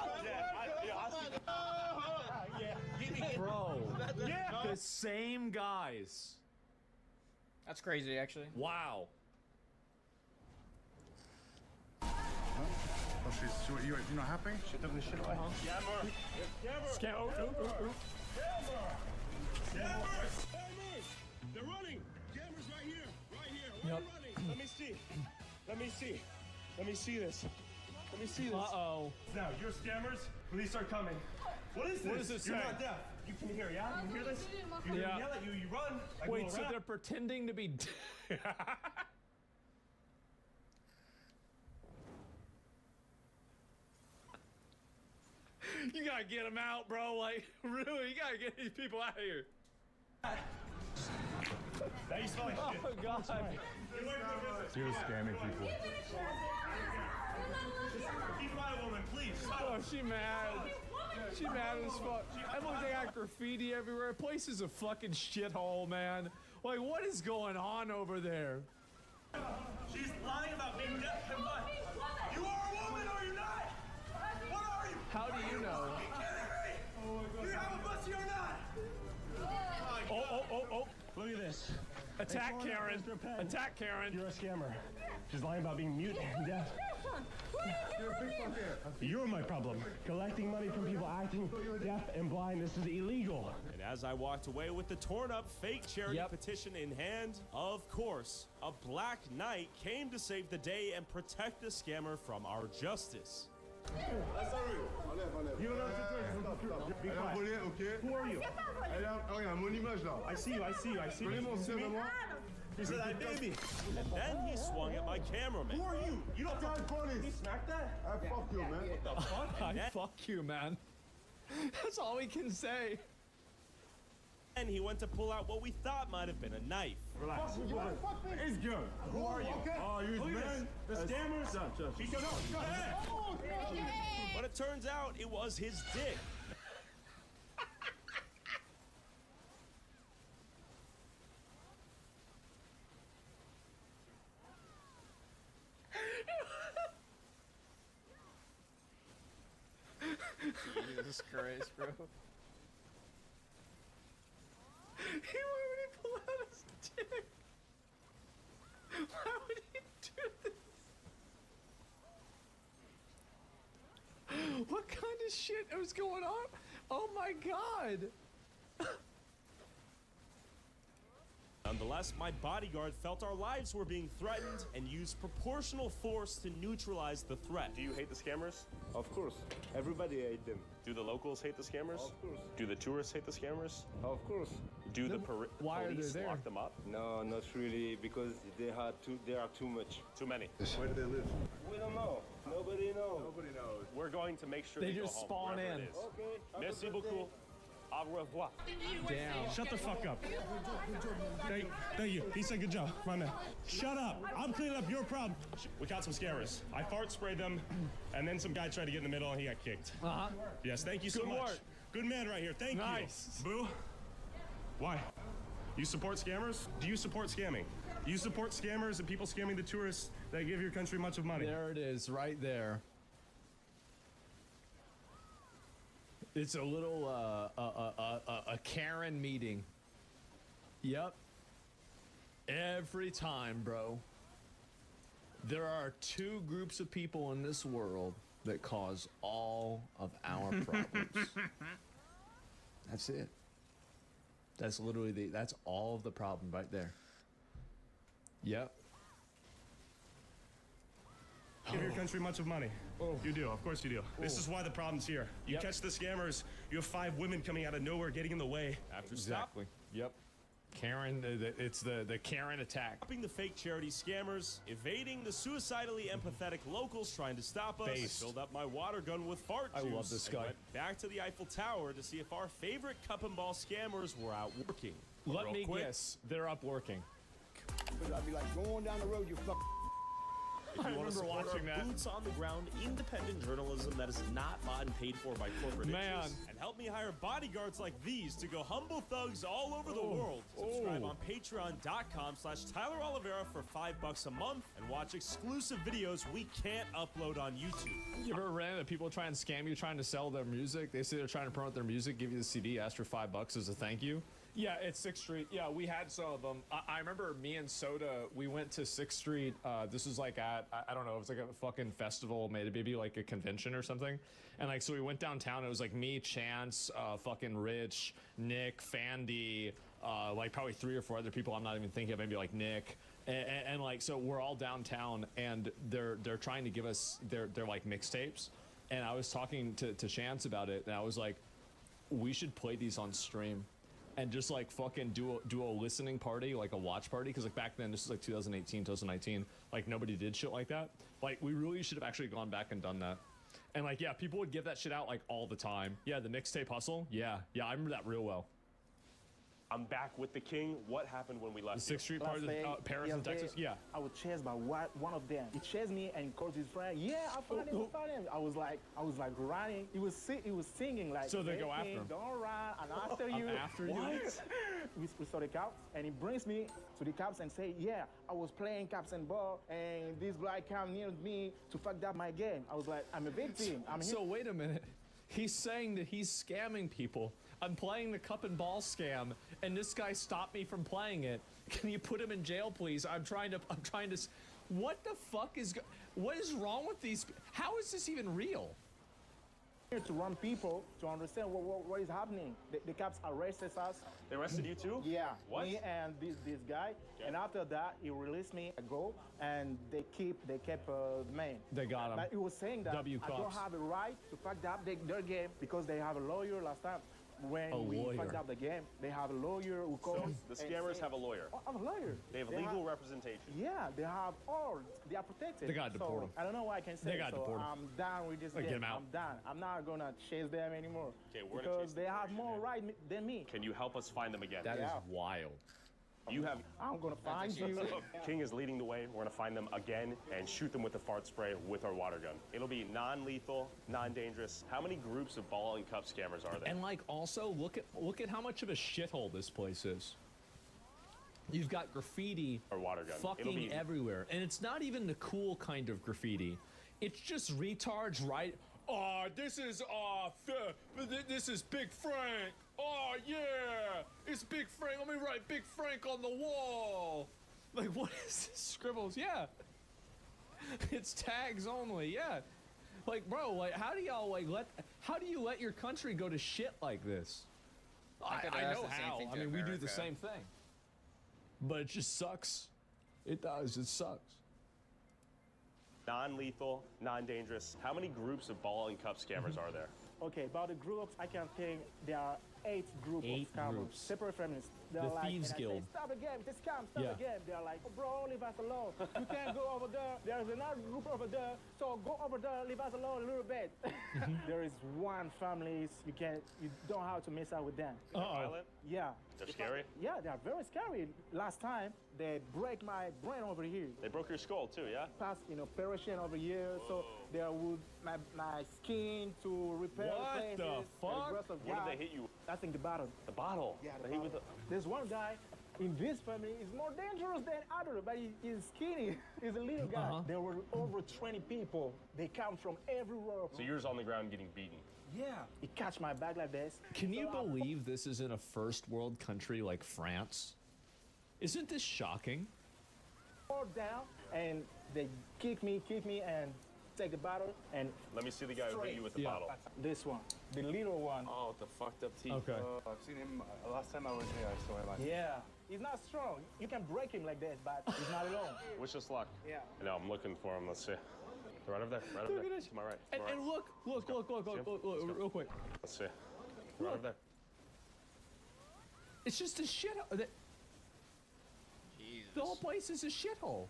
Bro, the same guys. That's crazy, actually. Wow. Oh, you're not happy? She took the shit away. Scammer. They're running. Cameras right here. Where running? Let me see. Let me see this. Uh-oh. Now, you're scammers. Police are coming. What is this? What does it You're say? not deaf. You can hear, yeah? You hear this? You hear me yell at you, you run. I Wait, go so around. they're pretending to be... You gotta get them out, bro. Like, really, you gotta get these people out of here. Now you smell like shit. Oh, God. You're scamming people. Keep my woman, please. Oh, she mad. She mad as fuck. And look, they got graffiti everywhere. The place is a fucking shithole, man. Like, what is going on over there? She's lying about being deaf and blind. You are a woman or you're not? What are you? How do you know? Are you kidding me? Do you have a pussy or not? Oh. Look at this. Attack They call Karen. it Mr. Penn. Attack Karen. You're a scammer. She's lying about being mute and deaf. You're my problem. Collecting money from people acting deaf and blind. This is illegal. And as I walked away with the torn up fake charity petition in hand, of course, a black knight came to save the day and protect the scammer from our justice. You don't know the situation. Stop. Be quiet. Okay. Who are you? Regarde, mon image là. I see you. Connais mon sien de moi? He said, "Hey, baby." And then he swung at my cameraman. Who are you? You don't tell the police. He smacked that? Fuck you, man. What the fuck? Fuck you, man. That's all we can say. And he went to pull out what we thought might have been a knife. Relax. It's good. Who are you? Oh, you man. The scammers? But it turns out it was his dick. Jesus Christ, bro. Why would he pull out his dick? Why would he do this? What kind of shit was going on? Oh my god! Nonetheless, my bodyguard felt our lives were being threatened and used proportional force to neutralize the threat. Do you hate the scammers? Of course. Everybody hate them. Do the locals hate the scammers? Of course. Do the tourists hate the scammers? Of course. Do the why are they police there? lock them up? No, not really, because there are too much. Too many. Where do they live? We don't know. Nobody knows. Nobody knows. We're going to make sure They they just go home, spawn wherever in. it is. Okay. Merci beaucoup. Au revoir. Damn. Shut the fuck up. Thank you. He said good job. My man. Shut up. I'm cleaning up your problem. We caught some scammers. I fart sprayed them, and then some guy tried to get in the middle and he got kicked. Uh-huh. Yes, thank you so Good much. work. Good man right here. Thank Nice. you. Boo. Why? You support scammers? Do you support scamming? You support scammers and people scamming the tourists that give your country much of money? There it is, right there. It's a little a Karen meeting. Yep. Every time, bro. There are two groups of people in this world that cause all of our problems. That's it. That's literally that's all of the problem right there. Yep. Give your country much of money. You do, of course you do. This is why the problem's here. You catch the scammers, you have 5 women coming out of nowhere getting in the way. After Exactly. Yep. Karen, it's the Karen attack. Stopping the fake charity scammers, evading the suicidally empathetic locals trying to stop us. Based. I filled up my water gun with fart juice. I love this and guy. went back to the Eiffel Tower to see if our favorite cup and ball scammers were out working. Let Real me quick, guess, they're up working. I'd be like, going down the road, you fuck. If you I want to remember support watching our that. boots on the ground, independent journalism that is not bought and paid for by corporate Man. interests, and help me hire bodyguards like these to go humble thugs all over the world. Subscribe on patreon.com/Tyler Oliveira for $5 a month and watch exclusive videos we can't upload on YouTube. You ever ran into people trying to scam you, trying to sell their music? They say they're trying to promote their music, give you the CD, ask for $5 as a thank you. Yeah, it's 6th Street. Yeah, we had some of them. I remember me and Soda, we went to 6th Street. This was like at, I don't know, it was like a fucking festival, maybe like a convention or something. And like, so we went downtown. It was like me, Chance, fucking Rich, Nick, Fandy, like probably 3 or 4 other people I'm not even thinking of, maybe like Nick. And like, so we're all downtown and they're trying to give us their like mixtapes. And I was talking to Chance about it and I was like, we should play these on stream. And just like fucking do a listening party, like a watch party, because like back then, this is like 2018, 2019, like nobody did shit like that. Like we really should have actually gone back and done that. And like, yeah, people would give that shit out like all the time. Yeah, the mixtape hustle. Yeah, I remember that real well. I'm back with the king. What happened when we left? The 6th Street part of Paris and Texas. Yeah. I was chased by one of them. He chased me and called his friend. Yeah, I found him. I was like running. He was singing like. So they go "Hey, after him. Don't run, and after you. After you. We saw the cops, and he brings me to the cops and say, yeah, I was playing cops and ball, and this black cop near me to fuck up my game. I was like, I'm a victim. So wait a minute. He's saying that he's scamming people. I'm playing the cup and ball scam, and this guy stopped me from playing it. Can you put him in jail, please? I'm trying to. What the fuck what is wrong with these? How is this even real? here to run people to understand what is happening. The cops arrested us. They arrested you too? Yeah. What? Me and this guy. Okay. And after that, he released me. I go and they kept the man. They got him. But he was saying that W I don't cops. have a right to fuck up their game because they have a lawyer last time. When we fucked up the game, they have a lawyer who calls. The scammers have a lawyer. A lawyer. They have legal representation. Yeah, they have all. They are protected. They gotta deport them. I don't know what I can say. They gotta deport them. I'm done with this Like, game. get 'em out. I'm done. I'm not gonna chase them anymore. Okay, we're gonna because chase they them have more right than me. Can you help us find them again? That is wild. You have. I'm gonna find you. King is leading the way. We're gonna find them again and shoot them with the fart spray with our water gun. It'll be non-lethal, non-dangerous. How many groups of ball and cup scammers are there? And like, also look at how much of a shithole this place is. You've got graffiti or water gun. fucking everywhere, and it's not even the cool kind of graffiti. It's just retards, right? Oh, this is this is Big Frank. Oh yeah, it's Big Frank. Let me write Big Frank on the wall. Like, what is this? Scribbles? Yeah. It's tags only. Yeah. Like, bro, like, how do y'all how do you let your country go to shit like this? I know how. I mean, we do the same thing. But it just sucks. It does. It sucks. Non-lethal, non-dangerous. How many groups of ball and cup scammers are there? Okay, about the groups, I can think there are 8 groups of scammers, separate families. They're The like, Thieves and I Guild. say, stop the game, this scam, stop the game. They're like, oh, bro, leave us alone. You can't go over there. There's another group over there, so go over there, leave us alone a little bit. There is one family you don't have to mess out with them. Violent? Yeah. They're scary? Yeah, they are very scary. Last time, they break my brain over here. They broke your skull too, yeah? Past, operation over here, so they would my skin to repair What places, the and fuck? the rest of What God. did they hit you? I think the bottle. The bottle? Yeah, They the hit you bottle. with There's one guy in this family is more dangerous than other, but he's skinny. He's a little guy. There were over 20 people. They come from everywhere. So yours on the ground getting beaten. Yeah. He catch my back like this. Can you believe this is in a first world country like France? Isn't this shocking? Fall down and they kick me, and take the bottle and. Let me see the guy who hit you with the bottle. This one, the little one. Oh, the fucked up teeth. Okay. I've seen him last time I was here. I saw him. Yeah, he's not strong. You can break him like this, but he's not alone. Wish us luck. Yeah. No, I'm looking for him. Let's see. Right over there. Right over Look there. at it. To my right. And look, real quick. Let's see. Right over there. It's just a shithole. The whole place is a shithole.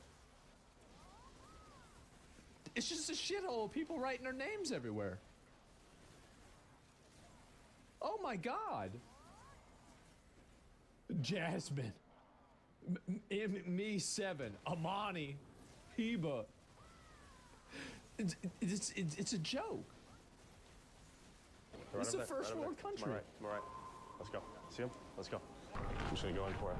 It's just a shithole of people writing their names everywhere. Oh my God. Jasmine. Me7. Amani. Heba. It's a joke. Right It's over a there, first right over world there. To country. my right. To my right. Let's go. See him? Let's go. I'm just gonna go in for it.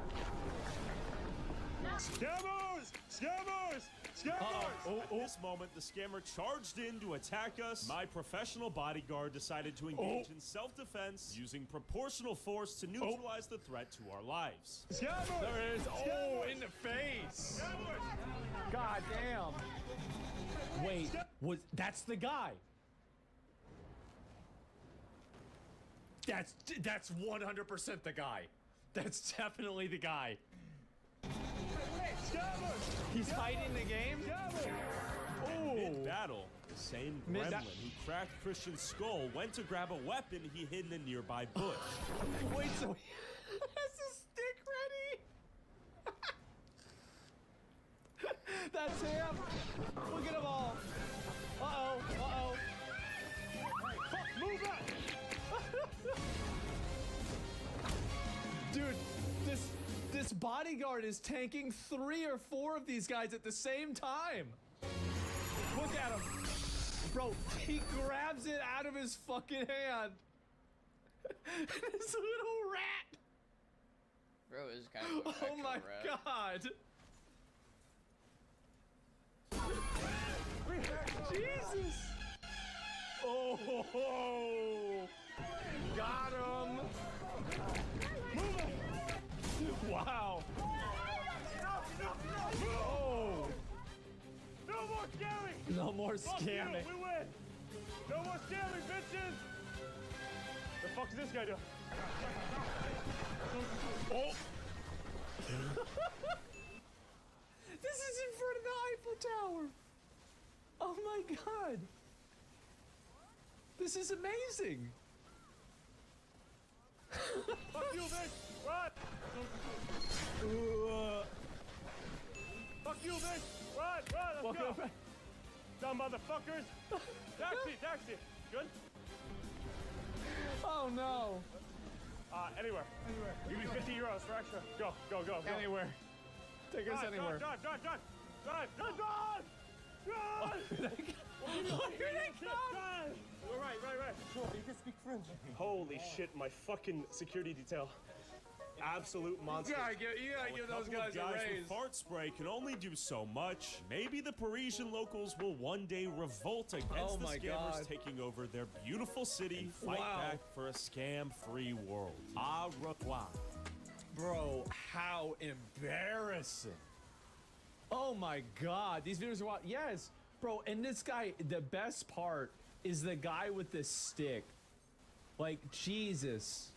Scammers! Scammers! Scammers! At this moment, the scammer charged in to attack us. My professional bodyguard decided to engage in self-defense using proportional force to neutralize the threat to our lives. Scammers! There it is. Scammers! In the face. Scammers! God damn. Wait, that's the guy. That's 100% the guy. That's definitely the guy. He's hiding the game? Mid-battle, the same gremlin who cracked Christian's skull went to grab a weapon he hid in a nearby bush. Wait, so he has a stick ready? That's him. Look at them all. Uh-oh, uh-oh. Move back! Dude, this bodyguard is tanking 3 or 4 of these guys at the same time. Look at him. Bro, he grabs it out of his fucking hand. This little rat. Bro is kind of a Oh my rat. God. Jesus. Oh, ho, ho. Got him. Move it. Wow. Oh. No more scamming! No more scamming. We win! No more stealing, bitches! The fuck is this guy doing? Oh! This is in front of the Eiffel Tower. Oh my god. This is amazing. Fuck you, bitch! Run! Fuck you, bitch! Run! Let's go! Dumb motherfuckers! Taxi! Good? Oh no! Anywhere. Give me 50 euros for extra. Go. Anywhere. Take us anywhere. Drive! Here they come! Right. Sure, you can speak French. Holy shit, my fucking security detail. Absolute monster. You gotta give those guys a raise. With fart spray can only do so much. Maybe the Parisian locals will one day revolt against the scammers taking over their beautiful city and fight back for a scam-free world. Au revoir. Bro, how embarrassing. Oh my god, these videos are wild. Yes, bro, and this guy, the best part is the guy with the stick. Like, Jesus.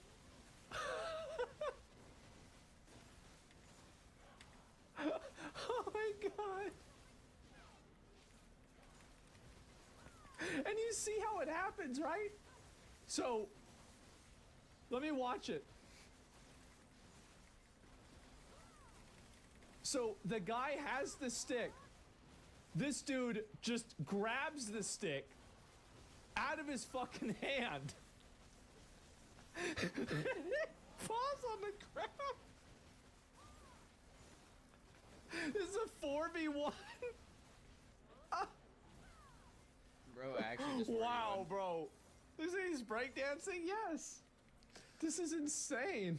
Oh my god. And you see how it happens, right? So, let me watch it. So, the guy has the stick. This dude just grabs the stick out of his fucking hand. Falls on the ground. This is a 4v1. Bro, actually just wow, bro. This is breakdancing? Yes. This is insane.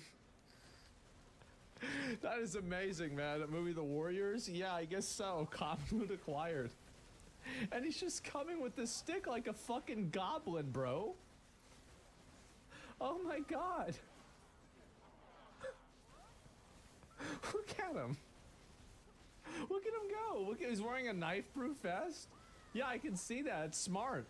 That is amazing, man. That movie, The Warriors? Yeah, I guess so. Common acquired. And he's just coming with this stick like a fucking goblin, bro. Oh my god. Look at him. Look at him go. Look at, he's wearing a knife-proof vest. Yeah, I can see that. It's smart.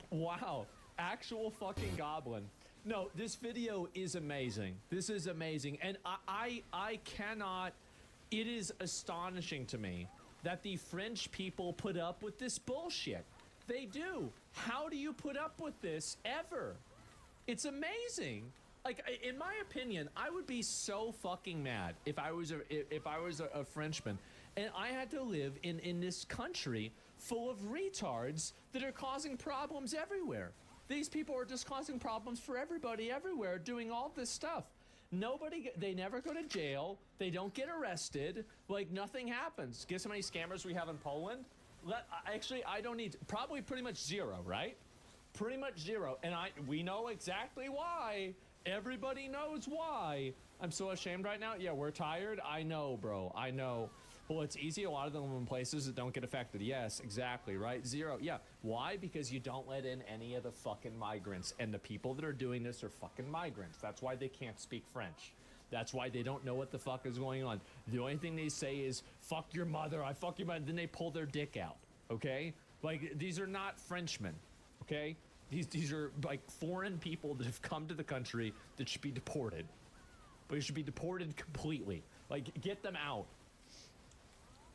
Wow. Actual fucking goblin. No, this video is amazing. This is amazing. And I cannot... It is astonishing to me that the French people put up with this bullshit. They do. How do you put up with this ever? It's amazing. Like, in my opinion, I would be so fucking mad if I was a Frenchman and I had to live in this country full of retards that are causing problems everywhere. These people are just causing problems for everybody everywhere, doing all this stuff. They never go to jail. They don't get arrested. Like, nothing happens. Guess how many scammers we have in Poland? Actually, I don't need, probably pretty much zero, right? Pretty much zero. And we know exactly why. Everybody knows why. I'm so ashamed right now. Yeah, we're tired. I know, bro. I know. Well, it's easy. A lot of them in places that don't get affected. Yes, exactly, right? Zero. Yeah. Why? Because you don't let in any of the fucking migrants. And the people that are doing this are fucking migrants. That's why they can't speak French. That's why they don't know what the fuck is going on. The only thing they say is, fuck your mother, I fuck your mother. Then they pull their dick out, okay? Like, these are not Frenchmen, okay? These are, like, foreign people that have come to the country that should be deported. But they should be deported completely. Like, get them out.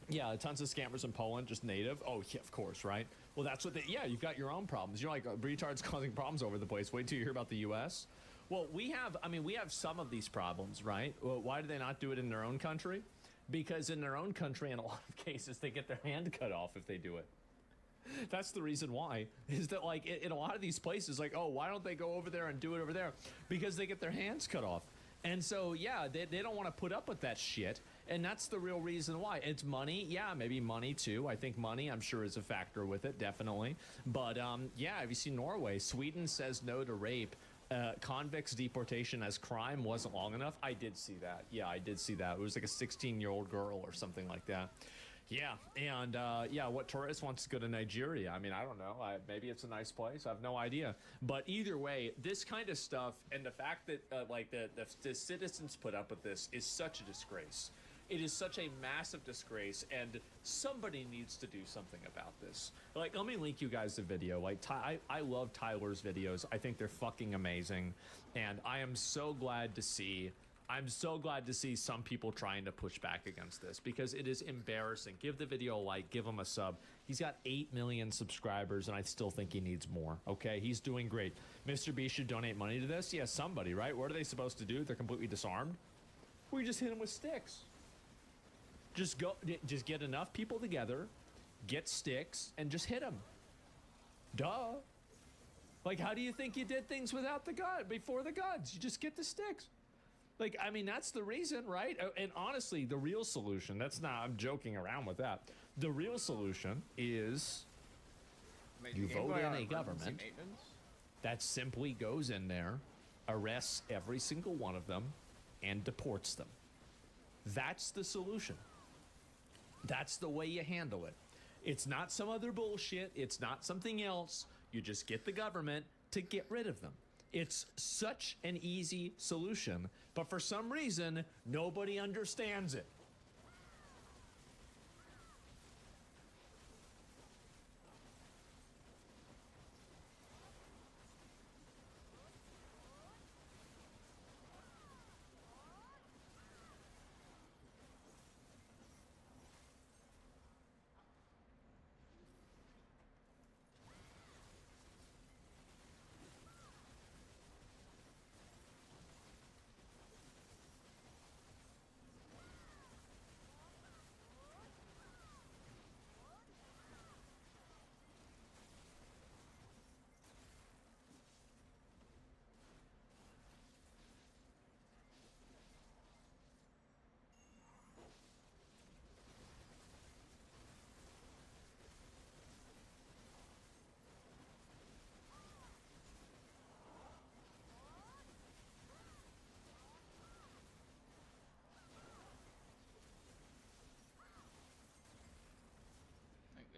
Yeah, tons of scammers in Poland, just native. Oh, yeah, of course, right? Well, that's what yeah, you've got your own problems. You're like, retards causing problems over the place. Wait till you hear about the U.S. Well, we have some of these problems, right? Well, why do they not do it in their own country? Because in their own country, in a lot of cases, they get their hand cut off if they do it. That's the reason why, is that, like, in a lot of these places, like, oh, why don't they go over there and do it over there? Because they get their hands cut off. And so, yeah, they don't want to put up with that shit. And that's the real reason why. It's money. Yeah, maybe money, too. I think money, I'm sure, is a factor with it, definitely. But, yeah, have you seen Norway? Sweden says no to rape. Convicts deportation as crime wasn't long enough. I did see that. Yeah, I did see that. It was like a 16-year-old girl or something like that. Yeah, and yeah, what tourist wants to go to Nigeria? I mean, I don't know. Maybe it's a nice place. I have no idea. But either way, this kind of stuff and the fact that like the citizens put up with this is such a disgrace. It is such a massive disgrace, and somebody needs to do something about this. Like, let me link you guys the video. Like, I love Tyler's videos. I think they're fucking amazing, and I am so glad to see. I'm so glad to see some people trying to push back against this because it is embarrassing. Give the video a like, give him a sub. He's got 8 million subscribers, and I still think he needs more. Okay, he's doing great. Mr. B should donate money to this. Yeah, somebody, right? What are they supposed to do? They're completely disarmed. We just hit him with sticks. Just get enough people together, get sticks, and just hit them. Duh. Like, how do you think you did things without the gun, before the guns? You just get the sticks. Like, I mean, that's the reason, right? And honestly, the real solution, I'm joking around with that. The real solution is you vote in a government that simply goes in there, arrests every single one of them, and deports them. That's the solution. That's the way you handle it. It's not some other bullshit. It's not something else. You just get the government to get rid of them. It's such an easy solution, but for some reason, nobody understands it.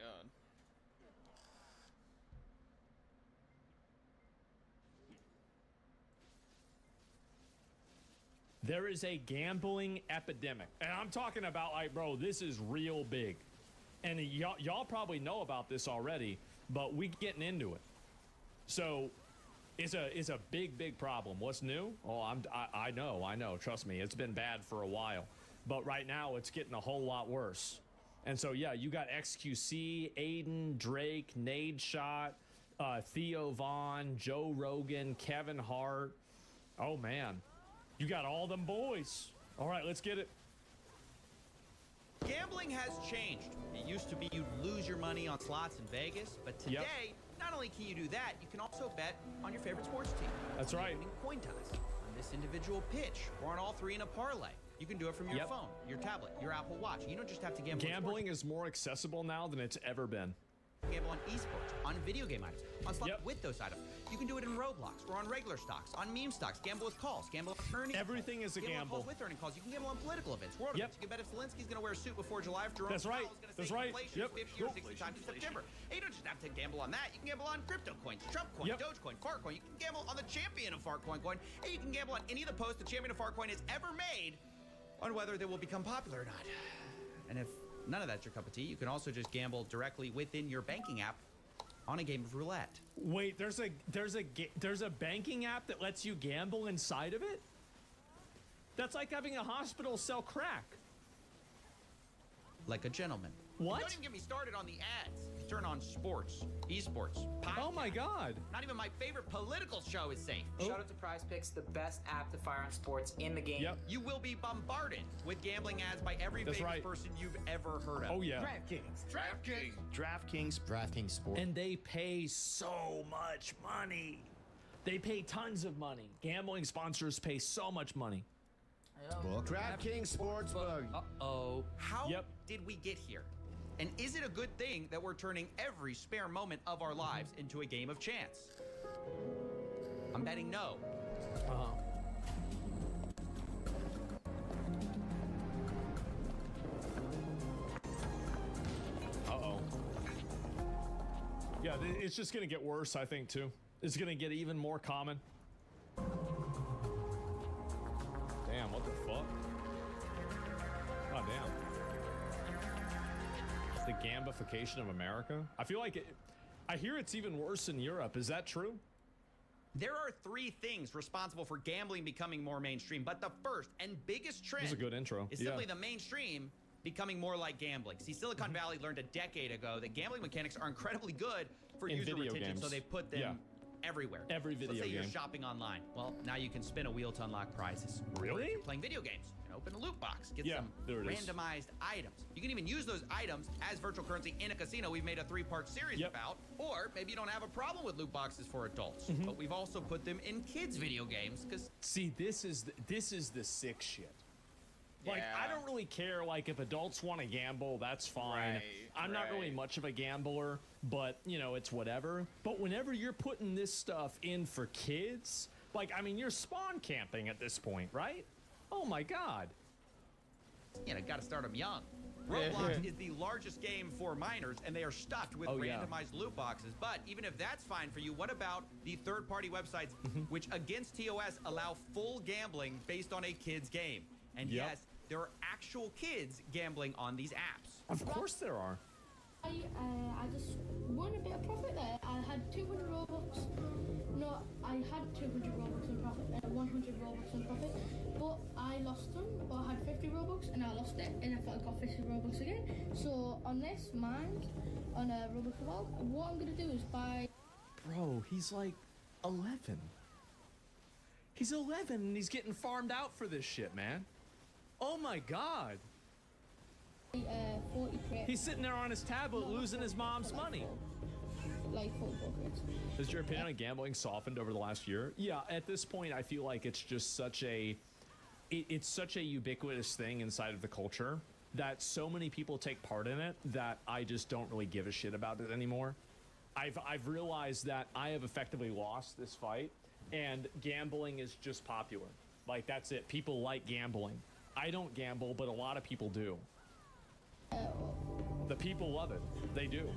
God. There is a gambling epidemic. And I'm talking about, like, bro, this is real big. And y'all probably know about this already, but we getting into it. So it's a big problem. What's new? Oh, I know. Trust me, it's been bad for a while. But right now it's getting a whole lot worse. And so, yeah, you got XQC, Aiden, Drake, Nade Shot, Theo Vaughn, Joe Rogan, Kevin Hart. Oh, man. You got all them boys. All right, let's get it. Gambling has changed. It used to be you'd lose your money on slots in Vegas, but today, not only can you do that, you can also bet on your favorite sports team. That's right. Coin toss, on this individual pitch, or on all three in a parlay. You can do it from your phone, your tablet, your Apple Watch. You don't just have to gamble. Gambling is more accessible now than it's ever been. Gamble on esports, on video game items, on slot with those items. You can do it in Roblox or on regular stocks, on meme stocks, gamble with calls, gamble on earning Everything is a gamble. On calls with earning calls. You can gamble on political events, world events. You can bet if Zelensky's going to wear a suit before July, if Jerome Powell is going to say inflation 50 or 60 times in September. And you don't just have to gamble on that. You can gamble on crypto coins, Trump coin, Dogecoin, Farcoin. You can gamble on the champion of Farcoin coin, and you can gamble on any of the posts the champion of Farcoin has ever made on whether they will become popular or not. And if none of that's your cup of tea, you can also just gamble directly within your banking app on a game of roulette. Wait, there's a banking app that lets you gamble inside of it? That's like having a hospital sell crack. Like a gentleman. What? Don't even get me started on the ads. Turn on sports, esports, podcasts. Oh my God. Not even my favorite political show is safe. Shout out to Prize Picks, the best app to fire on sports in the game. You will be bombarded with gambling ads by every Vegas person you've ever heard of. Oh yeah. DraftKings Sports. And they pay so much money. They pay tons of money. Gambling sponsors pay so much money. Well, DraftKings Sportsbook. Uh-oh. How did we get here? And is it a good thing that we're turning every spare moment of our lives into a game of chance? I'm betting no. Uh-oh. Yeah, it's just going to get worse, I think, too. It's going to get even more common. Damn, what the fuck? God the gambification of America. I feel like I hear it's even worse in Europe. Is that true? There are 3 things responsible for gambling becoming more mainstream, but the first and biggest trend This is a good intro. is simply the mainstream becoming more like gambling. See, Silicon Valley learned a decade ago that gambling mechanics are incredibly good for In user video retention, games. so they put them everywhere. Every video Let's say game. you're shopping online. Well, now you can spin a wheel to unlock prizes. Really? Or if you're playing video games, you can open a loot box, get some there it is. randomized items. You can even use those items as virtual currency in a casino. We've made a 3-part series about. Or maybe you don't have a problem with loot boxes for adults, but we've also put them in kids' video games because see, this is the sick shit. Like, I don't really care, like, if adults want to gamble, that's fine. I'm not really much of a gambler, but, you know, it's whatever. But whenever you're putting this stuff in for kids, like, I mean, you're spawn camping at this point, right? Oh, my God. you know, got to start them young. Roblox is the largest game for minors, and they are stuffed with randomized loot boxes. But even if that's fine for you, what about the third-party websites which, against TOS, allow full gambling based on a kid's game? And yes, there are actual kids gambling on these apps. Of course there are. I just won a bit of profit there. I had 200 Robux. No, I had 200 Robux in profit, 100 Robux in profit. But I lost them, or I had 50 Robux and I lost it, and I thought I got 50 Robux again. So on this, mine, on a Robux Revolve, what I'm going to do is buy... Bro, he's like 11. He's 11 and he's getting farmed out for this shit, man. Oh my God. 40 crates. He's sitting there on his tablet losing his mom's money. Like 44 crates. Has your opinion on gambling softened over the last year? Yeah, at this point, I feel like it's just such a... It's such a ubiquitous thing inside of the culture that so many people take part in it that I just don't really give a shit about it anymore. I've realized that I have effectively lost this fight, and gambling is just popular. Like, that's it. People like gambling. I don't gamble, but a lot of people do. The people love it. They do.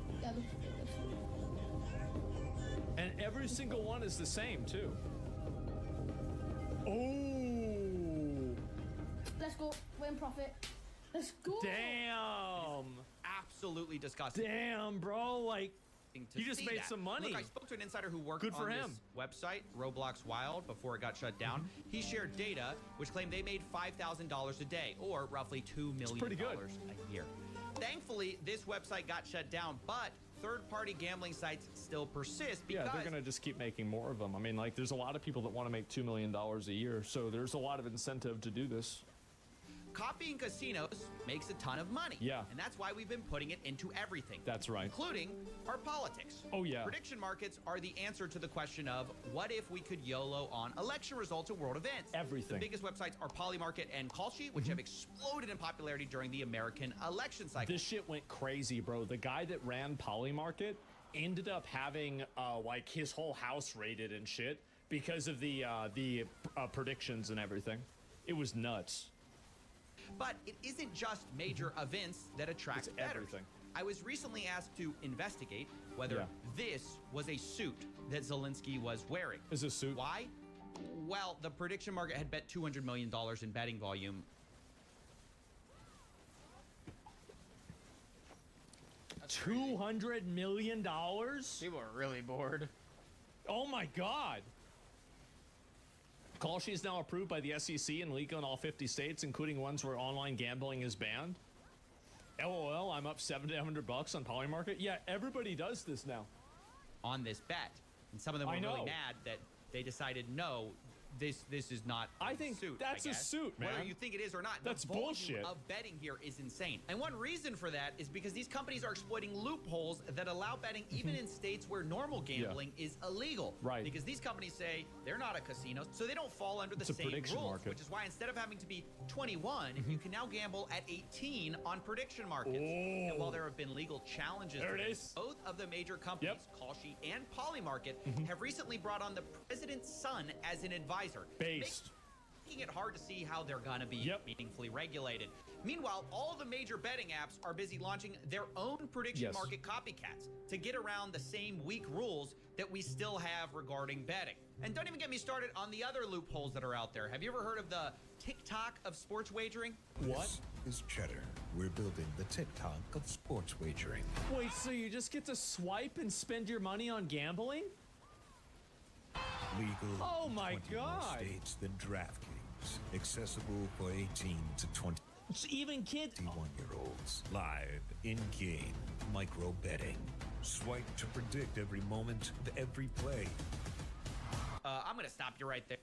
And every single one is the same, too. Oh! Let's go. We're in profit. Let's go. Damn. Absolutely disgusting. Damn, bro. Like, he just made some money. Look, I spoke to an insider who worked Good for on him. this website, Roblox Wild, before it got shut down. He shared data which claimed they made $5,000 a day, or roughly $2 million a year. Thankfully, this website got shut down, but third-party gambling sites still persist because... Yeah, they're going to just keep making more of them. I mean, like, there's a lot of people that want to make $2 million a year, so there's a lot of incentive to do this. Copying casinos makes a ton of money. Yeah. And that's why we've been putting it into everything. That's right. Including our politics. Oh, yeah. Prediction markets are the answer to the question of what if we could YOLO on election results and world events? Everything. The biggest websites are Polymarket and Call Sheet, which have exploded in popularity during the American election cycle. This shit went crazy, bro. The guy that ran Polymarket ended up having, like, his whole house raided and shit because of the predictions and everything. It was nuts. But it isn't just major events that attract bettors. Everything. I was recently asked to investigate whether this was a suit that Zelensky was wearing. Is a suit? Why? Well, the prediction market had bet $200 million in betting volume. $200 million? People are really bored. Oh my God. Call sheet is now approved by the SEC and legal in all 50 states, including ones where online gambling is banned. LOL, I'm up $700 on Polymarket. Yeah, everybody does this now. On this bet. And some of them were really mad that they decided, no, this is not I think suit, that's a suit, man. Whether you think it is or not, that's the volume bullshit. Of betting here is insane. And one reason for that is because these companies are exploiting loopholes that allow betting even in states where normal gambling is illegal. Right. Because these companies say they're not a casino, so they don't fall under the same rules. Market. Which is why instead of having to be 21, you can now gamble at 18 on prediction markets. Oh. And while there have been legal challenges There to it this, is. both of the major companies, Call Sheet and Polymarket, have recently brought on the president's son as an advisor. Based. making it hard to see how they're gonna be meaningfully regulated. Meanwhile, all the major betting apps are busy launching their own prediction market copycats to get around the same weak rules that we still have regarding betting. And don't even get me started on the other loopholes that are out there. Have you ever heard of the TikTok of sports wagering? This is Cheddar. We're building the TikTok of sports wagering. Wait, so you just get to swipe and spend your money on gambling? Legal Oh in my 20 more God. states than DraftKings. Accessible for 18 to 20. Even kids. 21-year-olds. Live, in-game, micro betting. Swipe to predict every moment of every play. I'm gonna stop you right there.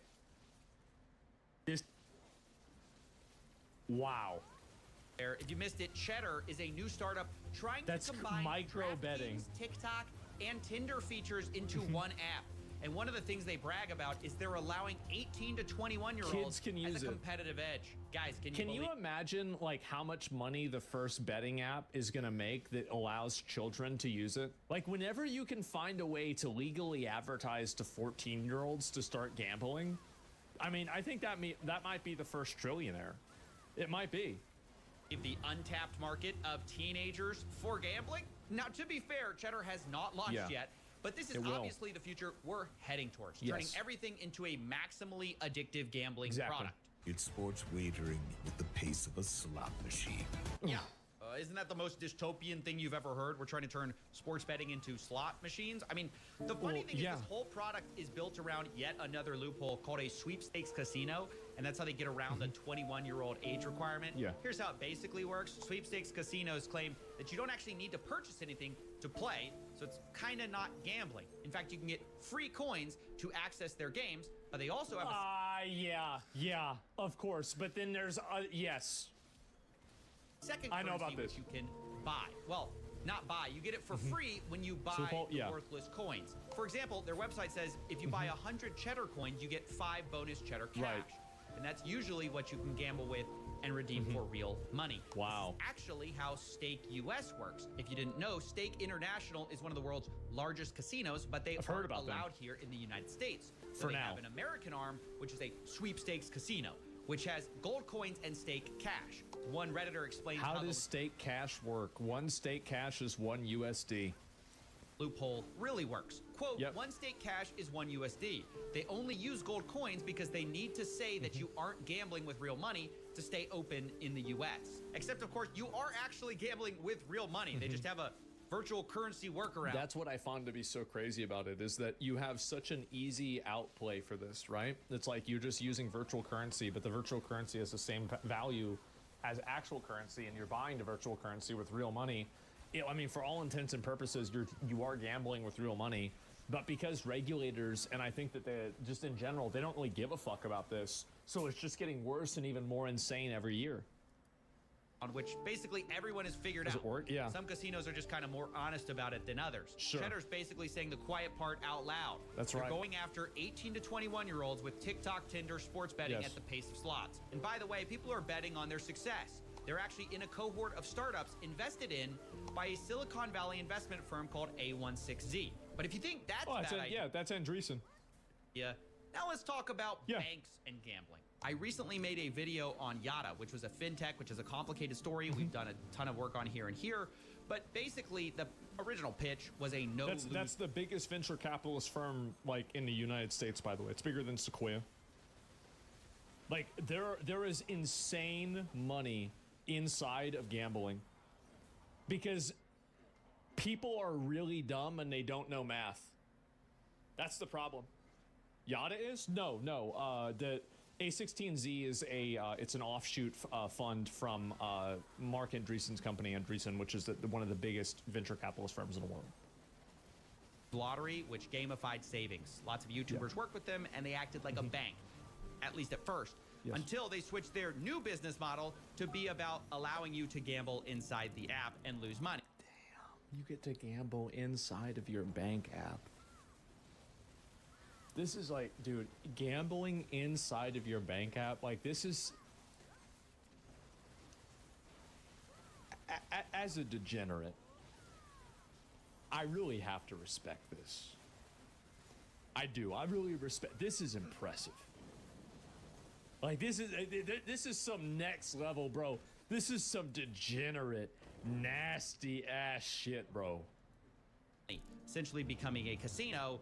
Wow. If you missed it, Cheddar is a new startup trying That's to combine micro betting. DraftKings, TikTok, and Tinder features into one app. And one of the things they brag about is they're allowing 18 to 21-year-olds Kids can use as a it. competitive edge. Guys, can you imagine like how much money the first betting app is going to make that allows children to use it? Like whenever you can find a way to legally advertise to 14-year-olds to start gambling, I mean, I think that might be the first trillionaire. It might be. The untapped market of teenagers for gambling? Now, to be fair, Cheddar has not launched yet, but this is obviously the future we're heading towards, turning everything into a maximally addictive gambling product. It's sports wagering with the pace of a slot machine. Yeah. Isn't that the most dystopian thing you've ever heard? We're trying to turn sports betting into slot machines. I mean, the funny thing is this whole product is built around yet another loophole called a sweepstakes casino, and that's how they get around the 21-year-old age requirement. Here's how it basically works. Sweepstakes casinos claim that you don't actually need to purchase anything to play, so it's kind of not gambling. In fact, you can get free coins to access their games, but they also have yeah, of course. But then there's, second I know about currency this. which you can buy. Well, not buy. You get it for free when you buy worthless coins. For example, their website says if you buy 100 cheddar coins, you get 5 bonus cheddar cash. And that's usually what you can gamble with and redeem for real money. Wow. This is actually how Stake US works. If you didn't know, Stake International is one of the world's largest casinos, but they aren't allowed here in the United States. So they have an American arm, which is a sweepstakes casino, which has gold coins and stake cash. One Redditor explains how does stake cash work? One stake cash is 1 USD. Loophole really works. Quote, one stake cash is 1 USD. They only use gold coins because they need to say that you aren't gambling with real money to stay open in the US. Except, of course, you are actually gambling with real money. They just have a virtual currency workaround. That's what I find to be so crazy about it, is that you have such an easy outplay for this, right? It's like you're just using virtual currency, but the virtual currency has the same value as actual currency, and you're buying the virtual currency with real money. I mean, for all intents and purposes, you are gambling with real money, but because regulators, and I think that they just in general, they don't really give a fuck about this, so it's just getting worse and even more insane every year. On which basically everyone has figured out. Does it work? Yeah. Some casinos are just kind of more honest about it than others. Cheddar's basically saying the quiet part out loud. That's They're right. going after 18 to 21-year-olds with TikTok, Tinder, sports betting at the pace of slots. And by the way, people are betting on their success. They're actually in a cohort of startups invested in by a Silicon Valley investment firm called A16Z. But if you think that's bad idea, that's Andreessen. Yeah. Now let's talk about banks and gambling. I recently made a video on Yada, which was a fintech, which is a complicated story. We've done a ton of work on here and here. But basically, the original pitch was a no-lose. That's the biggest venture capitalist firm, like, in the United States, by the way. It's bigger than Sequoia. Like, there is insane money inside of gambling because people are really dumb and they don't know math. That's the problem. Yada is? No. The A16Z is it's an offshoot fund from Mark Andreessen's company, Andreessen, which is one of the biggest venture capitalist firms in the world. Lottery, which gamified savings. Lots of YouTubers work with them, and they acted like a bank, at least at first, until they switched their new business model to be about allowing you to gamble inside the app and lose money. Damn, you get to gamble inside of your bank app. This is like, dude, gambling inside of your bank app, like this is... As a degenerate, I really have to respect this. I do. I really respect... This is impressive. Like, this is some next level, bro. This is some degenerate, nasty ass shit, bro. Essentially becoming a casino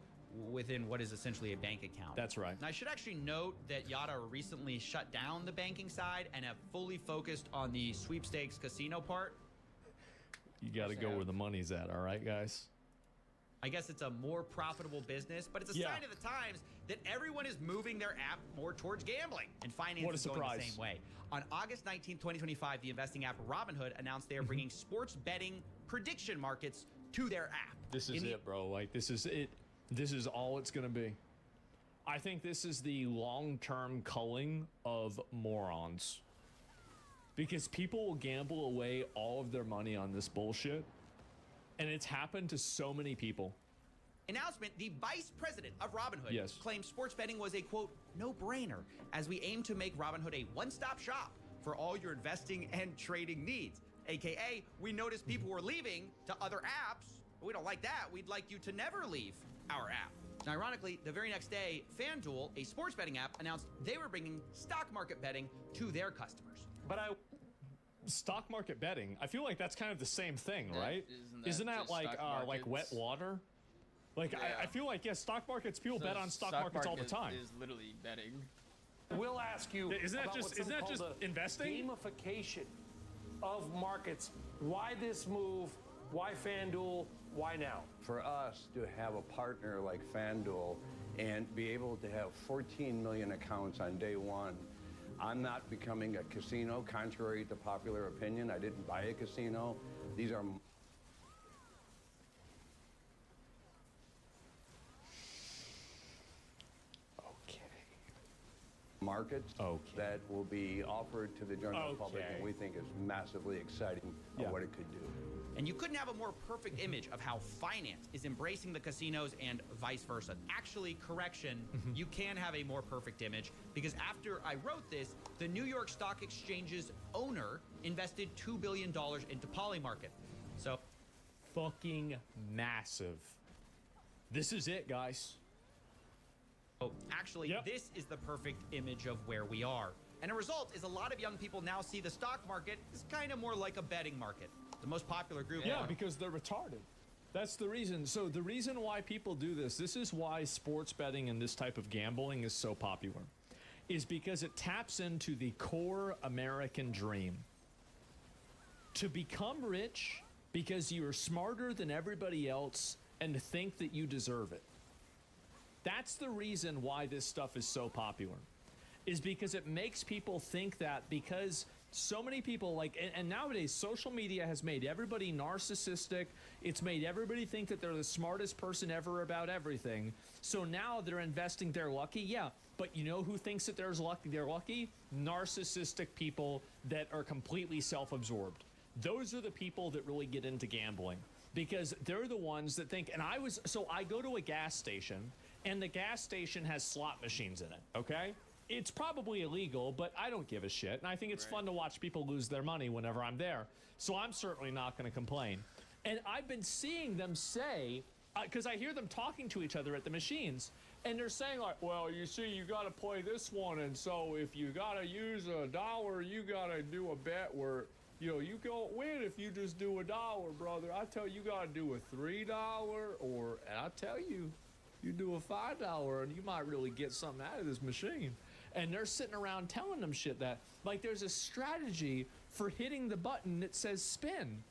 within what is essentially a bank account. That's right. And I should actually note that Yada recently shut down the banking side and have fully focused on the sweepstakes casino part. You got to go where the money's at, all right, guys? I guess it's a more profitable business, but it's a sign of the times that everyone is moving their app more towards gambling, and finance is going the same way. On August 19, 2025, the investing app Robinhood announced they are bringing sports betting prediction markets to their app. This is it, bro. Like, this is it. This is all it's going to be. I think this is the long-term culling of morons. Because people will gamble away all of their money on this bullshit. And it's happened to so many people. Announcement, the vice president of Robinhood claimed sports betting was a, quote, no-brainer, as we aim to make Robinhood a one-stop shop for all your investing and trading needs. AKA, we noticed people were leaving to other apps. We don't like that. We'd like you to never leave our app. And ironically, the very next day, FanDuel, a sports betting app, announced they were bringing stock market betting to their customers. Stock market betting, I feel like that's kind of the same thing, right? Isn't that like wet water? Like, I feel like, stock markets, people bet on stock markets all the time. Is literally betting. We'll ask you, isn't that just investing? Gamification of markets. Why this move? Why FanDuel? Why now? For us to have a partner like FanDuel and be able to have 14 million accounts on day one, I'm not becoming a casino, contrary to popular opinion. I didn't buy a casino. These are markets that will be offered to the general public, and we think is massively exciting of what it could do. And you couldn't have a more perfect image of how finance is embracing the casinos and vice versa. Actually, correction, you can have a more perfect image, because after I wrote this, the New York Stock Exchange's owner invested $2 billion into Polymarket. So, fucking massive. This is it, guys. Oh, actually, this is the perfect image of where we are. And a result is a lot of young people now see the stock market as kind of more like a betting market. The most popular group. Yeah, because they're retarded. That's the reason. So the reason why people do this is why sports betting and this type of gambling is so popular, is because it taps into the core American dream. To become rich because you are smarter than everybody else and think that you deserve it. That's the reason why this stuff is so popular, is because it makes people think that, because so many people and nowadays social media has made everybody narcissistic. It's made everybody think that they're the smartest person ever about everything. So now they're investing, they're lucky. Yeah, but you know who thinks that they're lucky? Narcissistic people that are completely self-absorbed. Those are the people that really get into gambling, because they're the ones that think, I go to a gas station, and the gas station has slot machines in it, okay? It's probably illegal, but I don't give a shit. And I think it's fun to watch people lose their money whenever I'm there. So I'm certainly not going to complain. And I've been seeing them say, because I hear them talking to each other at the machines, and they're saying like, well, you see, you got to play this one. And so if you got to use $1, you got to do a bet where, you don't win if you just do $1, brother. I tell you, you got to do a $3 and I tell you, you do a $5 and you might really get something out of this machine. And they're sitting around telling them shit that, like, there's a strategy for hitting the button that says spin.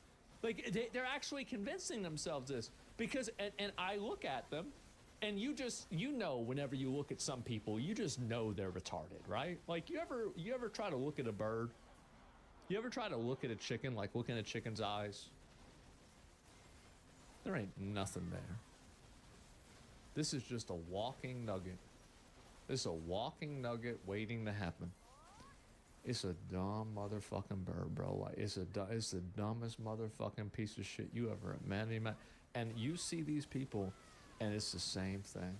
Like, they're actually convincing themselves this. Because, and I look at them, and whenever you look at some people, you just know they're retarded, right? Like, you ever try to look at a bird? You ever try to look at a chicken, like looking at a chicken's eyes? There ain't nothing there. This is just a walking nugget. This is a walking nugget waiting to happen. It's a dumb motherfucking bird, bro. Like, it's the dumbest motherfucking piece of shit you ever met. And you see these people, and it's the same thing.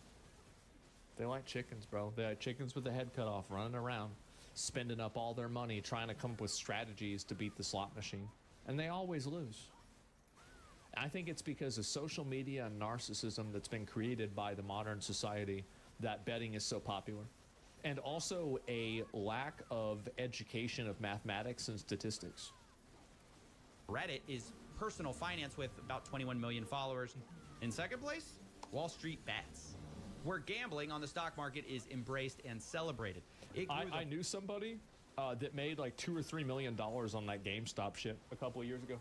They like chickens, bro. They like chickens with the head cut off, running around, spending up all their money, trying to come up with strategies to beat the slot machine. And they always lose. I think it's because of social media and narcissism that's been created by the modern society that betting is so popular. And also a lack of education of mathematics and statistics. Reddit is personal finance with about 21 million followers. In second place, Wall Street Bets, where gambling on the stock market is embraced and celebrated. I knew somebody that made like $2 or $3 million on that GameStop shit a couple of years ago.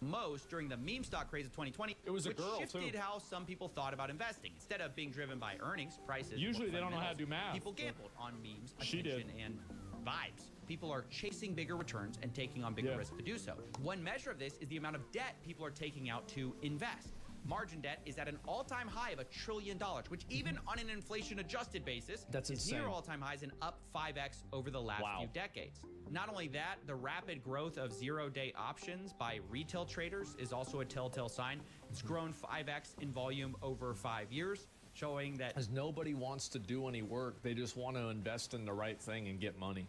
Most during the meme stock craze of 2020, it was a which girl shifted too. how some people thought about investing. Instead of being driven by earnings, prices, usually or they don't know how to do math. People gambled on memes, She attention, did. and vibes. People are chasing bigger returns and taking on bigger risks to do so. One measure of this is the amount of debt people are taking out to invest. Margin debt is at an all-time high of $1 trillion, which even on an inflation-adjusted basis That's is insane. near all-time highs and up 5x over the last Wow. few decades. Not only that, the rapid growth of zero-day options by retail traders is also a telltale sign. It's grown 5x in volume over 5 years, showing that As nobody wants to do any work, they just want to invest in the right thing and get money.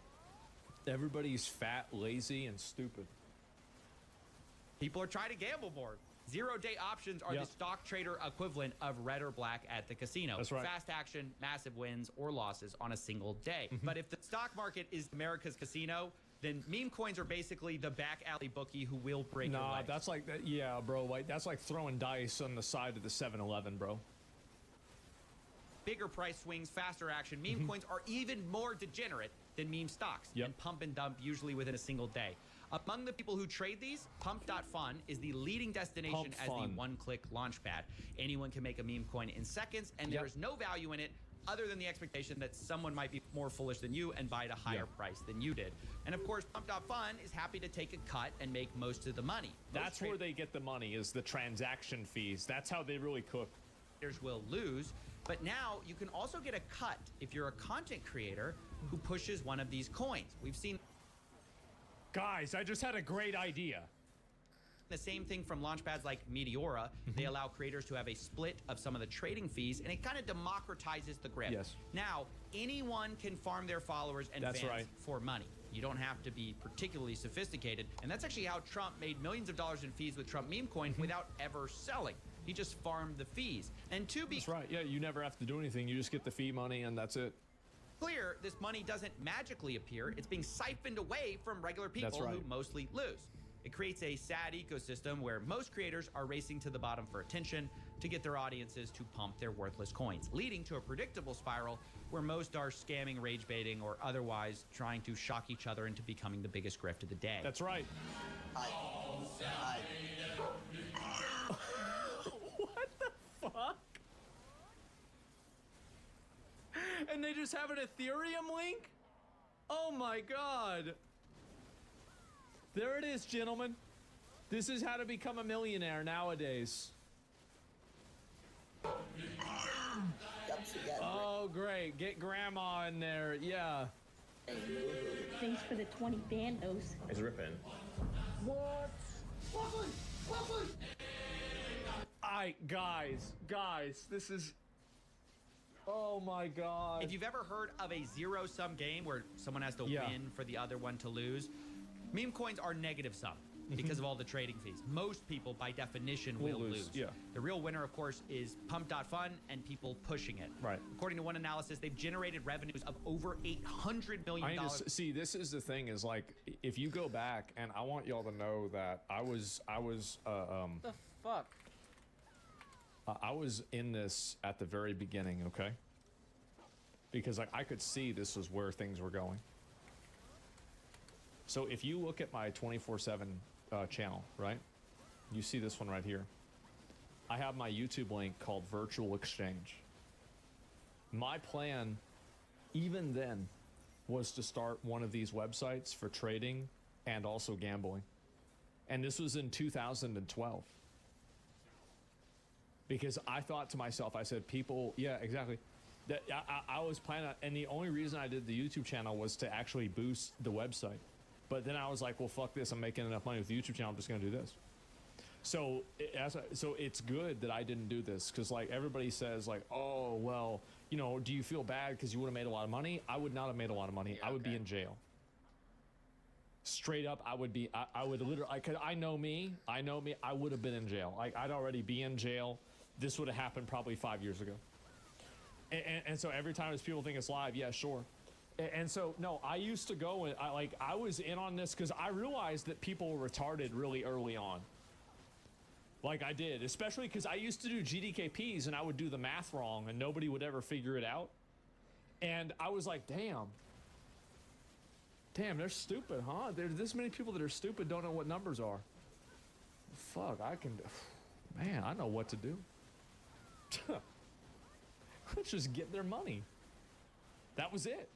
Everybody's fat, lazy, and stupid. people are trying to gamble more. Zero-day options are the stock trader equivalent of red or black at the casino. That's right. Fast action, massive wins or losses on a single day. But if the stock market is America's casino, then meme coins are basically the back alley bookie who will break your Nah, legs. that's like, yeah, bro. Like that's like throwing dice on the side of the 7-Eleven, bro. Bigger price swings, faster action. Meme coins are even more degenerate than meme stocks and pump and dump usually within a single day. Among the people who trade these, Pump.fun is the leading destination as the one-click launchpad. Anyone can make a meme coin in seconds, and there is no value in it other than the expectation that someone might be more foolish than you and buy at a higher price than you did. And of course, Pump.fun is happy to take a cut and make most of the money. That's where they get the money, is the transaction fees. That's how they really cook. Traders will lose, but now you can also get a cut if you're a content creator who pushes one of these coins. We've seen... Guys, I just had a great idea. The same thing from launchpads like Meteora. They allow creators to have a split of some of the trading fees, and it kind of democratizes the grip. Yes. Now, anyone can farm their followers and That's fans right. for money. You don't have to be particularly sophisticated, and that's actually how Trump made millions of dollars in fees with Trump meme coin without ever selling. He just farmed the fees. And to be That's right. Yeah, you never have to do anything. You just get the fee money, and that's it. clear, this money doesn't magically appear. It's being siphoned away from regular people That's right. who mostly lose. It creates a sad ecosystem where most creators are racing to the bottom for attention to get their audiences to pump their worthless coins, leading to a predictable spiral where most are scamming, rage baiting, or otherwise trying to shock each other into becoming the biggest grift of the day. That's right. What the fuck? And they just have an Ethereum link? Oh my god. There it is, gentlemen. This is how to become a millionaire nowadays. Oh, great. Get grandma in there. Yeah. Thanks for the 20 bandos. It's ripping. What? Guys, this is... Oh my god. If you've ever heard of a zero-sum game where someone has to win for the other one to lose, meme coins are negative sum because of all the trading fees. Most people, by definition, will lose. Yeah. The real winner, of course, is Pump.fun and people pushing it. Right. According to one analysis, they've generated revenues of over $800 million. See, this is the thing, is like, if you go back, and I want y'all to know that I was the fuck? I was in this at the very beginning, okay? Because like I could see this was where things were going. So if you look at my 24/7 channel, right? You see this one right here. I have my YouTube link called Virtual Exchange. My plan, even then, was to start one of these websites for trading and also gambling. And this was in 2012. Because I thought to myself, I said, people, yeah, exactly. That I was planning on, and the only reason I did the YouTube channel was to actually boost the website. But then I was like, well, fuck this. I'm making enough money with the YouTube channel. I'm just going to do this. So, so it's good that I didn't do this, because like everybody says like, oh, well, you know, do you feel bad because you would have made a lot of money? I would not have made a lot of money. I would be in jail. Straight up, I would be, I would literally, I know me, I would have been in jail. Like I'd already be in jail. This would have happened probably 5 years ago. And so every time as people think it's live, yeah, sure. And so, no, I used to go and I was in on this because I realized that people were retarded really early on. Like I did, especially because I used to do GDKPs and I would do the math wrong and nobody would ever figure it out. And I was like, damn, they're stupid, huh? There's this many people that are stupid, don't know what numbers are. Fuck, man, I know what to do. Let's just get their money. That was it.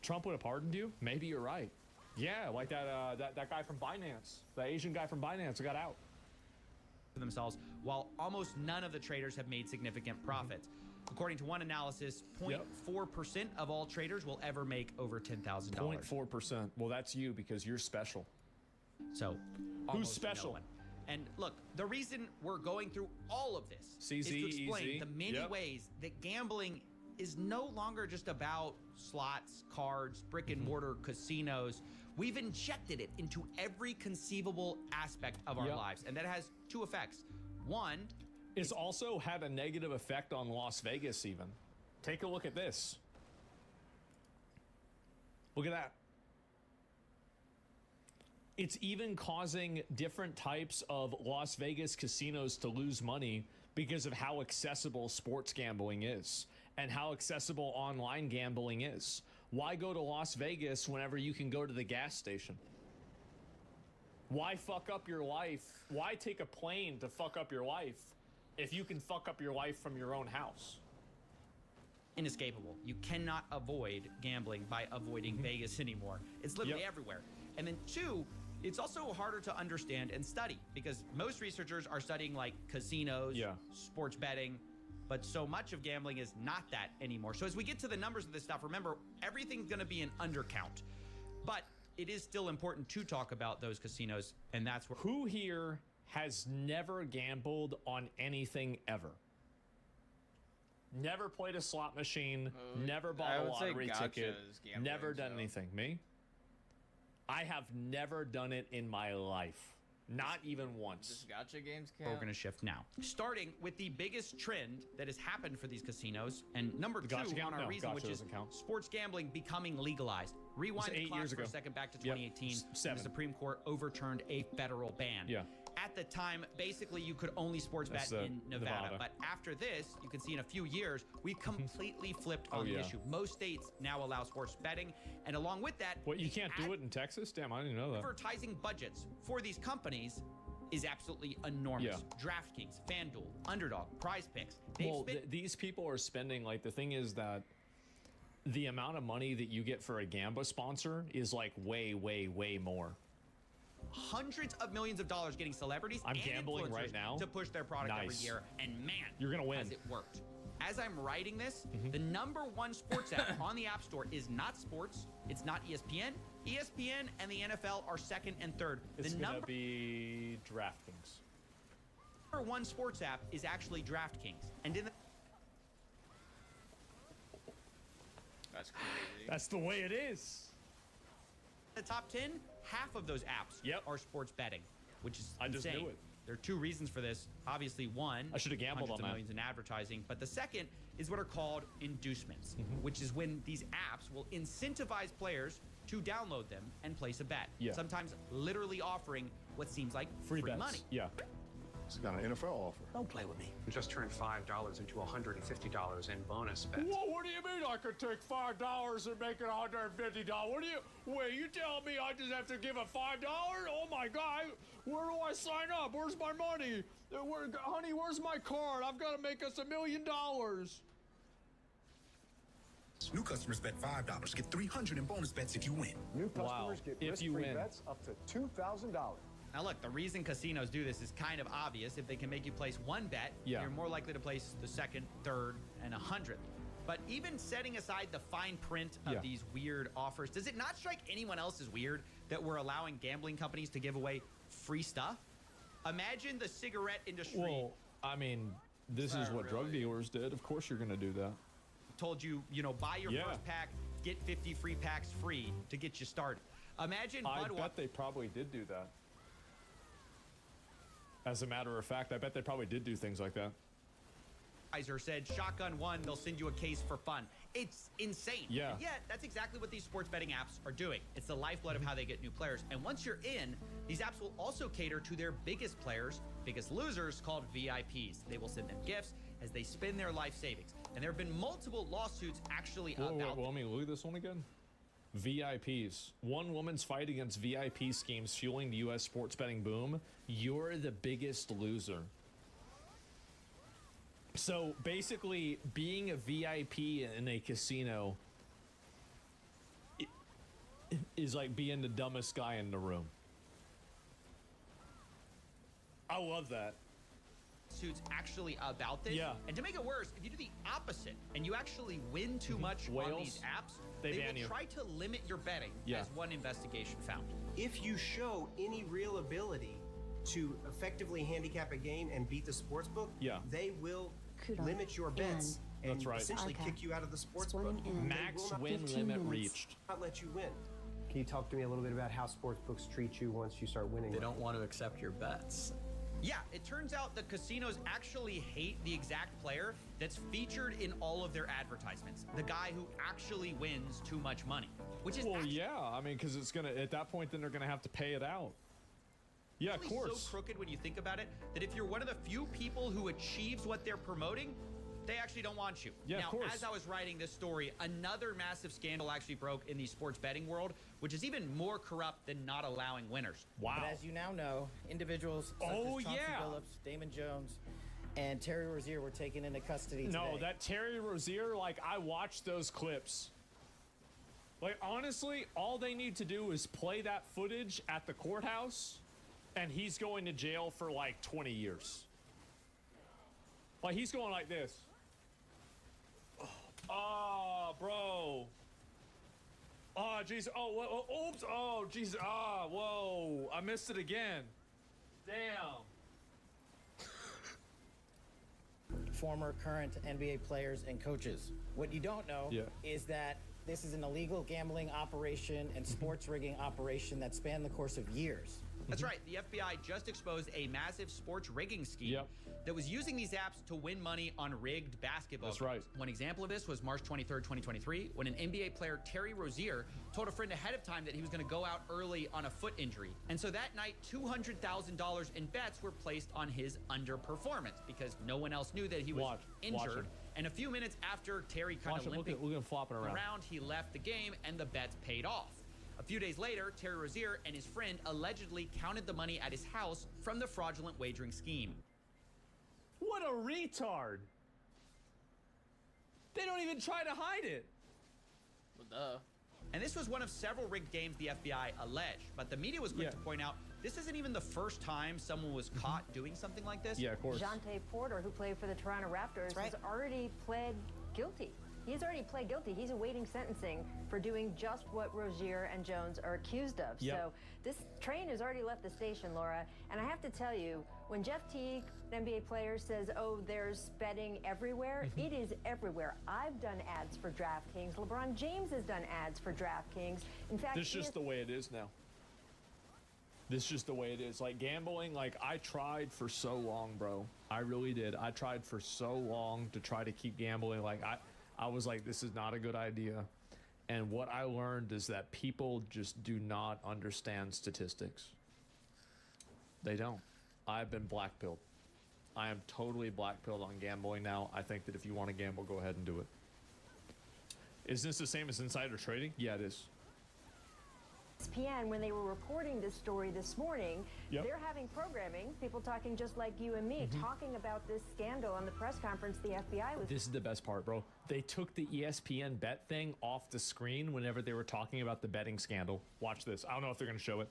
Trump would have pardoned you? Maybe you're right. Yeah, like that guy from Binance, the Asian guy from Binance got out. Themselves, while almost none of the traders have made significant profits. According to one analysis, 0.4% of all traders will ever make over $10,000. 0.4%. Well, that's you because you're special. So, who's special? No one. And look, the reason we're going through all of this is to explain the many ways that gambling is no longer just about slots, cards, brick and mortar casinos. We've injected it into every conceivable aspect of our lives, and that has two effects. One, it's also had a negative effect on Las Vegas even. Take a look at this. Look at that. It's even causing different types of Las Vegas casinos to lose money because of how accessible sports gambling is and how accessible online gambling is. Why go to Las Vegas whenever you can go to the gas station? Why fuck up your life? Why take a plane to fuck up your life if you can fuck up your life from your own house? Inescapable. You cannot avoid gambling by avoiding Vegas anymore. It's literally everywhere. And then two, it's also harder to understand and study because most researchers are studying like casinos, sports betting, but so much of gambling is not that anymore. So as we get to the numbers of this stuff, remember, everything's going to be an undercount. But it is still important to talk about those casinos, and that's where... Who here has never gambled on anything ever? Never played a slot machine, never bought a lottery ticket, never done anything. Me? I have never done it in my life. Not even once. Does gotcha games count? We're going to shift now. Starting with the biggest trend that has happened for these casinos, and number two on our reason, which is sports gambling becoming legalized. Rewind the clock for a second back to 2018. The Supreme Court overturned a federal ban. At the time, basically, you could only sports bet in Nevada. But after this, you can see in a few years, we've completely flipped on the issue. Most states now allow sports betting. And along with that... What, you can't do it in Texas? Damn, I didn't know that. Advertising budgets for these companies is absolutely enormous. DraftKings, FanDuel, Underdog, Prize Picks. These people are spending, like, the thing is that the amount of money that you get for a Gamba sponsor is, like, way, way, way more. Hundreds of millions of dollars getting celebrities and gambling right now to push their product every year, and man, you're gonna win. Has it worked? As I'm writing this, the #1 sports app on the App Store is not sports. It's not ESPN. ESPN and the NFL are second and third. It's gonna be DraftKings. #1 sports app is actually DraftKings, and in the That's crazy. That's the way it is. The top 10, half of those apps are sports betting, which is insane. Just knew it. There are two reasons for this. Obviously, one, I should have gambled on that. Millions in advertising, but the second is what are called inducements, which is when these apps will incentivize players to download them and place a bet. Sometimes literally offering what seems like free money. It's got an NFL offer. Don't play with me. We just turned $5 into $150 in bonus bets. Whoa, what do you mean I could take $5 and make it $150? Wait, you telling me I just have to give a $5? Oh my God, where do I sign up? Where's my money? Honey, where's my card? I've got to make us $1 million. New customers bet $5, get $300 in bonus bets if you win. New customers get risk-free bets up to $2,000. Now look, the reason casinos do this is kind of obvious. If they can make you place one bet, you're more likely to place the second, third, and 100th. But even setting aside the fine print of these weird offers, does it not strike anyone else as weird that we're allowing gambling companies to give away free stuff? Imagine the cigarette industry. Well, I mean, this is what drug dealers did. Of course you're going to do that. Told you, buy your first pack, get 50 free packs free to get you started. Imagine I bet they probably did do that. As a matter of fact, I bet they probably did do things like that. advisor said shotgun one, they'll send you a case for fun. It's insane. Yeah. And yet, that's exactly what these sports betting apps are doing. It's the lifeblood of how they get new players. And once you're in, these apps will also cater to their biggest players, biggest losers, called VIPs. They will send them gifts as they spend their life savings. And there have been multiple lawsuits actually about Well, I mean, look at this one again. VIPs. One woman's fight against VIP schemes fueling the U.S. sports betting boom. You're the biggest loser. So basically, being a VIP in a casino is like being the dumbest guy in the room. I love that. Suits actually about this. Yeah. And to make it worse, if you do the opposite and you actually win too much on these apps, they will ban you. try to limit your betting, as one investigation found. If you show any real ability to effectively handicap a game and beat the sportsbook, they will limit your bets and That's right. essentially kick you out of the sportsbook. Max win limit reached. Not let you win. Can you talk to me a little bit about how sportsbooks treat you once you start winning? They don't want to accept your bets. Yeah, it turns out the casinos actually hate the exact player that's featured in all of their advertisements. The guy who actually wins too much money. Which is I mean, because it's gonna, at that point, then they're gonna have to pay it out. Yeah, of course. So crooked when you think about it that if you're one of the few people who achieves what they're promoting, they actually don't want you. Yeah, now, of course. as I was writing this story, another massive scandal actually broke in the sports betting world, which is even more corrupt than not allowing winners. Wow. But as you now know, individuals such as Chauncey Billups, Damon Jones, and Terry Rozier were taken into custody today. No, that Terry Rozier, like, I watched those clips. Like, honestly, all they need to do is play that footage at the courthouse, and he's going to jail for, like, 20 years. Like, he's going like this. Oh, bro. Oh, jeez. Oh, oops. Oh, jeez. Ah, whoa. I missed it again. Damn. Former, current NBA players and coaches. What you don't know is that this is an illegal gambling operation and sports rigging operation that spanned the course of years. That's right. The FBI just exposed a massive sports rigging scheme that was using these apps to win money on rigged basketball games. right. One example of this was March 23rd, 2023, when an NBA player, Terry Rozier, told a friend ahead of time that he was going to go out early on a foot injury. And so that night, $200,000 in bets were placed on his underperformance because no one else knew that he was injured. And a few minutes after Terry kind of limping look at him flopping around. he left the game and the bets paid off. A few days later, Terry Rozier and his friend allegedly counted the money at his house from the fraudulent wagering scheme. What a retard. They don't even try to hide it. Well, duh. And this was one of several rigged games the FBI alleged, but the media was quick to point out this isn't even the first time someone was caught doing something like this. Yeah, of course. Jonte Porter, who played for the Toronto Raptors, has already pled guilty. He's already pled guilty. He's awaiting sentencing for doing just what Rozier and Jones are accused of. So this train has already left the station, Laura. And I have to tell you, when Jeff Teague, an NBA player, says, oh, there's betting everywhere, it is everywhere. I've done ads for DraftKings. LeBron James has done ads for DraftKings. In fact, this is just the way it is now. This is just the way it is. Like gambling, like I tried for so long, bro. I really did. I tried for so long to try to keep gambling. Like I was like, this is not a good idea. And what I learned is that people just do not understand statistics. They don't. I've been black-pilled. I am totally black-pilled on gambling now. I think that if you want to gamble, go ahead and do it. Is this the same as insider trading? Yeah, it is. ESPN, when they were reporting this story this morning, they're having programming, people talking just like you and me, talking about this scandal on the press conference the FBI was... This is the best part, bro. They took the ESPN bet thing off the screen whenever they were talking about the betting scandal. Watch this. I don't know if they're going to show it.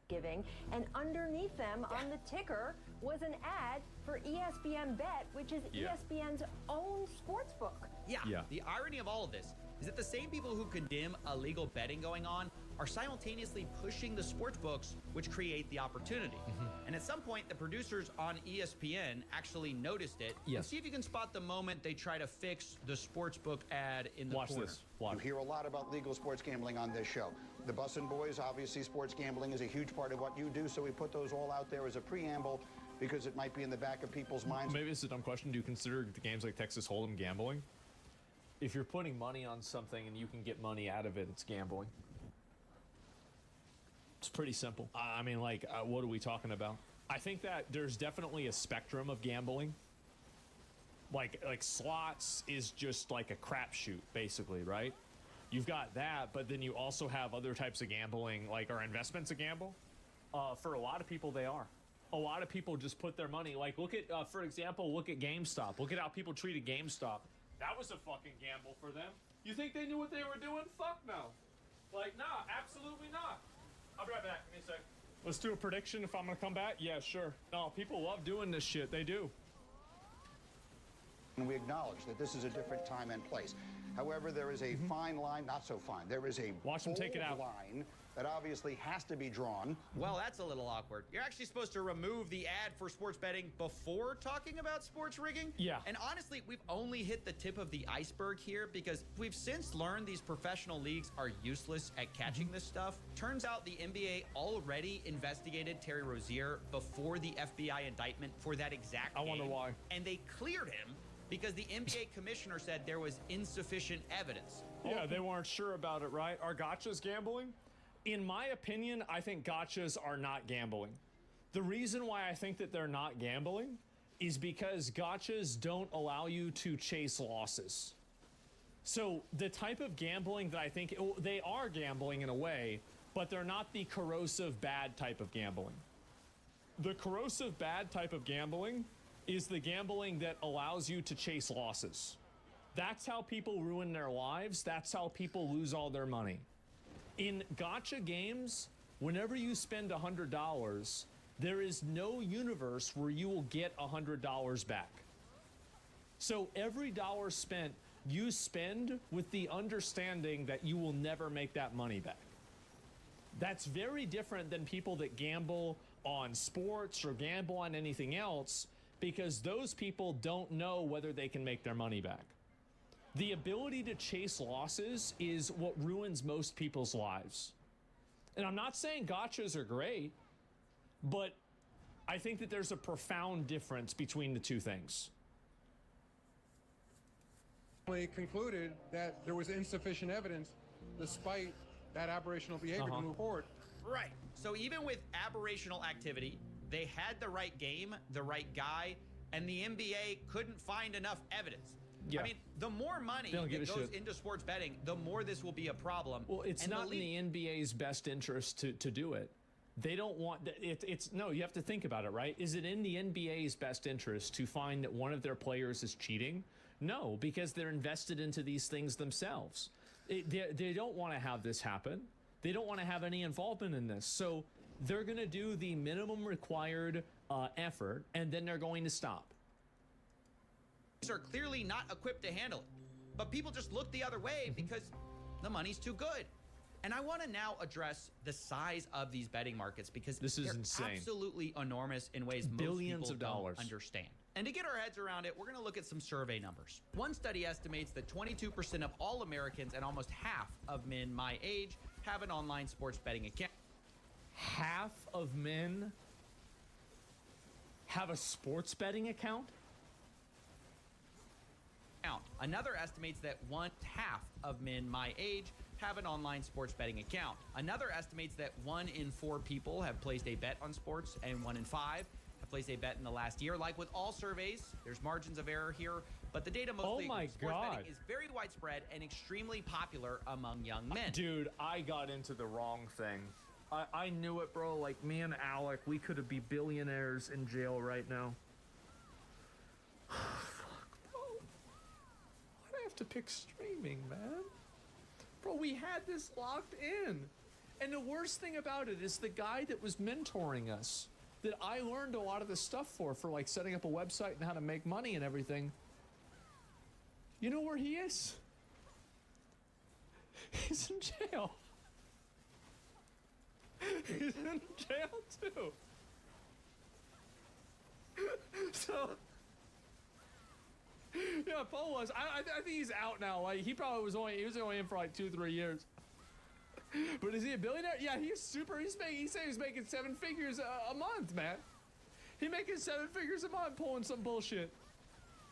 Giving, and underneath them on the ticker was an ad for ESPN Bet, which is ESPN's own sportsbook. Yeah. The irony of all of this is that the same people who condemn illegal betting going on are simultaneously pushing the sports books, which create the opportunity. And at some point, the producers on ESPN actually noticed it. And see if you can spot the moment they try to fix the sportsbook ad in the corner. You hear a lot about legal sports gambling on this show. The Bussin' Boys, obviously sports gambling is a huge part of what you do, so we put those all out there as a preamble. because it might be in the back of people's minds. Maybe it's a dumb question. Do you consider the games like Texas Hold'em gambling? If you're putting money on something and you can get money out of it, it's gambling. It's pretty simple. I mean, like, what are we talking about? I think that there's definitely a spectrum of gambling. Like slots is just like a crapshoot, basically, right? You've got that, but then you also have other types of gambling. Like, are investments a gamble? For a lot of people, they are. A lot of people just put their money. Like, look at, for example, look at GameStop. Look at how people treated GameStop. That was a fucking gamble for them. You think they knew what they were doing? Fuck no. Like, nah, absolutely not. I'll be right back. Give me a sec. Let's do a prediction if I'm gonna come back. Yeah, sure. No, people love doing this shit. They do. And we acknowledge that this is a different time and place. However, there is a fine line, not so fine. There is a watch them take it out line that obviously has to be drawn. Well, that's a little awkward. You're actually supposed to remove the ad for sports betting before talking about sports rigging? Yeah. And honestly, we've only hit the tip of the iceberg here because we've since learned these professional leagues are useless at catching this stuff. Turns out the NBA already investigated Terry Rozier before the FBI indictment for that exact game. I wonder why. And they cleared him because the NBA commissioner said there was insufficient evidence. Yeah, they weren't sure about it, right? Are gotchas gambling? In my opinion, I think gotchas are not gambling. The reason why I think that they're not gambling is because gotchas don't allow you to chase losses. So the type of gambling that I think, they are gambling in a way, but they're not the corrosive bad type of gambling. The corrosive bad type of gambling is the gambling that allows you to chase losses. That's how people ruin their lives. That's how people lose all their money. In gotcha games, whenever you spend $100, there is no universe where you will get $100 back. So every dollar spent, you spend with the understanding that you will never make that money back. That's very different than people that gamble on sports or gamble on anything else, because those people don't know whether they can make their money back. The ability to chase losses is what ruins most people's lives. And I'm not saying gotchas are great, but I think that there's a profound difference between the two things. They concluded that there was insufficient evidence despite that aberrational behavior to move forward. Right. So even with aberrational activity, they had the right game, the right guy, and the NBA couldn't find enough evidence. Yeah. I mean, the more money that goes into sports betting, the more this will be a problem. Well, it's not in the NBA's best interest to do it. They don't want it's no, you have to think about it, right? Is it in the NBA's best interest to find that one of their players is cheating? No, because they're invested into these things themselves. They don't want to have this happen. They don't want to have any involvement in this. So they're going to do the minimum required effort, and then they're going to stop. Are clearly not equipped to handle it, but people just look the other way because the money's too good. And I want to now address the size of these betting markets because this is they're insane. Absolutely enormous in ways Billions most people of dollars. don't understand. And to get our heads around it, we're going to look at some survey numbers. One study estimates that 22% of all Americans and almost half of men my age have an online sports betting account. Half of men have a sports betting account? Another estimates that 1/2 of men my age have an online sports betting account. Another estimates that 1 in 4 people have placed a bet on sports, and 1 in 5 have placed a bet in the last year. Like with all surveys, there's margins of error here, but the data mostly sports betting is very widespread and extremely popular among young men. Dude, I got into the wrong thing. I knew it, bro. Like, me and Alec, we could be billionaires in jail right now. To pick streaming, man. Bro, we had this locked in. And the worst thing about it is the guy that was mentoring us, that I learned a lot of this stuff for like setting up a website and how to make money and everything. You know where he is? He's in jail. He's in jail too. So yeah, Paul was. I think he's out now. Like, he was only in for like 2-3 years. But is he a billionaire? Yeah, he's super. He said he's making 7 figures a month, man. He making 7 figures a month pulling some bullshit.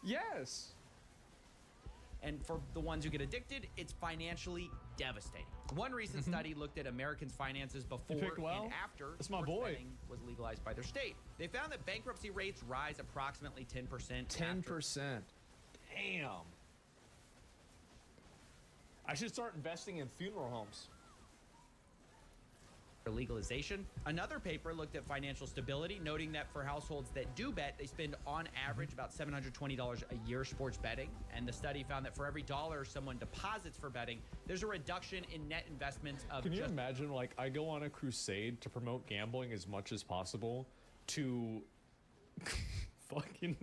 Yes. And for the ones who get addicted, it's financially devastating. One recent study looked at Americans' finances before and after sports betting was legalized by their state. They found that bankruptcy rates rise approximately 10%. 10%. Damn. I should start investing in funeral homes. Legalization. Another paper looked at financial stability, noting that for households that do bet, they spend on average about $720 a year sports betting. And the study found that for every dollar someone deposits for betting, there's a reduction in net investments of Can you imagine, like, I go on a crusade to promote gambling as much as possible to fucking...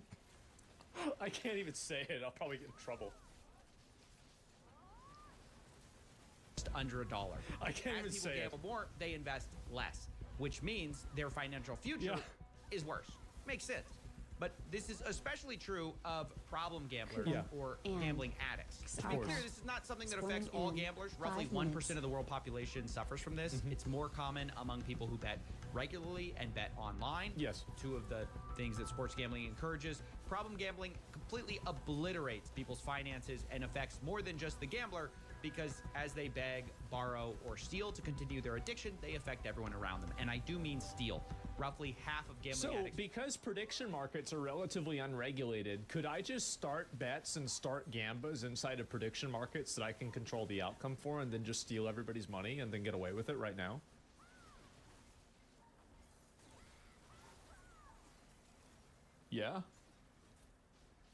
I can't even say it. I'll probably get in trouble. Under $1. I can't even say it. As people gamble more, they invest less, which means their financial future is worse. Makes sense. But this is especially true of problem gamblers or gambling addicts. To be clear, this is not something that affects all gamblers. Roughly 1% of the world population suffers from this. It's more common among people who bet regularly and bet online. Yes. Two of the things that sports gambling encourages. Problem gambling completely obliterates people's finances and affects more than just the gambler, because as they beg, borrow, or steal to continue their addiction, they affect everyone around them. And I do mean steal. Roughly half of gambling addicts... So, because prediction markets are relatively unregulated, could I just start bets and start gambas inside of prediction markets that I can control the outcome for and then just steal everybody's money and then get away with it right now? Yeah.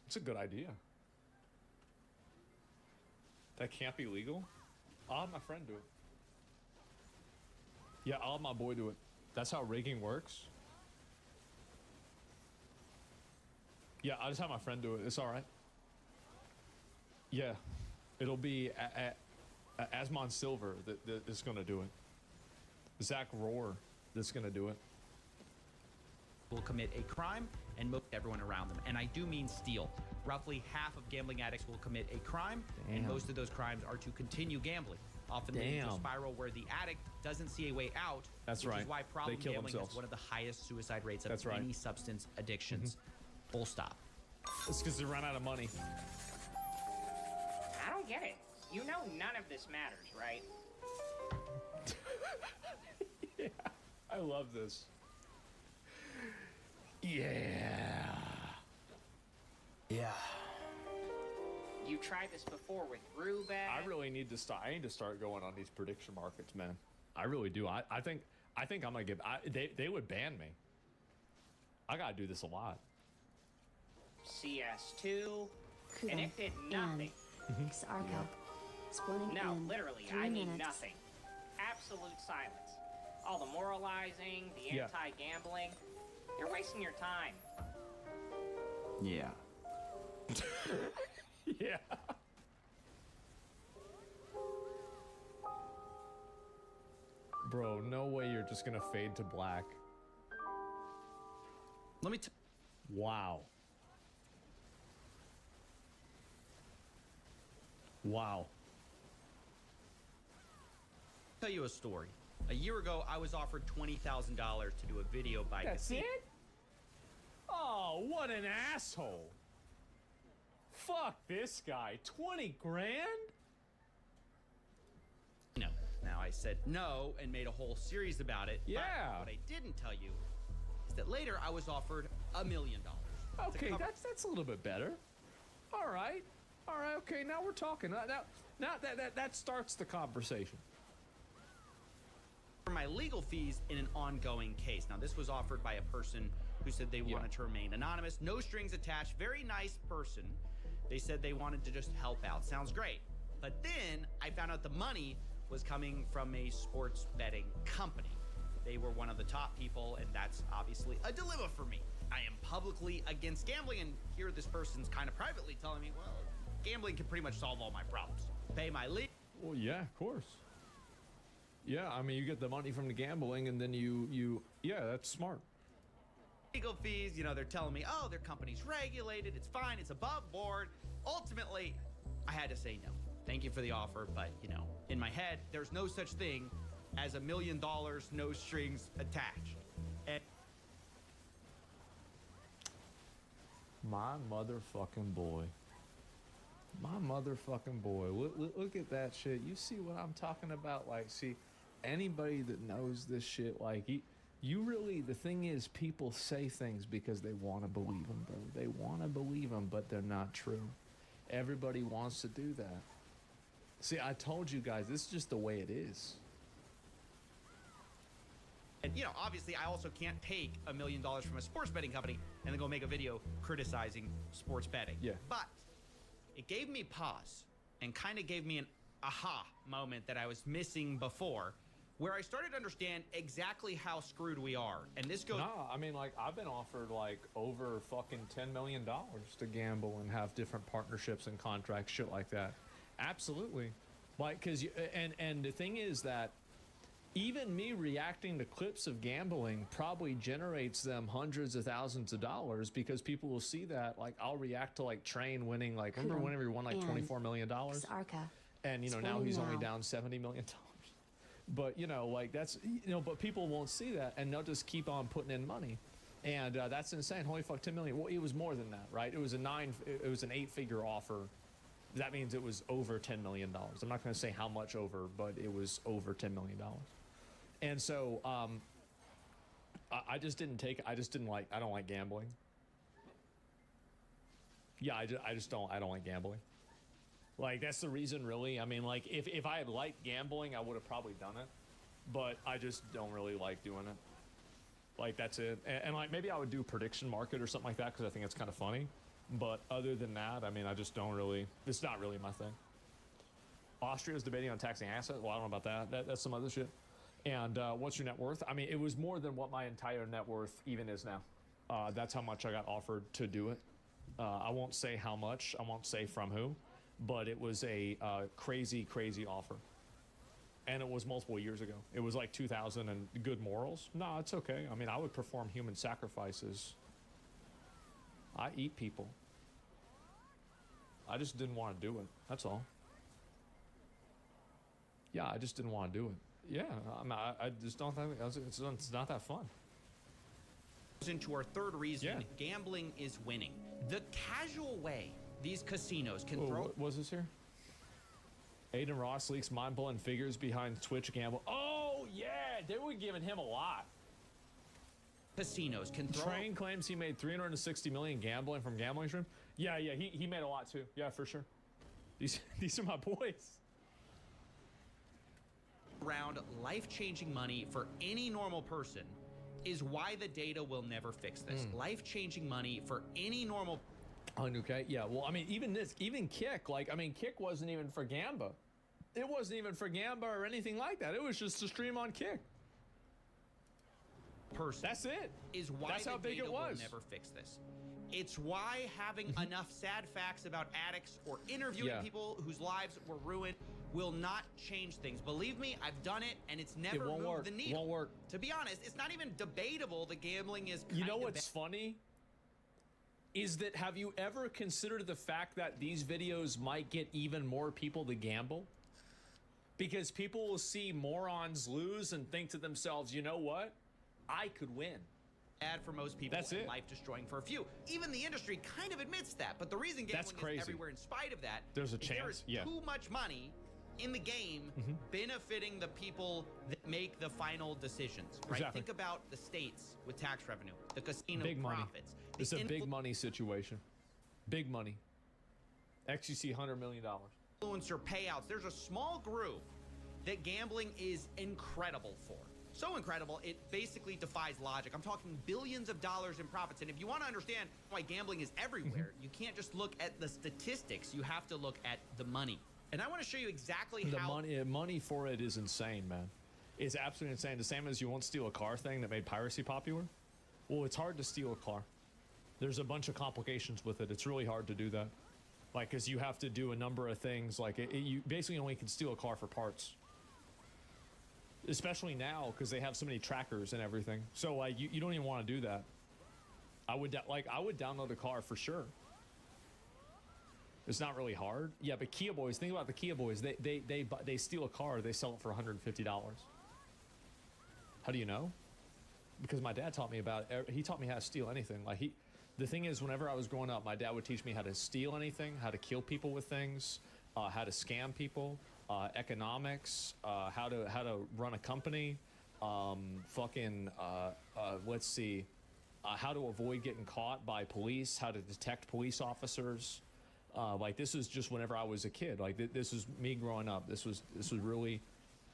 It's a good idea. That can't be legal? I'll have my friend do it. Yeah, I'll have my boy do it. That's how rigging works. Yeah, I'll just have my friend do it. It's all right. Yeah, it'll be Asmon Silver that is going to do it. Zach Rohr that's going to do it. Will commit a crime and most everyone around them. And I do mean steal. Roughly half of gambling addicts will commit a crime, and most of those crimes are to continue gambling, often leading to a spiral where the addict doesn't see a way out. That's which right. is why problem gambling themselves. has one of the highest suicide rates of any substance addictions. Full stop. It's because they run out of money. I don't get it. You know none of this matters, right? Yeah, I love this. Yeah. Yeah. You tried this before with Rubek. I really need to start. I need to start going on these prediction markets, man. I really do. I think I'm gonna get. They would ban me. I gotta do this a lot. CS2, and it did nothing. No, literally, I need nothing. Absolute silence. All the moralizing, the anti-gambling. You're wasting your time. Yeah. Yeah. Bro, no way you're just gonna fade to black. Let me wow. Wow. Tell you a story. A year ago, I was offered $20,000 to do a video by That's it? Oh, what an asshole. Fuck this guy. 20 grand? No. Now, I said no and made a whole series about it. Yeah. But what I didn't tell you is that later I was offered $1 million. Okay, that's a little bit better. All right. All right, okay, now we're talking. Now that starts the conversation. For my legal fees in an ongoing case. Now, this was offered by a person who said they wanted to remain anonymous, no strings attached, very nice person. They said they wanted to just help out. Sounds great. But then I found out the money was coming from a sports betting company. They were one of the top people, and that's obviously a dilemma for me. I am publicly against gambling, and here this person's kind of privately telling me, well, gambling can pretty much solve all my problems. Pay my legal. Well, yeah, of course. Yeah, I mean, you get the money from the gambling, and then yeah, that's smart. Legal fees, you know, they're telling me, oh, their company's regulated, it's fine, it's above board. Ultimately, I had to say no. Thank you for the offer, but, you know, in my head, there's no such thing as $1 million, no strings attached. And My motherfucking boy. My motherfucking boy. Look at that shit. You see what I'm talking about? Like, see, anybody that knows this shit, like, you really, the thing is, people say things because they want to believe them, bro. They want to believe them, but they're not true. Everybody wants to do that. See, I told you guys, this is just the way it is. And, you know, obviously, I also can't take $1 million from a sports betting company and then go make a video criticizing sports betting. Yeah. But it gave me pause and kind of gave me an aha moment that I was missing before, where I started to understand exactly how screwed we are. And this goes... No, I mean, like, I've been offered, like, over fucking $10 million to gamble and have different partnerships and contracts, shit like that. Absolutely. Like, because... And the thing is that even me reacting to clips of gambling probably generates them hundreds of thousands of dollars, because people will see that. Like, I'll react to, like, Train winning, like, remember whenever he won, like, $24 million? And, you know, now he's only down $70 million. But, you know, like, that's, you know, but people won't see that, and they'll just keep on putting in money. And that's insane. Holy fuck, 10 million. Well, it was more than that, right? It was an 8-figure offer. That means it was over $10 million. I'm not going to say how much over, but it was over $10 million. And so I just didn't take it. I don't like gambling. Yeah, I don't like gambling. Like, that's the reason, really. I mean, like, if I had liked gambling, I would have probably done it. But I just don't really like doing it. Like, that's it. And like, maybe I would do prediction market or something like that, because I think it's kind of funny. But other than that, I mean, I just don't really... It's not really my thing. Austria's debating on taxing assets. Well, I don't know about that. That's some other shit. And what's your net worth? I mean, it was more than what my entire net worth even is now. That's how much I got offered to do it. I won't say how much. I won't say from who. But it was a crazy, crazy offer. And it was multiple years ago. It was like 2000 and good morals. No, it's okay. I mean, I would perform human sacrifices. I eat people. I just didn't want to do it. That's all. Yeah, I just didn't want to do it. Yeah, I just don't think it's not that fun. Into our third reason, gambling is winning. The casual way these casinos can throw... What was this here? Aiden Ross leaks mind-blowing figures behind Twitch gamble. Oh, yeah, they were giving him a lot. Casinos can throw... Train claims he made $360 million gambling from gambling stream. Yeah, he made a lot too. Yeah, for sure. These are my boys. Around life-changing money for any normal person is why the data will never fix this. Life-changing money for any normal... Okay, yeah, well, I mean, even Kick, like, I mean, Kick wasn't even for Gamba. It wasn't even for Gamba or anything like that. It was just to stream on Kick. That's it. Is why that's how big it was. Will never fix this. It's why having enough sad facts about addicts or interviewing people whose lives were ruined will not change things. Believe me, I've done it, and it's never moved the needle. It won't work. To be honest, it's not even debatable that gambling is kind You know what's funny? Is that, have you ever considered the fact that these videos might get even more people to gamble? Because people will see morons lose and think to themselves, you know what? I could win. Bad for most people. That's it. Life destroying for a few. Even the industry kind of admits that. But the reason gambling is everywhere in spite of that, there's a chance. There is too much money in the game benefiting the people that make the final decisions. Right? Exactly. Think about the states with tax revenue, the casino big profits. Money. It's a big money situation. Big money. XUC $100 million. Influencer payouts. There's a small group that gambling is incredible for. So incredible, it basically defies logic. I'm talking billions of dollars in profits. And if you want to understand why gambling is everywhere, you can't just look at the statistics. You have to look at the money. And I want to show you exactly how... The money for it is insane, man. It's absolutely insane. The same as you won't steal a car thing that made piracy popular. Well, it's hard to steal a car. There's a bunch of complications with it. It's really hard to do that. Like, because you have to do a number of things. Like, you basically only can steal a car for parts. Especially now, because they have so many trackers and everything. So, like, you don't even want to do that. I would download a car for sure. It's not really hard. Yeah, but Kia Boys, think about the Kia Boys. They steal a car, they sell it for $150. How do you know? Because my dad taught me about it. He taught me how to steal anything. Like, the thing is, whenever I was growing up, my dad would teach me how to steal anything, how to kill people with things, how to scam people, economics, how to run a company, let's see, how to avoid getting caught by police, how to detect police officers. Like, this is just whenever I was a kid. Like, this is me growing up. This was really,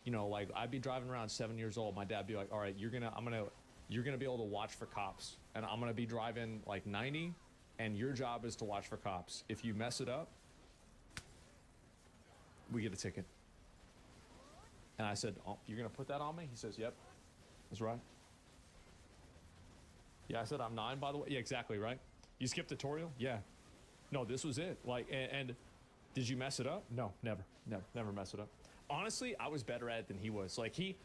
you know, like, I'd be driving around 7 years old. My dad'd be like, all right, you're gonna be able to watch for cops, and I'm gonna be driving like 90, and your job is to watch for cops. If you mess it up, we get a ticket. And I said, oh, you're gonna put that on me? He says, yep, that's right. Yeah, I said, I'm 9, by the way. Yeah, exactly, right? You skipped tutorial? Yeah. No, this was it. Like, and did you mess it up? No, never mess it up. Honestly, I was better at it than he was. Like, he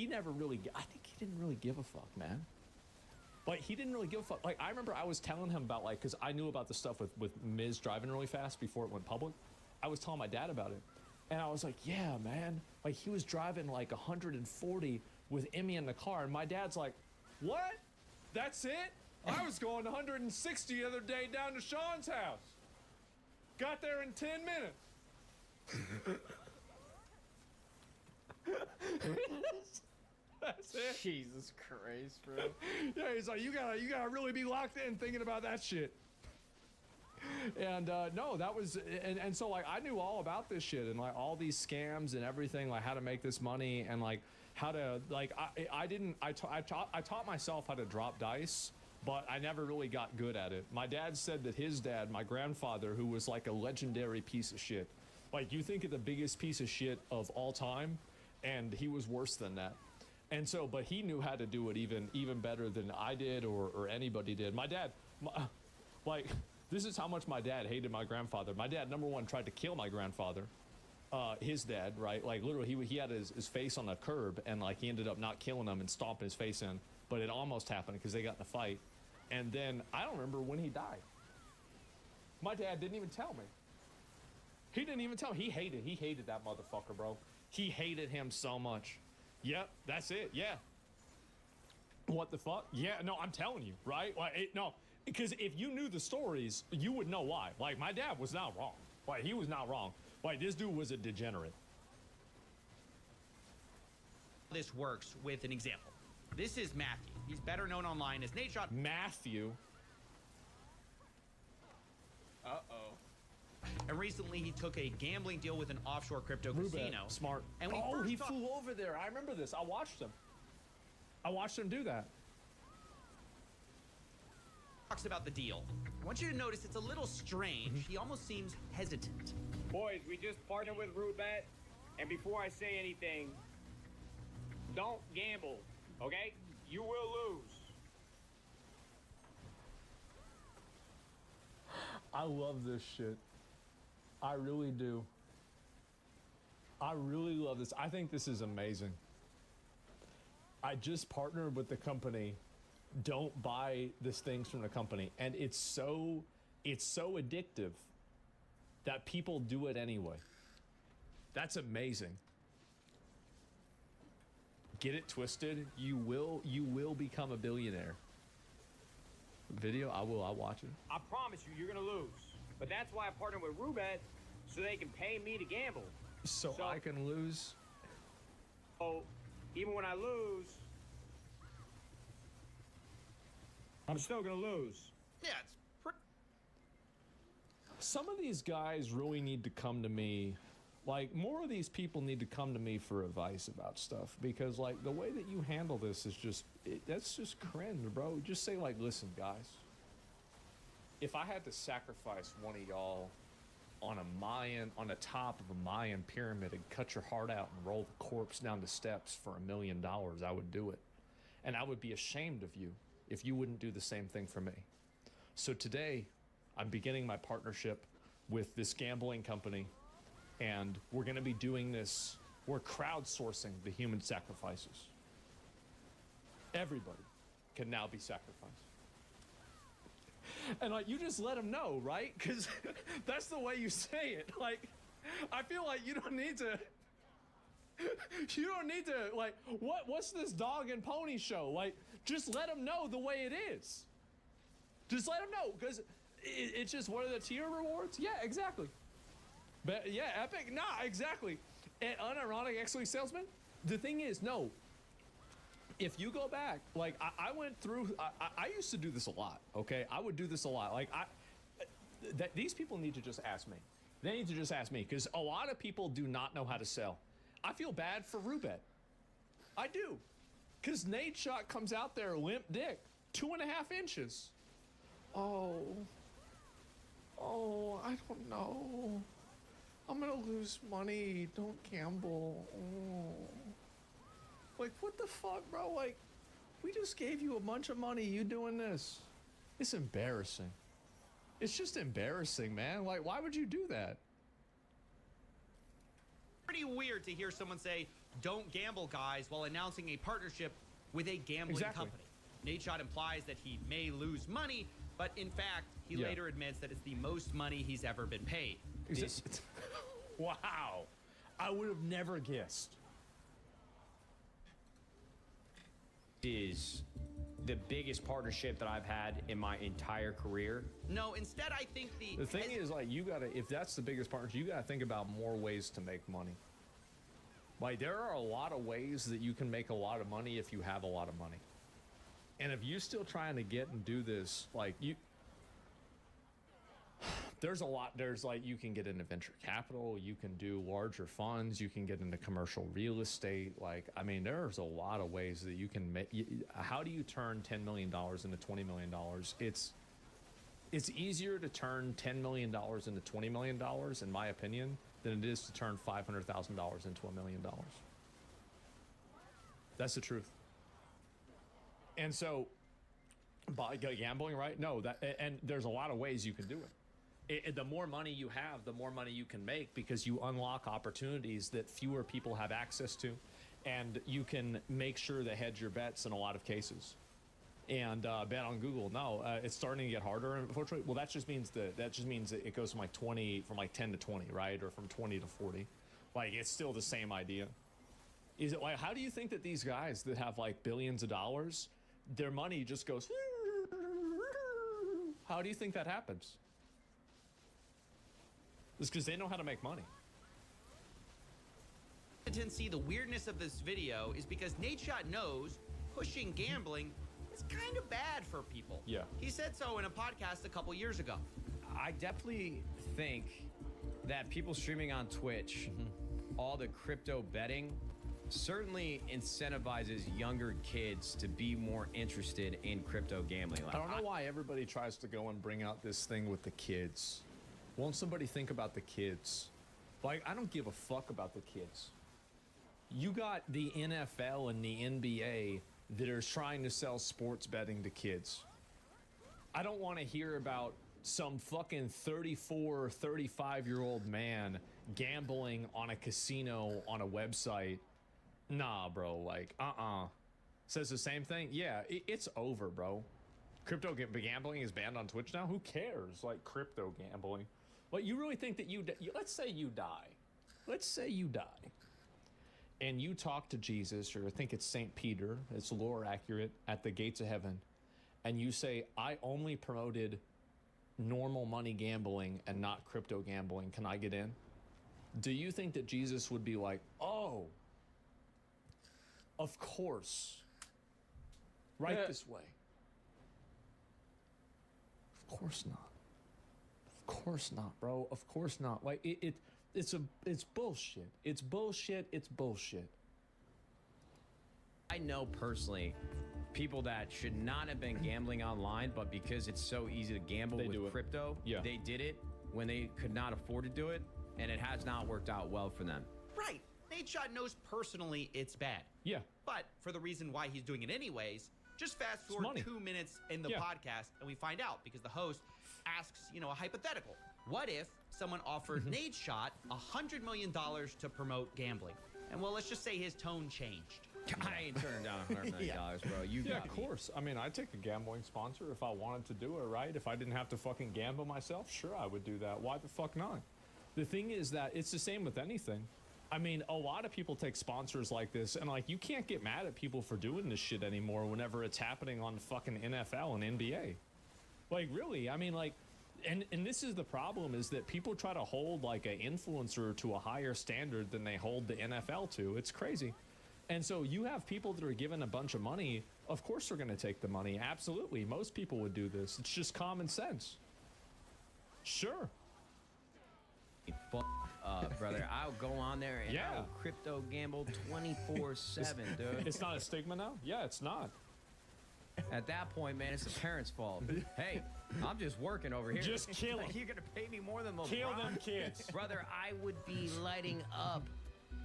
never really, I think he didn't really give a fuck, man. Like, he didn't really give a fuck. Like, I remember I was telling him about, like, because I knew about the stuff with Miz driving really fast before it went public. I was telling my dad about it. And I was like, yeah, man. Like, he was driving like 140 with Emmy in the car. And my dad's like, what? That's it? I was going 160 the other day down to Sean's house. Got there in 10 minutes. That's it. Jesus Christ, bro. Yeah, he's like, you gotta really be locked in thinking about that shit. And no, that was, and so like I knew all about this shit and like all these scams and everything, like how to make this money and like how to like I taught myself how to drop dice, but I never really got good at it. My dad said that his dad, my grandfather, who was like a legendary piece of shit, like you think of the biggest piece of shit of all time, and he was worse than that. And so, but he knew how to do it even better than I did or anybody did. My dad, like, this is how much my dad hated my grandfather. My dad, number one, tried to kill my grandfather, his dad, right? Like, literally, he had his face on a curb, and, like, he ended up not killing him and stomping his face in. But it almost happened because they got in a fight. And then, I don't remember when he died. My dad didn't even tell me. He didn't even tell me. He hated that motherfucker, bro. He hated him so much. Yep, that's it, yeah. What the fuck? Yeah, no, I'm telling you, right? Like, no. Because if you knew the stories, you would know why. Like, my dad was not wrong. Like, he was not wrong. Like, this dude was a degenerate. This works with an example. This is Matthew. He's better known online as Nate Shot. Matthew. Uh-oh. And recently, he took a gambling deal with an offshore crypto casino. Smart. And he flew over there. I remember this. I watched him. I watched him do that. Talks about the deal. I want you to notice it's a little strange. He almost seems hesitant. Boys, we just partnered with Rootbat, and before I say anything, don't gamble, okay? You will lose. I love this shit. I really do. I really love this. I think this is amazing. I just partnered with the company. Don't buy these things from the company. And it's so addictive that people do it anyway. That's amazing. Get it twisted. You will become a billionaire. Video, I'll watch it. I promise you, you're gonna lose. But that's why I partnered with Rootbat, so they can pay me to gamble. So I can lose? Oh, even when I lose, I'm still gonna lose. Yeah, it's some of these guys really need to come to me. Like, more of these people need to come to me for advice about stuff, because like the way that you handle this is just, that's just cringe, bro. Just say like, listen, guys, if I had to sacrifice one of y'all on the top of a Mayan pyramid and cut your heart out and roll the corpse down the steps for $1 million, I would do it. And I would be ashamed of you if you wouldn't do the same thing for me. So today, I'm beginning my partnership with this gambling company, and we're gonna be doing this, we're crowdsourcing the human sacrifices. Everybody can now be sacrificed. And like, you just let them know, right? Because that's the way you say it. Like, I feel like you don't need to, like, what's this dog and pony show? Like, just let them know the way it is. Just let them know, because it's just one of the tier rewards. Yeah, exactly. But yeah, Epic. Nah, exactly. And unironic excellent salesman. The thing is, no. If you go back, like I went through, I used to do this a lot. Okay, I would do this a lot. Like these people need to just ask me. They need to just ask me, because a lot of people do not know how to sell. I feel bad for Rubet. I do, because Nate Shot comes out there limp dick, 2.5 inches. Oh, I don't know. I'm gonna lose money. Don't gamble. Oh. Like, what the fuck, bro? Like, we just gave you a bunch of money. You doing this? It's embarrassing. It's just embarrassing, man. Like, why would you do that? Pretty weird to hear someone say, "Don't gamble, guys," while announcing a partnership with a gambling company. Nate Shot implies that he may lose money, but in fact, he later admits that it's the most money he's ever been paid. Wow. I would have never guessed. Is the biggest partnership that I've had in my entire career. No, instead I think the thing is, like, you gotta, if that's the biggest partnership, you gotta think about more ways to make money. Like, there are a lot of ways that you can make a lot of money if you have a lot of money. And if you're still trying to get and do this, like, there's a lot. There's, like, you can get into venture capital, you can do larger funds, you can get into commercial real estate. Like, I mean, there's a lot of ways that you can make. How do you turn $10 million into $20 million? It's easier to turn $10 million into $20 million, in my opinion, than it is to turn $500,000 into $1 million. That's the truth. And so, by gambling, right? No, and there's a lot of ways you can do it. The more money you have, the more money you can make, because you unlock opportunities that fewer people have access to, and you can make sure to hedge your bets in a lot of cases. And bet on Google. No, it's starting to get harder, unfortunately. Well, that just means that it goes from like 10 to 20, right, or from 20 to 40. Like, it's still the same idea. Is it like, how do you think that these guys that have like billions of dollars, their money just goes? How do you think that happens? It's because they know how to make money. See, the weirdness of this video is because Nate Shot knows pushing gambling is kind of bad for people. Yeah. He said so in a podcast a couple years ago. I definitely think that people streaming on Twitch, all the crypto betting, certainly incentivizes younger kids to be more interested in crypto gambling. Like, I don't know why everybody tries to go and bring out this thing with the kids. Won't somebody think about the kids? Like, I don't give a fuck about the kids. You got the NFL and the NBA that are trying to sell sports betting to kids. I don't want to hear about some fucking 34 or 35-year-old man gambling on a casino on a website. Nah, bro, like, Says the same thing? Yeah, it's over, bro. Crypto gambling is banned on Twitch now? Who cares? Like, crypto gambling. Like, you really think that let's say you die. Let's say you die. And you talk to Jesus, or I think it's St. Peter, it's lore accurate, at the gates of heaven. And you say, I only promoted normal money gambling and not crypto gambling. Can I get in? Do you think that Jesus would be like, oh, of course. Right this way. Of course not. Of course not, bro. Of course not. Like, it's bullshit. It's bullshit. It's bullshit. I know personally people that should not have been gambling online, but because it's so easy to gamble with crypto, they did it when they could not afford to do it, and it has not worked out well for them. Right. Nate Shot knows personally it's bad. Yeah. But for the reason why he's doing it anyways, just fast forward 2 minutes in the podcast and we find out, because the host asks, a hypothetical. What if someone offered Nate Shot $100 million to promote gambling? And well, let's just say his tone changed. I ain't turning down $100 million, bro. You got of course. I mean, I'd take a gambling sponsor if I wanted to do it, right? If I didn't have to fucking gamble myself, sure, I would do that. Why the fuck not? The thing is that it's the same with anything. I mean, a lot of people take sponsors like this, and like, you can't get mad at people for doing this shit anymore whenever it's happening on fucking NFL and NBA. Like, really, I mean, like, and this is the problem, is that people try to hold like an influencer to a higher standard than they hold the NFL to. It's crazy. And so you have people that are given a bunch of money. Of course they're going to take the money. Absolutely. Most people would do this. It's just common sense. Sure. Brother, I'll go on there and I will crypto gamble 24/7, dude. It's not a stigma now? Yeah, it's not. At that point, man, it's the parents' fault. Hey, I'm just working over here. Just kill them. You're gonna pay me more than LeBron. Kill them kids. Brother, I would be lighting up,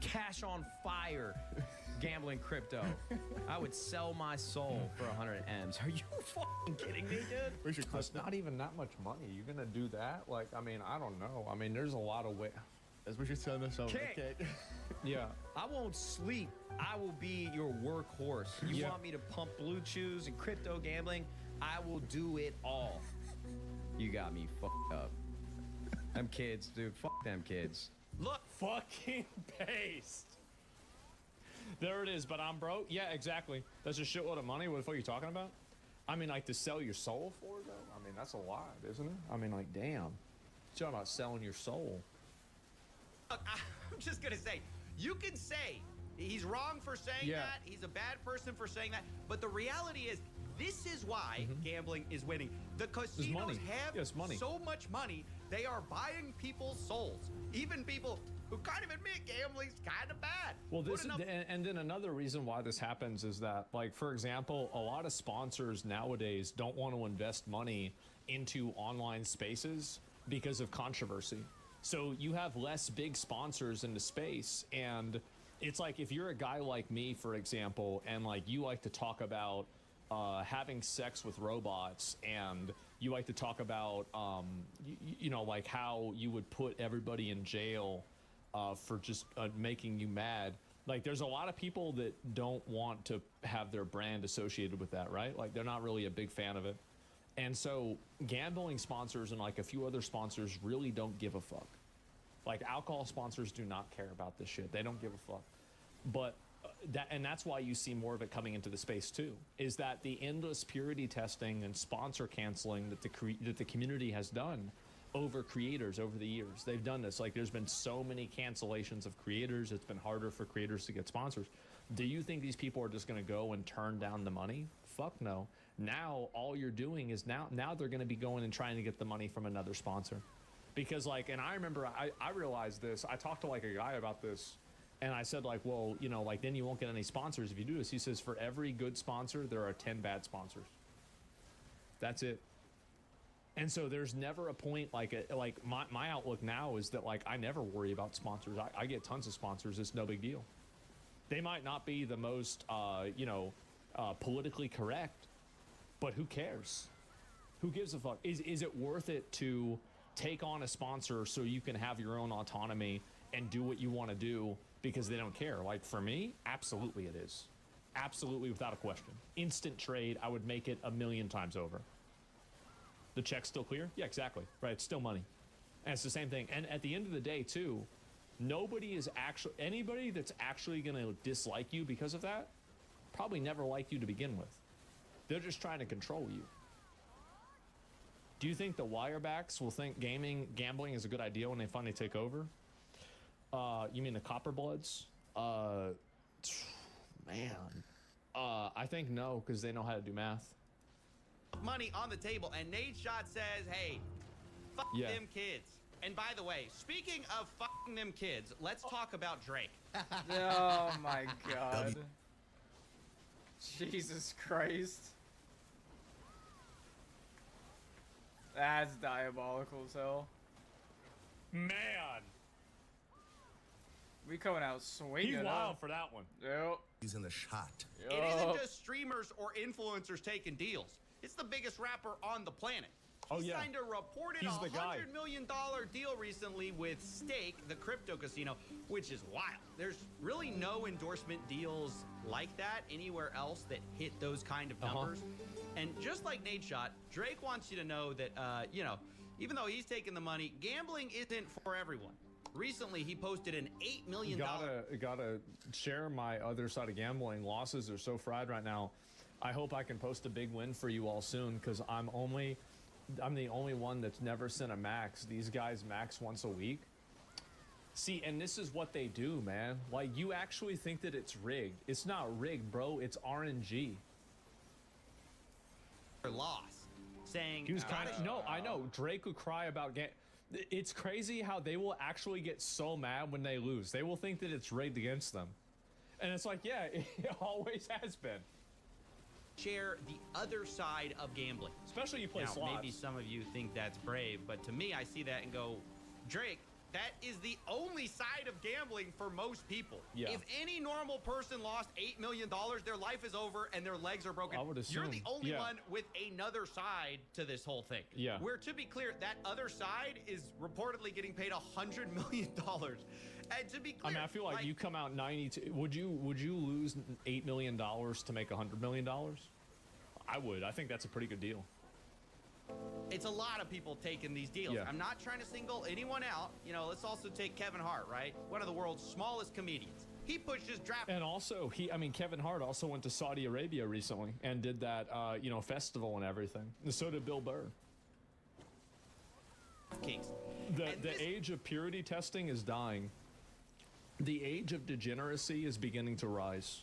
cash on fire, gambling crypto. I would sell my soul for 100 M's. Are you fucking kidding me, dude? We should. It's not even that much money. You're gonna do that? Like, I mean, I don't know. I mean, there's a lot of ways. As we should send this over. Okay. Yeah. I won't sleep. I will be your workhorse. You want me to pump blue chews and crypto gambling? I will do it all. You got me fucked up. Them kids, dude. Fuck them kids. Look. Fucking paste. There it is, but I'm broke? Yeah, exactly. That's a shitload of money. What the fuck are you talking about? I mean, like, to sell your soul for, though? I mean, that's a lot, isn't it? I mean, like, damn. You're talking about selling your soul. Look, I'm just going to say, you can say he's wrong for saying that. He's a bad person for saying that. But the reality is, this is why gambling is winning. The casinos have so much money, they are buying people's souls. Even people who kind of admit gambling's kind of bad. Well, and then another reason why this happens is that, like, for example, a lot of sponsors nowadays don't want to invest money into online spaces because of controversy. So you have less big sponsors in the space, and it's like, if you're a guy like me, for example, and like you like to talk about having sex with robots, and you like to talk about you know, like how you would put everybody in jail for just making you mad. Like, there's a lot of people that don't want to have their brand associated with that, right? Like, they're not really a big fan of it. And so gambling sponsors and like a few other sponsors really don't give a fuck. Like, alcohol sponsors do not care about this shit. They don't give a fuck. But that's why you see more of it coming into the space too, is that the endless purity testing and sponsor canceling that the community has done over creators over the years. They've done this. Like, there's been so many cancellations of creators. It's been harder for creators to get sponsors. Do you think these people are just going to go and turn down the money? Fuck no. Now all you're doing is now they're going to be going and trying to get the money from another sponsor. Because, like, and I remember I realized this. I talked to like a guy about this, and I said, like, well, you know, like, then you won't get any sponsors if you do this. He says, for every good sponsor, there are 10 bad sponsors. That's it. And so there's never a point, like my outlook now is that, like, I never worry about sponsors. I get tons of sponsors. It's no big deal. They might not be the most, you know, politically correct, but who cares? Who gives a fuck? Is it worth it to take on a sponsor so you can have your own autonomy and do what you want to do because they don't care? Like, for me, absolutely it is. Absolutely, without a question. Instant trade, I would make it 1,000,000 times over. The check's still clear? Yeah, exactly. Right, it's still money. And it's the same thing. And at the end of the day, too, anybody that's actually going to dislike you because of that probably never liked you to begin with. They're just trying to control you. Do you think the wirebacks will think gambling is a good idea when they finally take over? You mean the Copperbloods? Man. I think no, because they know how to do math. Money on the table, and Nate Shot says, hey, fuck them kids. And by the way, speaking of fucking them kids, let's talk about Drake. Oh my god. Jesus Christ. That's diabolical as hell. Man. We coming out swinging. He's wild for that one. Yep. He's in the shot. It isn't just streamers or influencers taking deals. It's the biggest rapper on the planet. He signed a reported $100 million deal recently with Stake, the crypto casino, which is wild. There's really no endorsement deals like that anywhere else that hit those kind of numbers. And just like Nate Shot, Drake wants you to know that, you know, even though he's taking the money, gambling isn't for everyone. Recently, he posted an $8 million... Gotta share my other side of gambling. Losses are so fried right now. I hope I can post a big win for you all soon, because I'm only I'm the only one that's never sent a max. These guys max once a week. See, and this is what they do, man. Like, you actually think that it's rigged. It's not rigged, bro. It's RNG. Lost, saying he was kind of no. I know Drake would cry about It's crazy how they will actually get so mad when they lose. They will think that it's rigged against them, and it's like, yeah, it always has been. Share the other side of gambling, especially you play slots. Maybe some of you think that's brave, but to me, I see that and go, Drake. That is the only side of gambling for most people. Yeah. If any normal person lost $8 million, their life is over and their legs are broken. I would assume. You're the only one with another side to this whole thing. Yeah. Where, to be clear, that other side is reportedly getting paid $100 million. And to be clear, I mean, I feel like you come out 92. Would you lose $8 million to make $100 million? I would. I think that's a pretty good deal. It's a lot of people taking these deals. Yeah. I'm not trying to single anyone out. You know, let's also take Kevin Hart, right? One of the world's smallest comedians. He pushed his draft. And also, Kevin Hart also went to Saudi Arabia recently and did that, festival and everything. And so did Bill Burr. Kings. The age of purity testing is dying. The age of degeneracy is beginning to rise.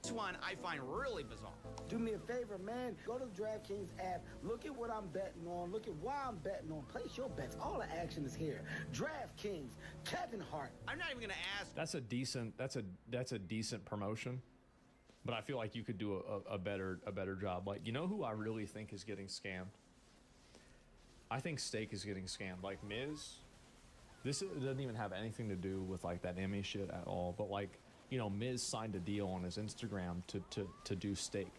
This one I find really bizarre. Do me a favor, man. Go to the DraftKings app. Look at what I'm betting on. Look at why I'm betting on. Place your bets. All the action is here. DraftKings, Kevin Hart. I'm not even going to ask. That's a decent promotion, but I feel like you could do a better job. Like, you know who I really think is getting scammed? I think Steak is getting scammed. Like Miz. This doesn't even have anything to do with like that Emmy shit at all. But like, Miz signed a deal on his Instagram to do Steak.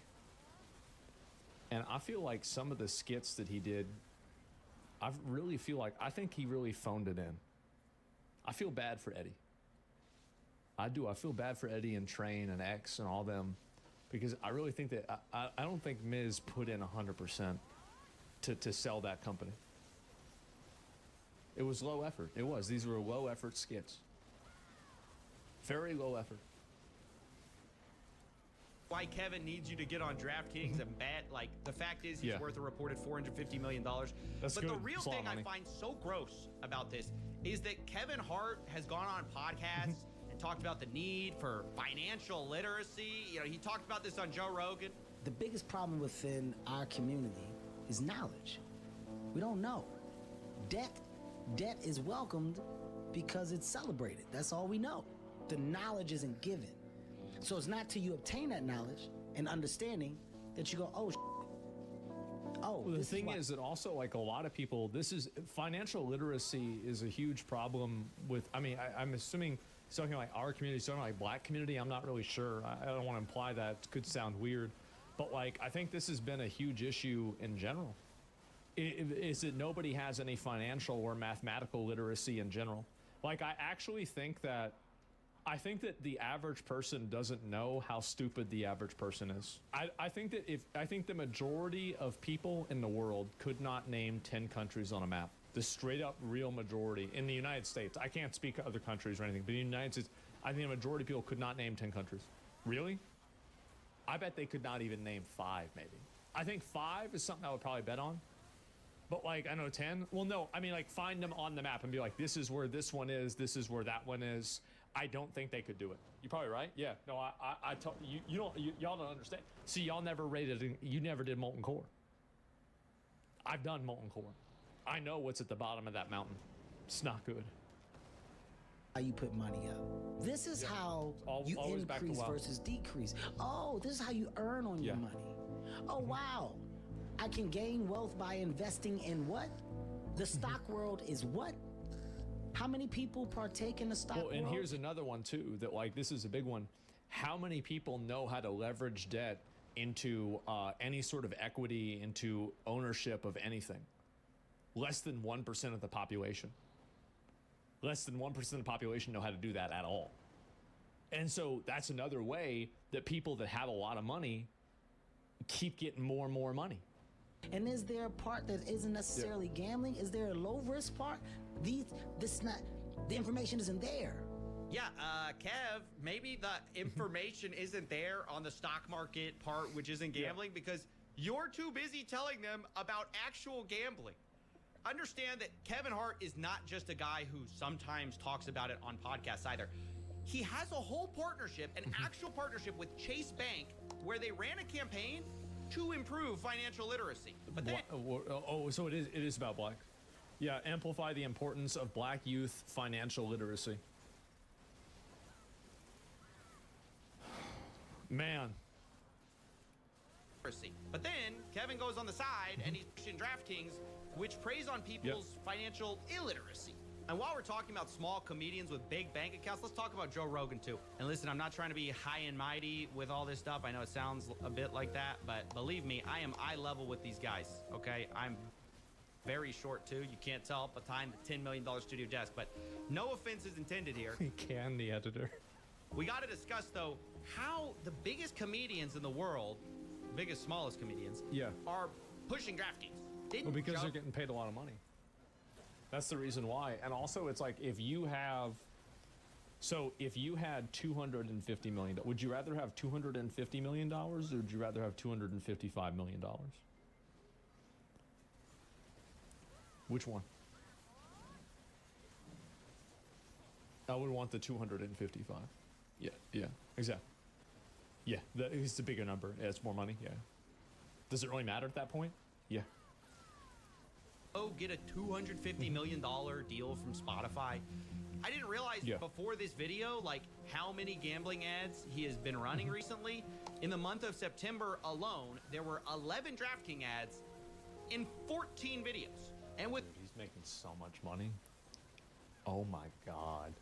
And I feel like some of the skits that he did, I think he really phoned it in. I feel bad for Eddie. I do. I feel bad for Eddie and Train and X and all them, because I really think that I don't think Miz put in 100% to sell that company. It was low effort. It was. These were low effort skits. Very low effort. Why Kevin needs you to get on DraftKings and bet. Like, the fact is he's worth a reported $450 million. That's but good. The real thing I find so gross about this is that Kevin Hart has gone on podcasts and talked about the need for financial literacy. He talked about this on Joe Rogan. The biggest problem within our community is knowledge. We don't know. Debt is welcomed because it's celebrated. That's all we know. The knowledge isn't given. So it's not till you obtain that knowledge and understanding that you go, well, the thing is that also, like, a lot of people, financial literacy is a huge problem with, I'm assuming something like our community, something like black community, I'm not really sure. I don't want to imply that. It could sound weird. But, like, I think this has been a huge issue in general. Is that nobody has any financial or mathematical literacy in general. Like, I actually think that the average person doesn't know how stupid the average person is. I think the majority of people in the world could not name 10 countries on a map. The straight up real majority in the United States. I can't speak of other countries or anything, but in the United States, I think the majority of people could not name 10 countries. Really? I bet they could not even name 5, maybe. I think 5 is something I would probably bet on. But, like, I know 10. Well, no, like, find them on the map and be like, this is where this one is, this is where that one is. I don't think they could do it. You're probably right. Yeah. No, I tell you, y'all don't understand. See, y'all never you never did molten core. I've done molten core. I know what's at the bottom of that mountain. It's not good. How you put money up. This is how you increase versus decrease. Oh, this is how you earn on your money. Oh, wow. I can gain wealth by investing in what? The stock world is what? How many people partake in the stock world? And here's another one, too, that, like, this is a big one. How many people know how to leverage debt into any sort of equity, into ownership of anything? Less than 1% of the population. Less than 1% of the population know how to do that at all. And so that's another way that people that have a lot of money keep getting more and more money. And is there a part that isn't necessarily gambling? Is there a low risk part? The information isn't there. Yeah, Kev, maybe the information isn't there on the stock market part, which isn't gambling, because You're too busy telling them about actual gambling. Understand that Kevin Hart is not just a guy who sometimes talks about it on podcasts either. He has a whole partnership, an actual partnership with Chase Bank, where they ran a campaign to improve financial literacy. But then, so it is about black. Yeah, amplify the importance of black youth financial literacy. Man. But then Kevin goes on the side and he's pushing DraftKings, which preys on people's financial illiteracy. And while we're talking about small comedians with big bank accounts, let's talk about Joe Rogan too. And listen, I'm not trying to be high and mighty with all this stuff. I know it sounds a bit like that, but believe me, I am eye level with these guys, okay? I'm very short too. You can't tell behind the $10 million studio desk, but no offense is intended here. He can, the editor. We got to discuss though how the biggest comedians in the world, biggest, smallest comedians, are pushing DraftKings. Well, because they're getting paid a lot of money. That's the reason why. And also, it's like if you had $250 million, would you rather have $250 million or would you rather have $255 million? Which one? I would want the 255. Yeah, exactly. Yeah, it's a bigger number. Yeah, it's more money. Yeah. Does it really matter at that point? Yeah. Oh, get a $250 million deal from Spotify. I didn't realize before this video, like how many gambling ads he has been running recently. In the month of September alone, there were 11 DraftKings ads in 14 videos. And with he's making so much money. Oh my God.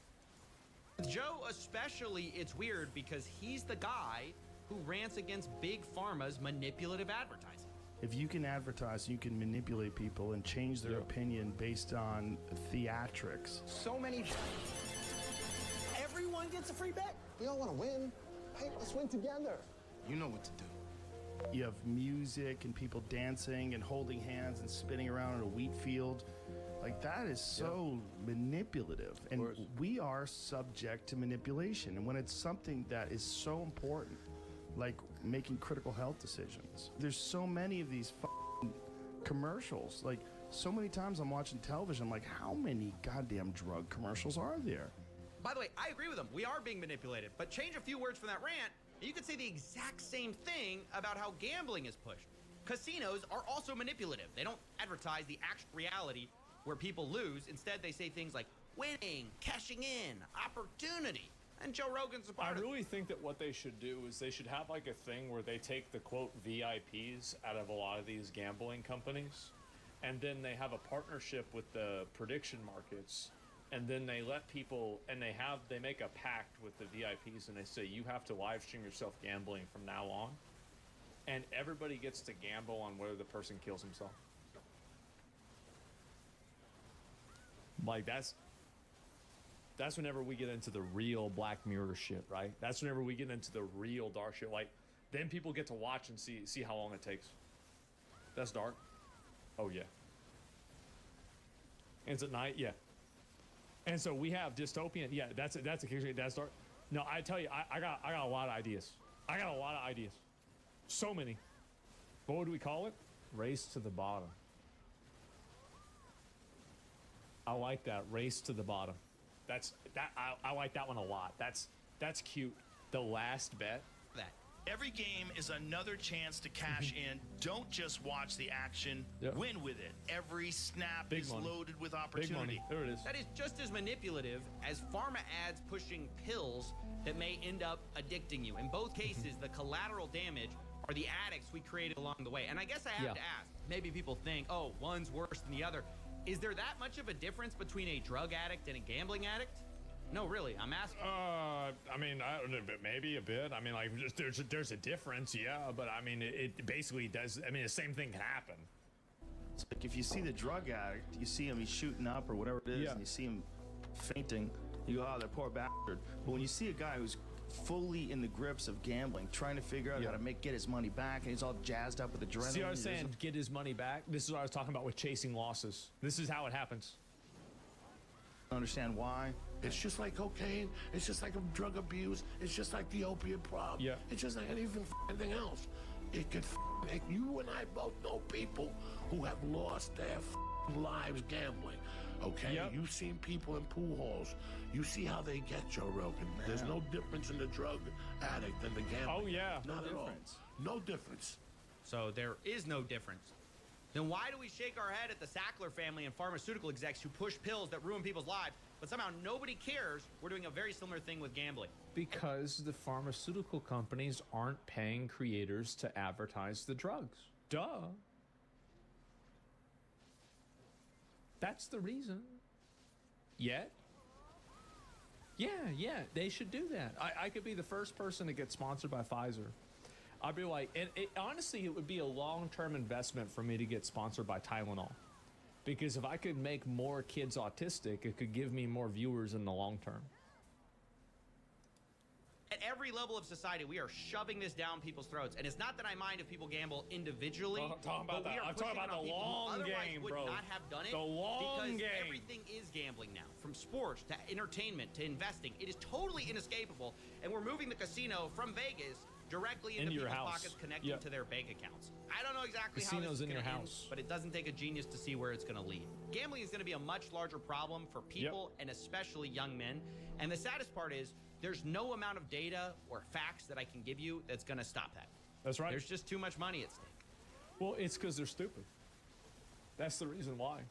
Joe especially, it's weird because he's the guy who rants against big pharma's manipulative advertising. If you can advertise, you can manipulate people and change their opinion based on theatrics. So many. Everyone gets a free bet. We all want to win. Hey, let's win together. You know what to do. You have music and people dancing and holding hands and spinning around in a wheat field. Like, that is so manipulative. And we are subject to manipulation. And when it's something that is so important, like making critical health decisions, there's so many of these commercials. Like, so many times I'm watching television, I'm like, how many goddamn drug commercials are there? By the way, I agree with him. We are being manipulated. But change a few words from that rant, and you could say the exact same thing about how gambling is pushed. Casinos are also manipulative. They don't advertise the actual reality where people lose. Instead, they say things like winning, cashing in, opportunity. And Joe Rogan's a part I really think that what they should do is they should have like a thing where they take the quote VIPs out of a lot of these gambling companies, and then they have a partnership with the prediction markets, and then they let people, and they make a pact with the VIPs, and they say you have to live stream yourself gambling from now on, and everybody gets to gamble on whether the person kills himself. Like, that's whenever we get into the real Black Mirror shit, right? That's whenever we get into the real dark shit. Like, then people get to watch and see how long it takes. That's dark. Oh yeah. And it's at night, yeah. And so we have dystopian. Yeah, that's a character. That's dark. No, I tell you, I got a lot of ideas. I got a lot of ideas. So many. What would we call it? Race to the bottom. I like that. Race to the bottom. I like that one a lot. That's cute. The last bet. That every game is another chance to cash in. Don't just watch the action. Win with it. Every snap is loaded with opportunity. Big money. There it is. That is just as manipulative as pharma ads pushing pills that may end up addicting you. In both cases, the collateral damage are the addicts we created along the way. And I guess I have to ask, maybe people think, oh, one's worse than the other. Is there that much of a difference between a drug addict and a gambling addict? No, really, I'm asking. I mean, I don't know, but maybe a bit. I mean, like, there's a difference, yeah, but I mean, it basically does. I mean, the same thing can happen. It's like if you see the drug addict, you see him, he's shooting up or whatever it is, and you see him fainting, you go, oh, that poor bastard. But when you see a guy who's fully in the grips of gambling, trying to figure out how to get his money back, and he's all jazzed up with adrenaline. See what I was saying? Get his money back. This is what I was talking about with chasing losses. This is how it happens. Understand why? It's just like cocaine. It's just like drug abuse. It's just like the opiate problem. Yeah. It's just like anything else. You and I both know people who have lost their lives gambling. Okay, you've seen people in pool halls. You see how they get, Joe Rogan. There's no difference in the drug addict and the gambler. Oh yeah, not at all. No difference. So there is no difference. Then why do we shake our head at the Sackler family and pharmaceutical execs who push pills that ruin people's lives, but somehow nobody cares we're doing a very similar thing with gambling? Because the pharmaceutical companies aren't paying creators to advertise the drugs. Duh. That's the reason. Yet? Yeah, they should do that. I could be the first person to get sponsored by Pfizer. I'd be like, and honestly, it would be a long-term investment for me to get sponsored by Tylenol. Because if I could make more kids autistic, it could give me more viewers in the long term. At every level of society, we are shoving this down people's throats. And it's not that I mind if people gamble individually. I'm talking about that. I'm talking about the long game, bro. Would not have done it. The long because game. Everything is gambling now, from sports to entertainment to investing. It is totally inescapable. And we're moving the casino from Vegas directly into people's pockets, connecting to their bank accounts. I don't know exactly how this is going to end, but it doesn't take a genius to see where it's going to lead. Gambling is going to be a much larger problem for people and especially young men. And the saddest part is there's no amount of data or facts that I can give you that's going to stop that. That's right. There's just too much money at stake. Well, it's because they're stupid. That's the reason why.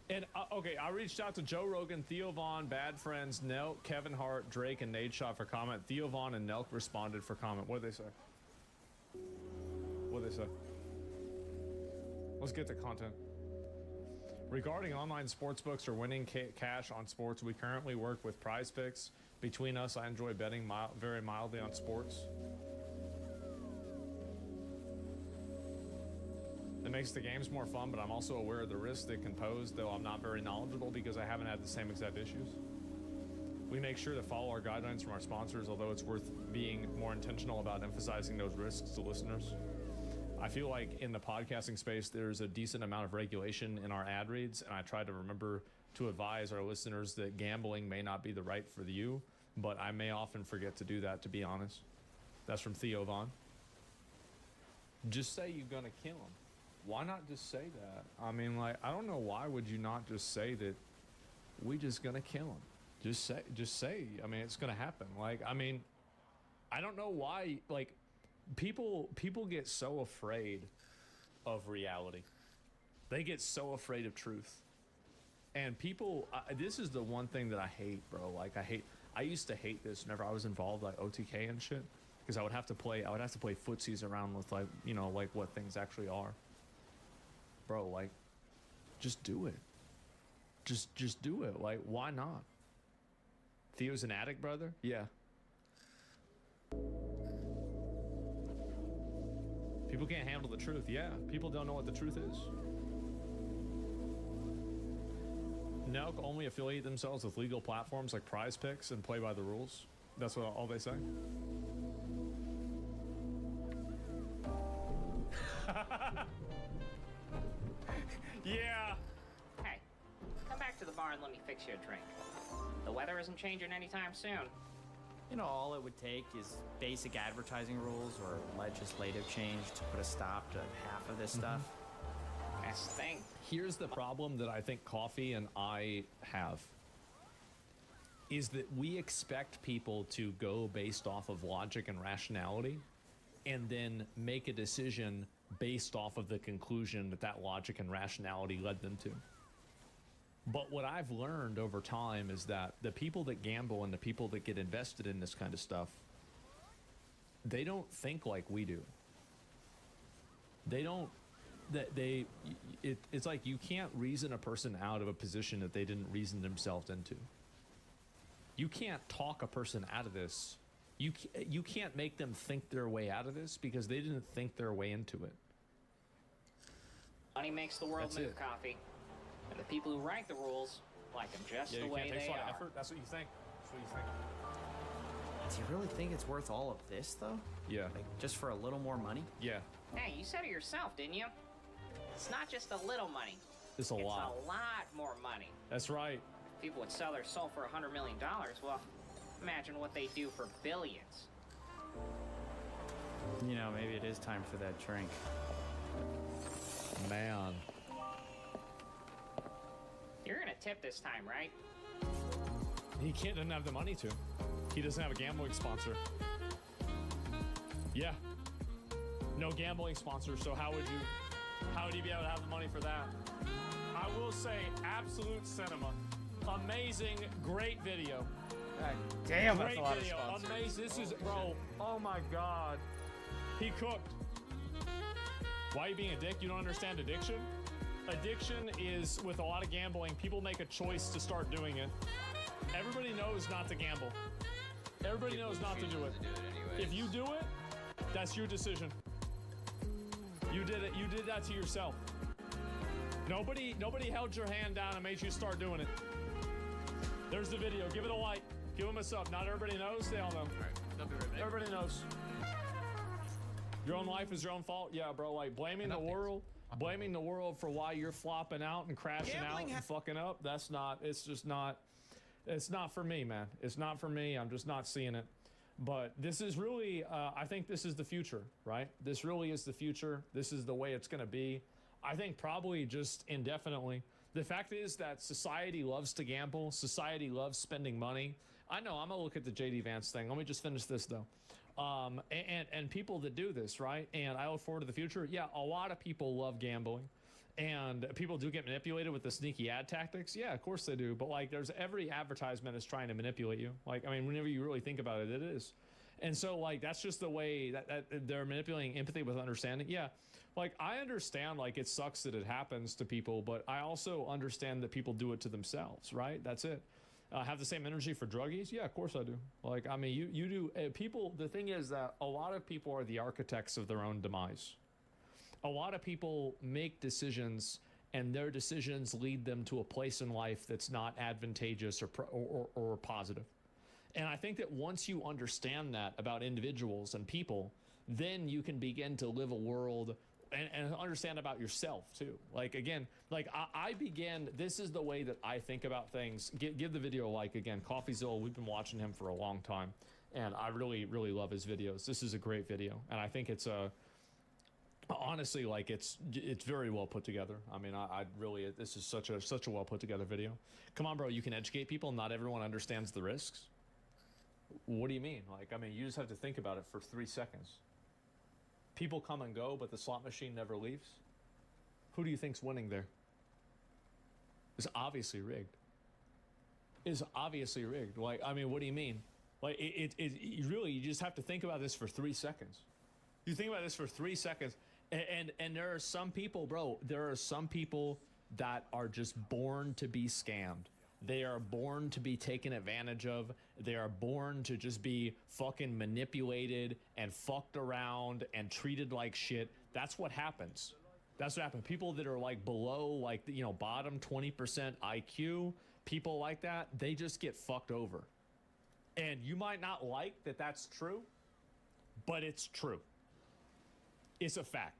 And, okay, I reached out to Joe Rogan, Theo Von, Bad Friends, Nelk, Kevin Hart, Drake, and Nate Shot for comment. Theo Von and Nelk responded for comment. What did they say? What did they say? Let's get to content. Regarding online sportsbooks or winning cash on sports, we currently work with Prize Picks. Between us, I enjoy betting very mildly on sports. It makes the games more fun, but I'm also aware of the risks they can pose, though I'm not very knowledgeable because I haven't had the same exact issues. We make sure to follow our guidelines from our sponsors, although it's worth being more intentional about emphasizing those risks to listeners. I feel like in the podcasting space, there's a decent amount of regulation in our ad reads, and I try to remember to advise our listeners that gambling may not be the right for you, but I may often forget to do that, to be honest. That's from Theo Von. Just say you're gonna kill him. Why not just say that? I mean, like, I don't know, why would you not just say that we just gonna kill him? Just say, I mean, it's gonna happen. Like, I mean, I don't know why, like, people get so afraid of reality. They get so afraid of truth. And people, this is the one thing that I hate, bro. Like, I used to hate this whenever I was involved, like, OTK and shit. Because I would have to play footsies around with, like, you know, like, what things actually are. Bro, like, just do it. Just do it. Like, why not? Theo's an addict, brother? Yeah. People can't handle the truth. Yeah, people don't know what the truth is. Nelk only affiliate themselves with legal platforms like Prize Picks and play by the rules. That's what all they say. Yeah. Hey, come back to the bar and let me fix you a drink. The weather isn't changing anytime soon. You know, all it would take is basic advertising rules or legislative change to put a stop to half of this stuff. Best thing. Here's the problem that I think Coffee and I have. Is that we expect people to go based off of logic and rationality and then make a decision based off of the conclusion that logic and rationality led them to. But what I've learned over time is that the people that gamble and the people that get invested in this kind of stuff, they don't think like we do. It's like you can't reason a person out of a position that they didn't reason themselves into. You can't talk a person out of this. You can't make them think their way out of this because they didn't think their way into it. Money makes the world move, Coffee. And the people who write the rules like them just the way they are. Effort. That's what you think. That's what you think. Do you really think it's worth all of this, though? Yeah. Like, just for a little more money? Yeah. Hey, you said it yourself, didn't you? It's not just a little money. It's a lot. It's a lot more money. That's right. If people would sell their soul for $100 million, well, imagine what they do for billions. You know, maybe it is time for that drink. Man. You're gonna tip this time, right? He doesn't have the money to. He doesn't have a gambling sponsor. Yeah. No gambling sponsor, so how would he be able to have the money for that? I will say, absolute cinema. Amazing, great video. God damn, that's great a lot video. of sponsors. Amazing. This is, bro, oh my God. He cooked. Why are you being a dick? You don't understand addiction? Addiction is, with a lot of gambling, people make a choice to start doing it. Everybody knows not to gamble. Everybody knows not to do it. If you do it, that's your decision. You did it. You did that to yourself. Nobody held your hand down and made you start doing it. There's the video. Give it a like. Give them a sub. Not everybody knows. They all know. Everybody knows. Your own life is your own fault. Yeah, bro. Like blaming the world for why you're flopping out and crashing out and fucking up. That's not. It's just not. It's not for me, man. It's not for me. I'm just not seeing it. But this is really, I think this is the future, right? This really is the future. This is the way it's going to be. I think probably just indefinitely. The fact is that society loves to gamble. Society loves spending money. I know, I'm going to look at the JD Vance thing. Let me just finish this, though. And people that do this, right? And I look forward to the future. Yeah, a lot of people love gambling. And people do get manipulated with the sneaky ad tactics. Yeah, of course they do. But like, there's every advertisement is trying to manipulate you. Like, I mean, whenever you really think about it, it is. And so like, that's just the way that they're manipulating empathy with understanding. Yeah. Like, I understand, like, it sucks that it happens to people, but I also understand that people do it to themselves, right? That's it. Have the same energy for druggies? Yeah, of course I do. Like, I mean, you do. People, the thing is that a lot of people are the architects of their own demise. A lot of people make decisions, and their decisions lead them to a place in life that's not advantageous or positive. And I think that once you understand that about individuals and people, then you can begin to live a world and understand about yourself too. Like, again, like I began, this is the way that I think about things. Give the video a like. Again, CoffeeZilla, we've been watching him for a long time, and I really, really love his videos. This is a great video, and I think it's honestly, like, it's very well put together. I mean, I really, this is such a well put together video. Come on, bro, you can educate people. Not everyone understands the risks. What do you mean? Like, I mean, you just have to think about it for 3 seconds. People come and go, but the slot machine never leaves. Who do you think's winning there? It's obviously rigged. It's obviously rigged. Like, I mean, what do you mean? Like, you just have to think about this for 3 seconds. You think about this for 3 seconds, and there are some people, bro, there are some people that are just born to be scammed. They are born to be taken advantage of. They are born to just be fucking manipulated and fucked around and treated like shit. That's what happens. That's what happens. People that are like below, like, you know, bottom 20% IQ, people like that, they just get fucked over. And you might not like that that's true, but it's true. It's a fact.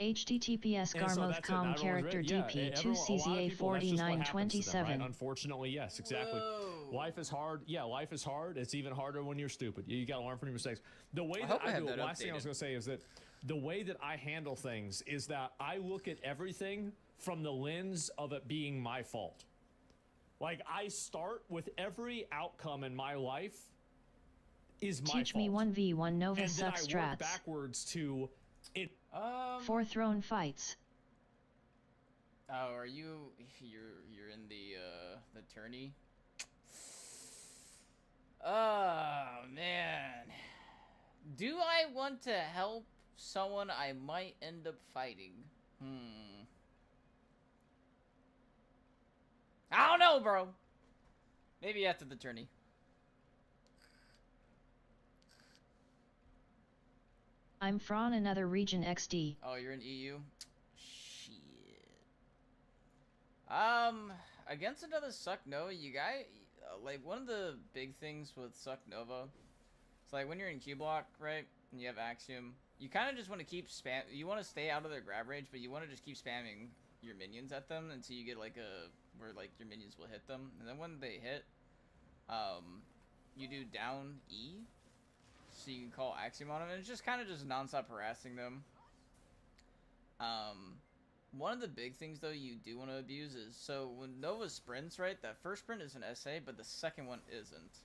HTTPS Garmoth.com character DP 2CZA 4927. Right? Unfortunately, yes, exactly. Whoa. Life is hard. Yeah, life is hard. It's even harder when you're stupid. You got to learn from your mistakes. The way that I do it, last thing I was going to say is that the way that I handle things is that I look at everything from the lens of it being my fault. Like, I start with every outcome in my life is my fault. Teach me 1v1 Nova Succ strats. And then I work backwards to it. 4 throne fights. Oh, are you? You're in the tourney. Oh man, do I want to help someone I might end up fighting? I don't know, bro. Maybe after the tourney. I'm from another region XD. Oh, you're in EU? Shit. Against another Succ Nova, you guys, like, one of the big things with Succ Nova, it's like when you're in Q block, right, and you have Axiom, you kind of just want to keep you want to stay out of their grab range, but you want to just keep spamming your minions at them until you get like where like your minions will hit them, and then when they hit, you do down E. so you can call Axiom on them, and it's just kind of just nonstop harassing them. One of the big things, though, you do want to abuse is, so when Nova sprints, right, that first sprint is an SA, but the second one isn't.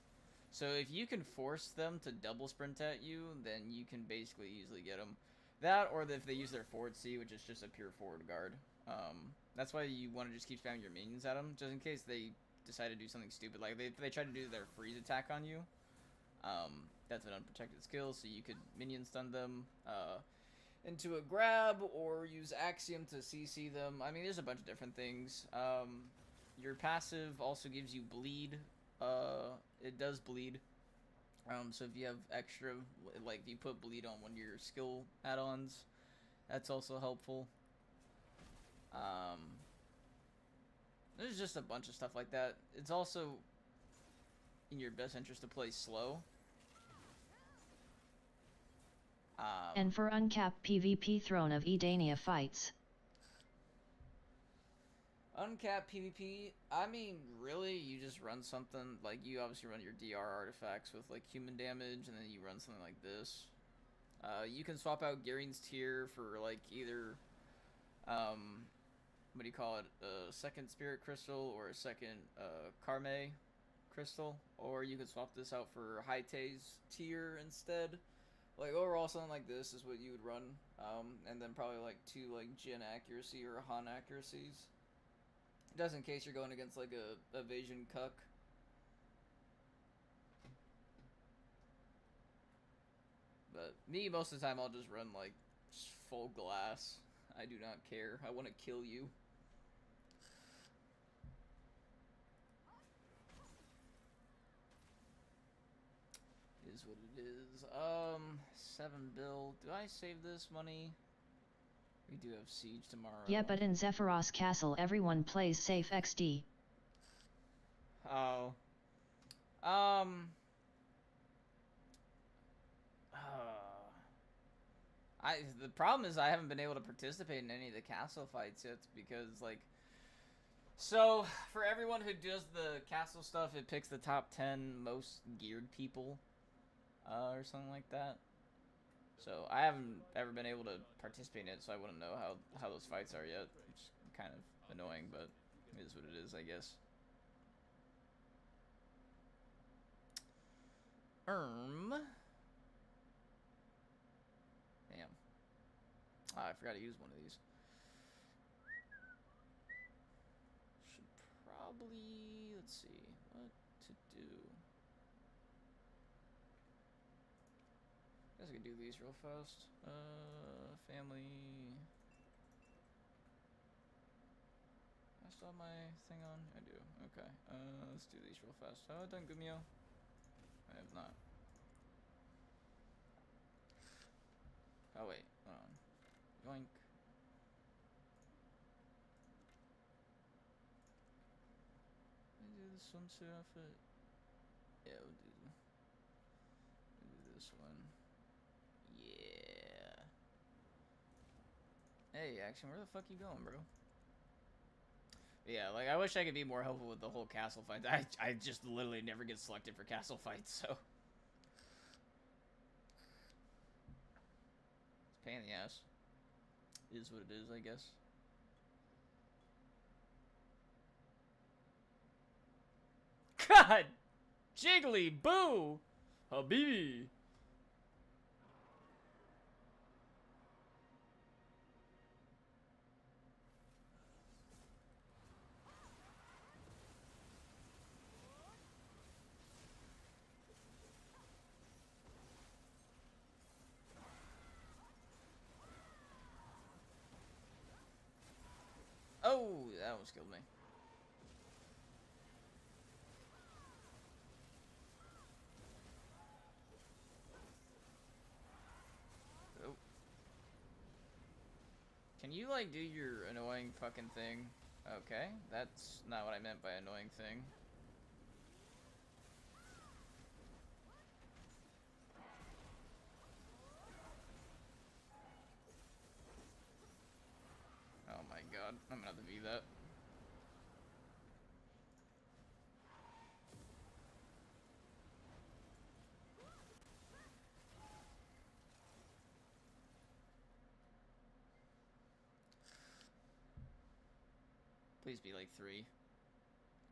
So if you can force them to double sprint at you, then you can basically easily get them. That, or if they use their forward C, which is just a pure forward guard. That's why you want to just keep spamming your minions at them, just in case they decide to do something stupid. Like, they try to do their freeze attack on you. That's an unprotected skill, so you could minion stun them, into a grab, or use Axiom to CC them. I mean, there's a bunch of different things. Your passive also gives you bleed. It does bleed. So if you have extra, like if you put bleed on one of your skill add-ons, that's also helpful. There's just a bunch of stuff like that. It's also in your best interest to play slow. And for uncapped PvP throne of Edania fights. Uncapped PvP, I mean, really, you just run something, like, you obviously run your DR artifacts with, like, human damage, and then you run something like this. You can swap out Garen's Tear for, like, either, what do you call it, a second Spirit Crystal or a second, Karme Crystal, or you can swap this out for Haite's Tear instead. Like, overall, something like this is what you would run, and then probably, like, 2, like, Jin accuracy or Han accuracies. Just in case you're going against, like, a evasion cuck. But me, most of the time, I'll just run, like, full glass. I do not care. I want to kill you. Is what it is. 7 bill. Do I save this money? We do have Siege tomorrow. Yeah, but in Zephyros Castle everyone plays safe XD. Oh. The problem is I haven't been able to participate in any of the castle fights yet because, like, so for everyone who does the castle stuff, it picks the top 10 most geared people, or something like that. So I haven't ever been able to participate in it, so I wouldn't know how those fights are yet. It's kind of annoying, but it is what it is, I guess. Damn. I forgot to use one of these. Should probably, let's see, what to do. I guess I could do these real fast. Family. I still have my thing on? I do. Okay. Let's do these real fast. Have I done Gumio? I have not. Oh wait, hold on. Yoink. Can I do the swimsuit outfit? Yeah, we'll do this one. Yeah. Hey, Action, where the fuck you going, bro? Yeah, like, I wish I could be more helpful with the whole castle fights. I just literally never get selected for castle fights, so. It's a pain in the ass. Is what it is, I guess. God! Jiggly, boo! Habibi! Oh, that almost killed me. Oh. Can you, like, do your annoying fucking thing? Okay, that's not what I meant by annoying thing. Oh my god, I'm gonna have to be that. Please be like 3.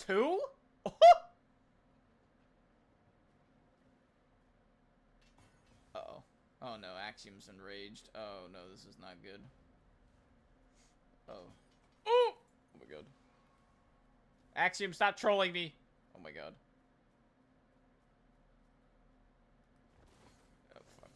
2? Uh-oh. Oh no, Axiom's enraged. Oh no, this is not good. Oh. Oh my god. Axiom, stop trolling me! Oh my god. Oh fuck.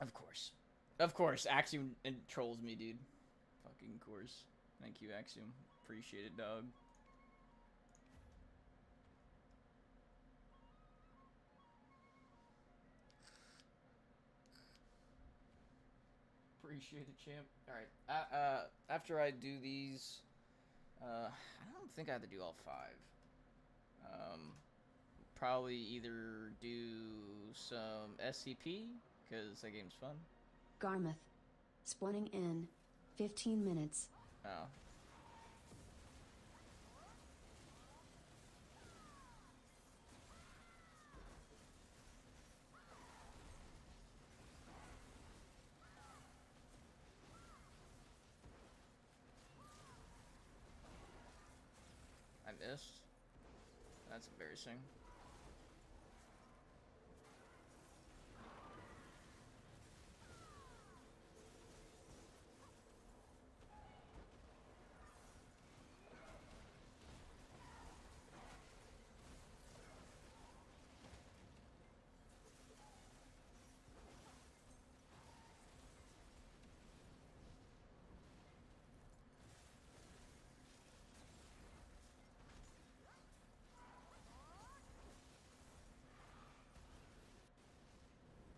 Of course. Of course, Axiom trolls me, dude. Fucking course. Thank you, Axiom. Appreciate it, dog. Appreciate it, champ. Alright, after I do these, I don't think I have to do all 5. Probably either do some SCP, because that game's fun. Garmouth. Splitting in 15 minutes. Oh. I missed. That's embarrassing.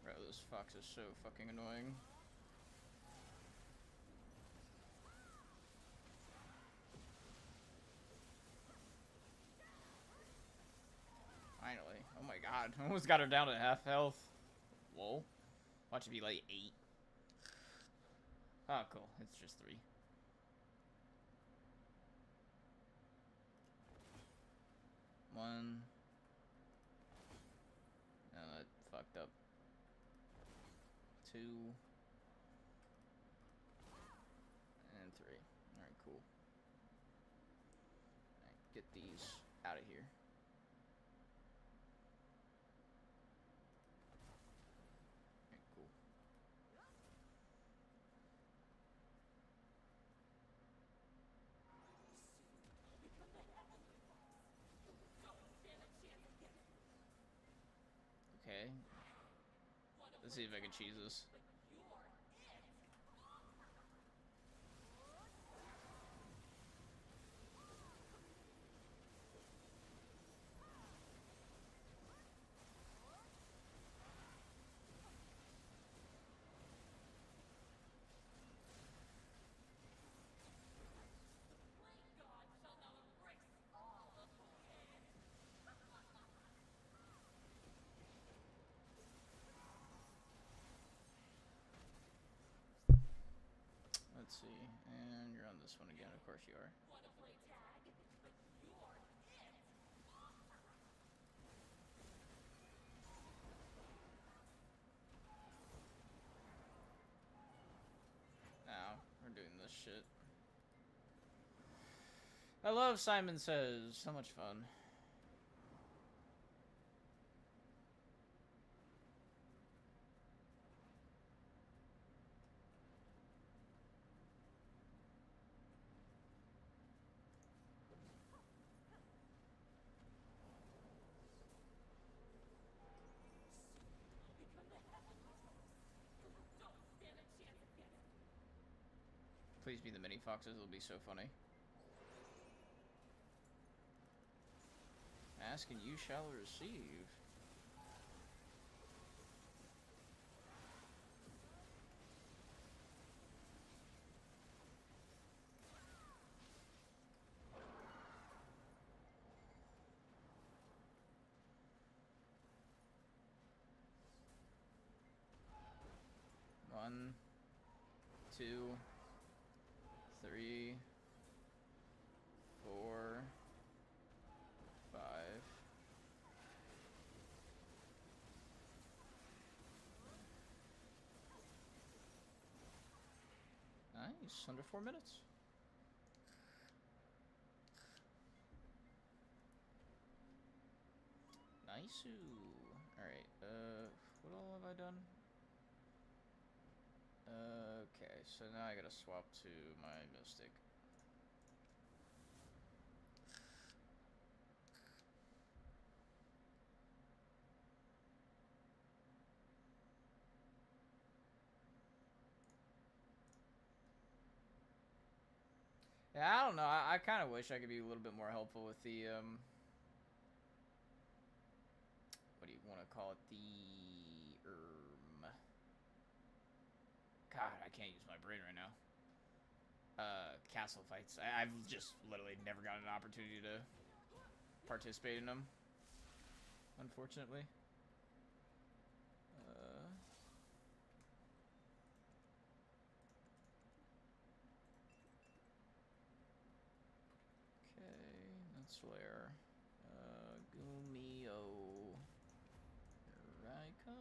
Bro, this fox is so fucking annoying. Finally. Oh my god. Almost got her down to half health. Whoa. Watch it be like 8. Oh, cool. It's just 3. One. No, that fucked up. 2. And 3. Alright, cool. Alright, get these out of here. Alright, cool. Okay. Let's see if I can cheese this. Let's see, and you're on this one again, of course you are. Now, we're doing this shit. I love Simon Says, so much fun. Please be the mini foxes, it'll be so funny. Ask and you shall receive. One, 2, 3, 4, 5. Nice, under 4 minutes. Nice. Alright, what all have I done? Okay, so now I gotta swap to my Mystic. Yeah, I don't know. I kind of wish I could be a little bit more helpful with the, what do you want to call it? The, God, I can't use my brain right now. Castle fights. I've just literally never gotten an opportunity to participate in them, unfortunately. Okay, that's where, Gumio, here I come.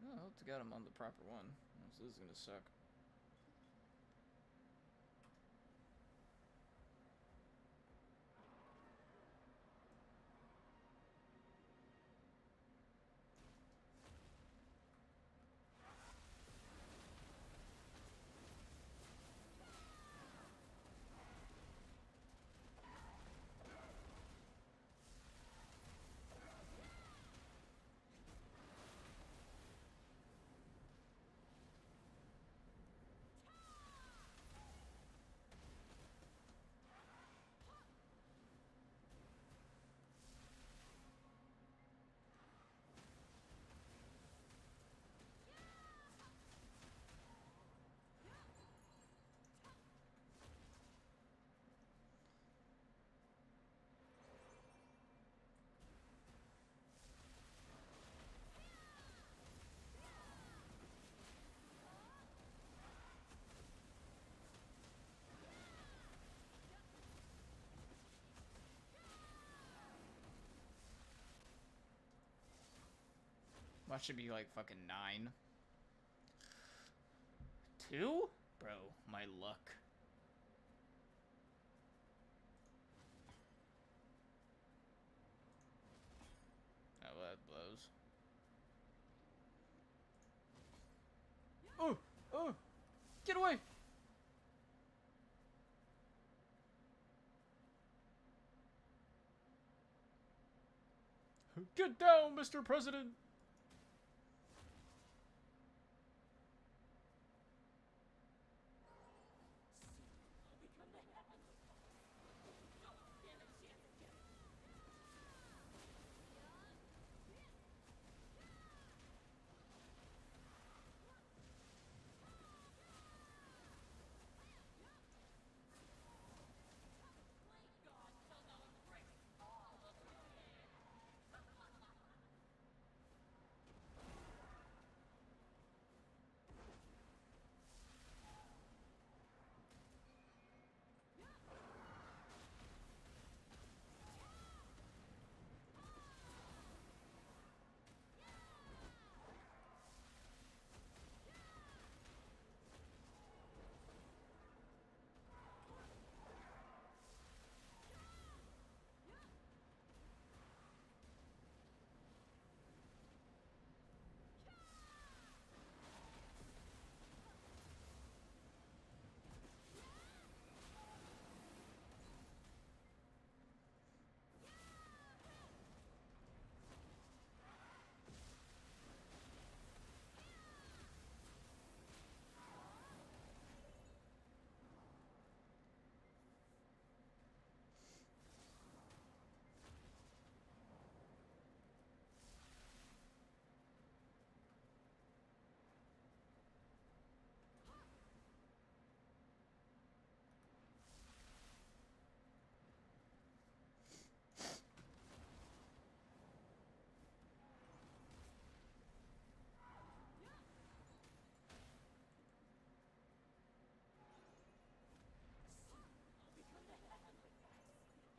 No, I hope to God I'm on the proper one. This is gonna suck. That should be like fucking 9. 2? Bro, my luck. Oh, well, that blows. Oh! Oh! Get away! Get down, Mr. President!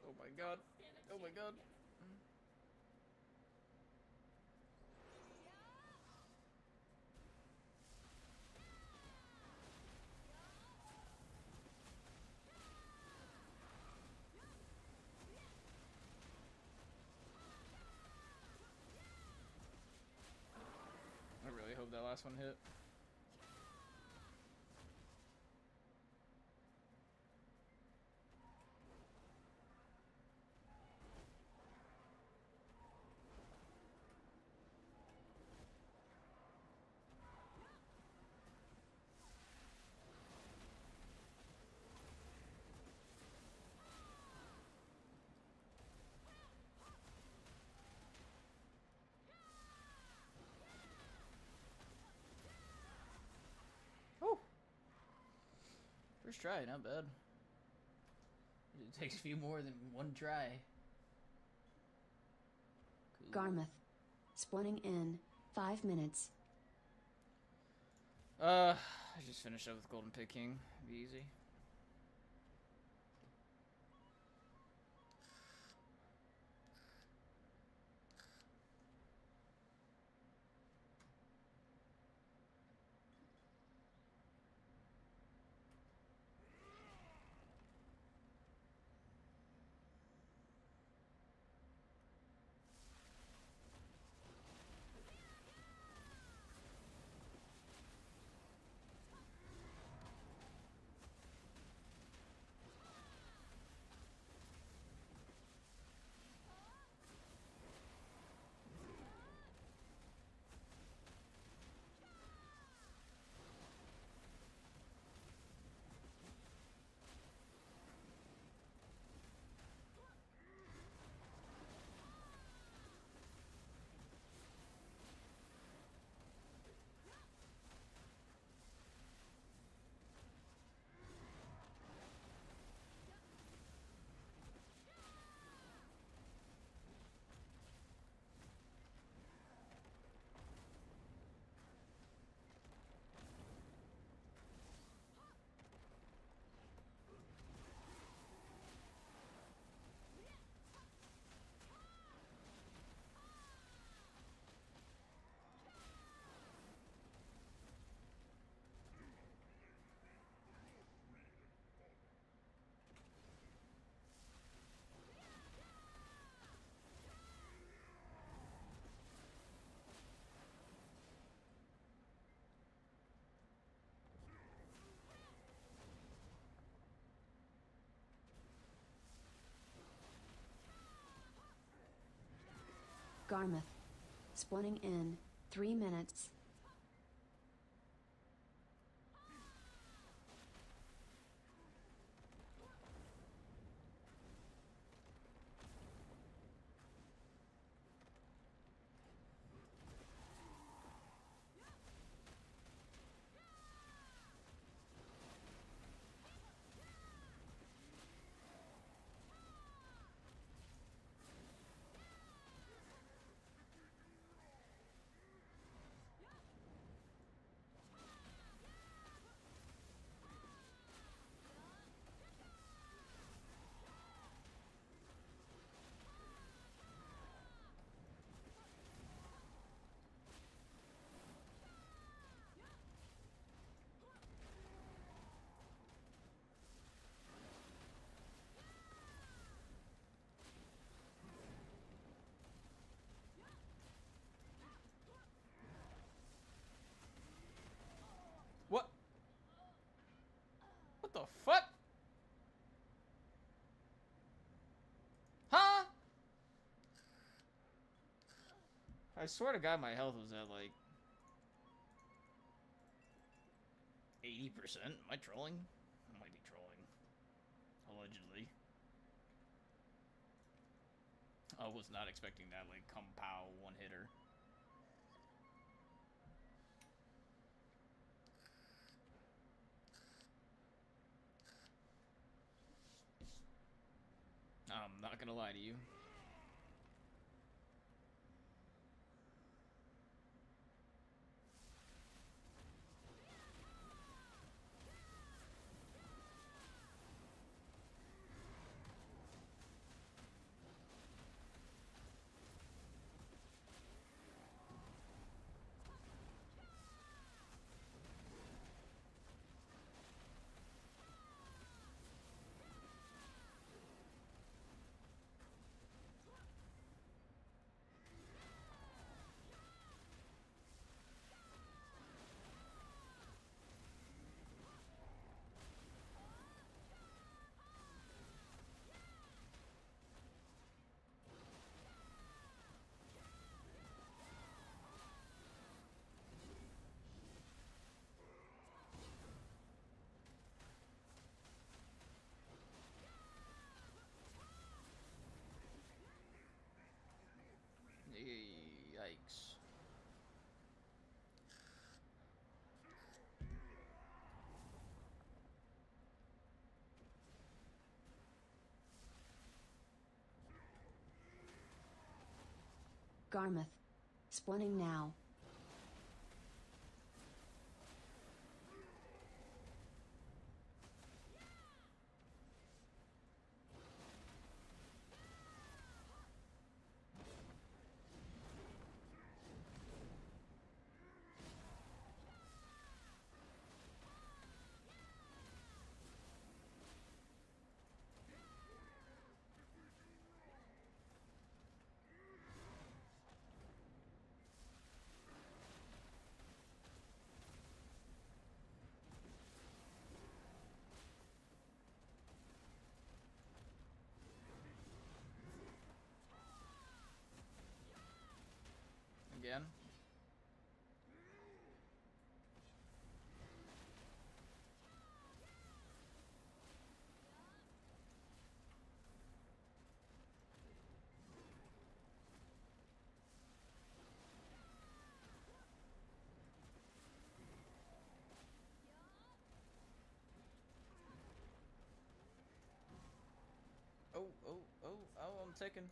Oh my god. Oh my god. last one hit. First try, not bad. It takes a few more than one try. Cool. Garmouth. Spawning in 5 minutes. I just finished up with Golden Pit King. Be easy. Garmouth. Spawning in 3 minutes. What? What the fuck? Huh? I swear to God, my health was at like 80%. Am I trolling? I might be trolling. Allegedly. I was not expecting that, like, come-pow one-hitter. I'm not gonna lie to you. Garmouth. Spawning now. Again. Oh, I'm taking.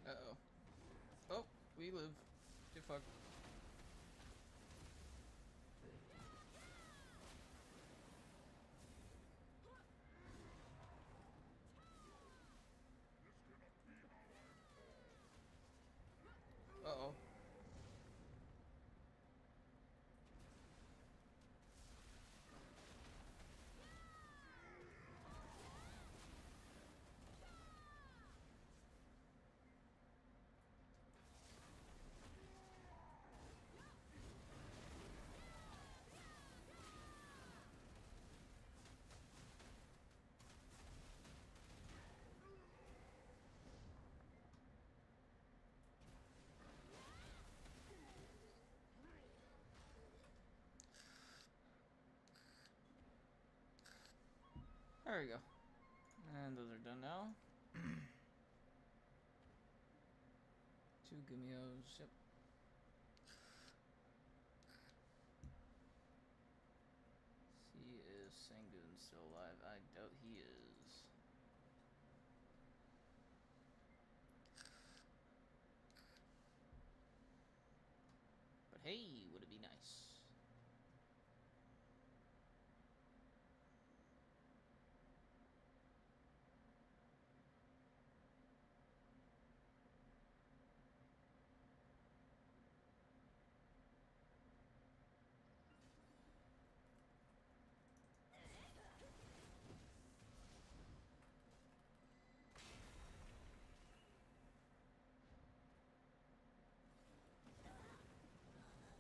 Uh-oh. Oh, we live. Get fucked. Uh-oh. There we go. And those are done now. 2 Gumios, yep. See, is Sangoon still alive? I doubt he is. But hey, would it be nice?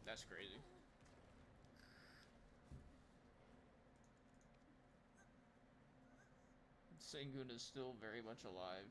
That's crazy. Sangoon is still very much alive.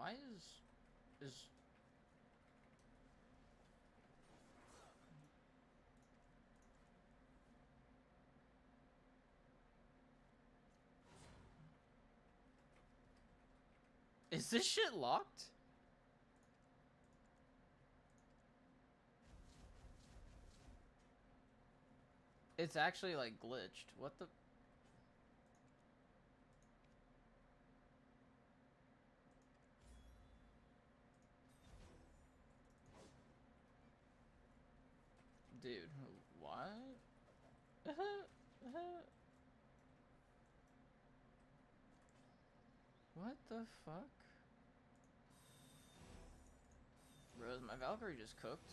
Why is... Is this shit locked? It's actually like glitched. What the... Dude, what? What the fuck? Bro, is my Valkyrie just cooked?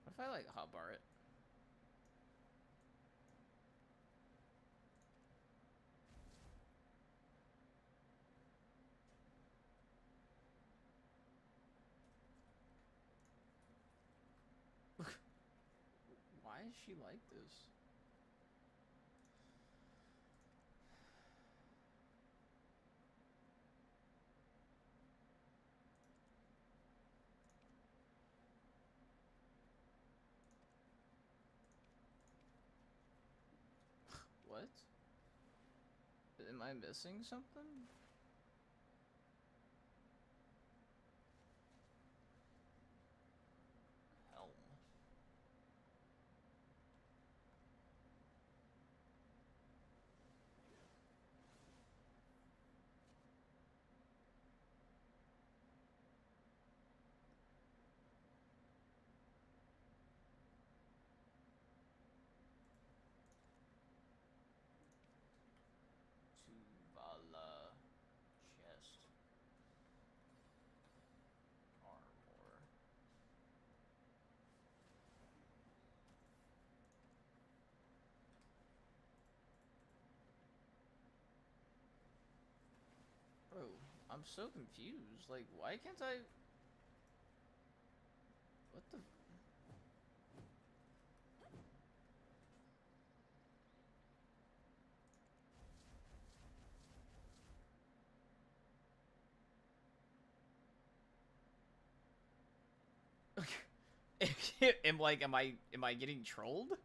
What if I like hotbar it? Why is she like this? What? Am I missing something? Helm. Tuvala chest. Armor. Bro, I'm so confused. Like, why can't I... What the... am I getting trolled?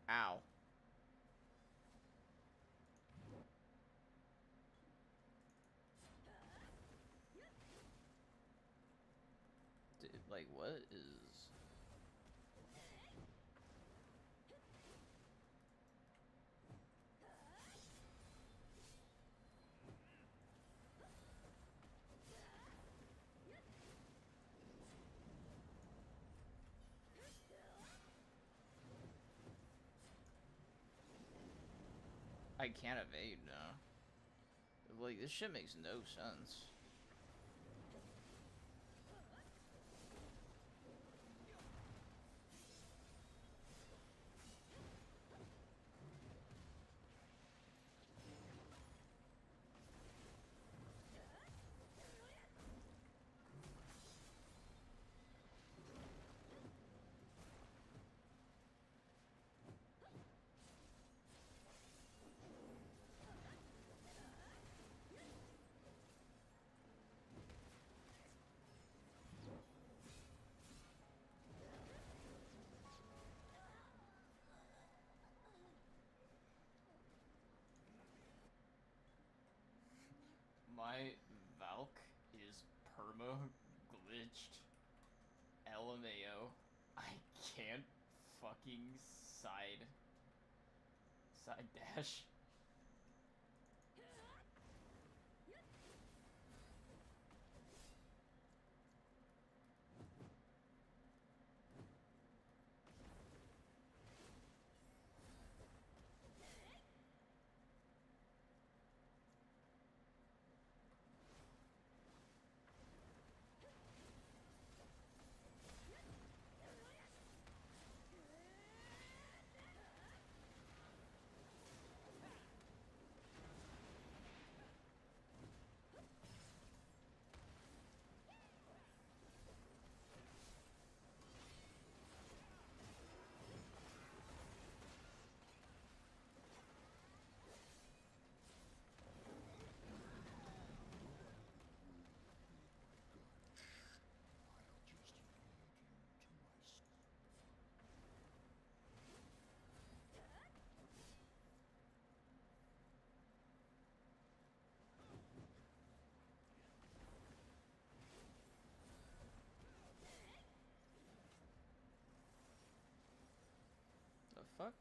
Ow. Dude, like, what is... I can't evade now. Like, this shit makes no sense. My Valk is perma glitched. glitched. LMAO. I can't fucking side dash. The fuck?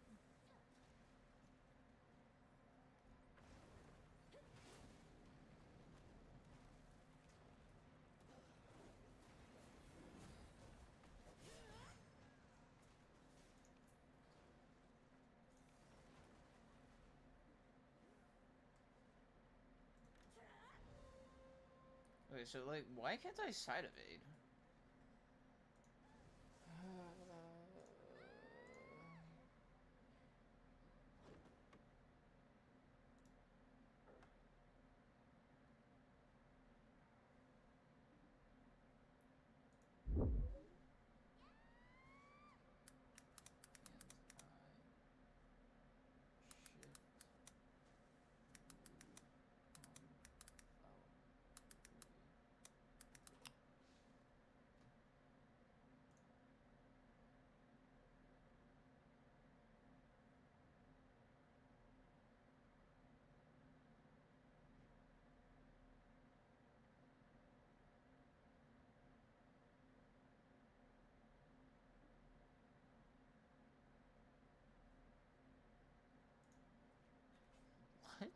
Okay, so like, why can't I side evade? What?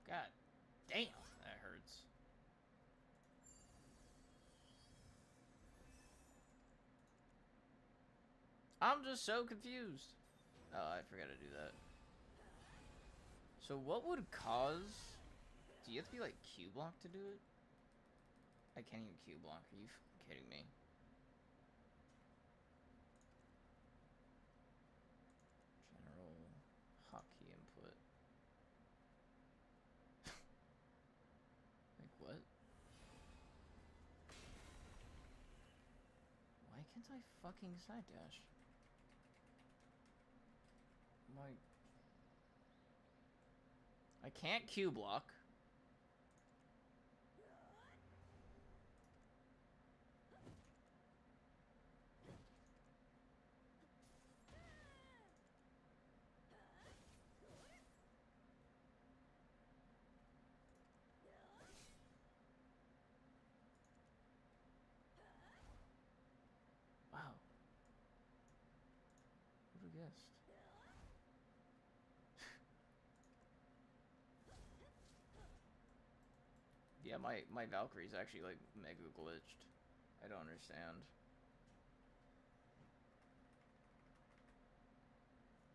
God damn, that hurts. I'm just so confused. Oh, I forgot to do that. So what would cause... Do you have to be like Q block to do it? I can't even Q block. Are you kidding me? General hotkey input. Like what? Why can't I fucking side dash? My... I can't Q block. Wow. Who'd have guessed? Yeah, my Valkyrie's actually like mega glitched. I don't understand.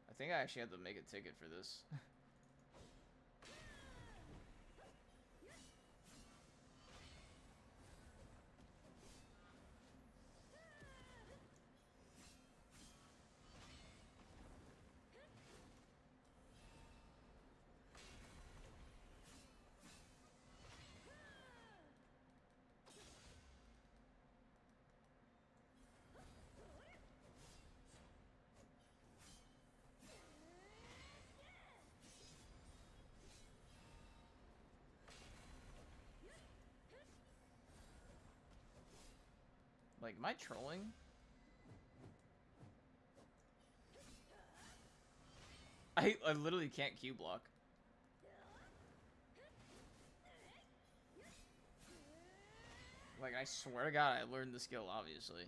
I think I actually had to make a ticket for this. Like, am I trolling? I literally can't Q block. Like, I swear to God, I learned the skill, obviously.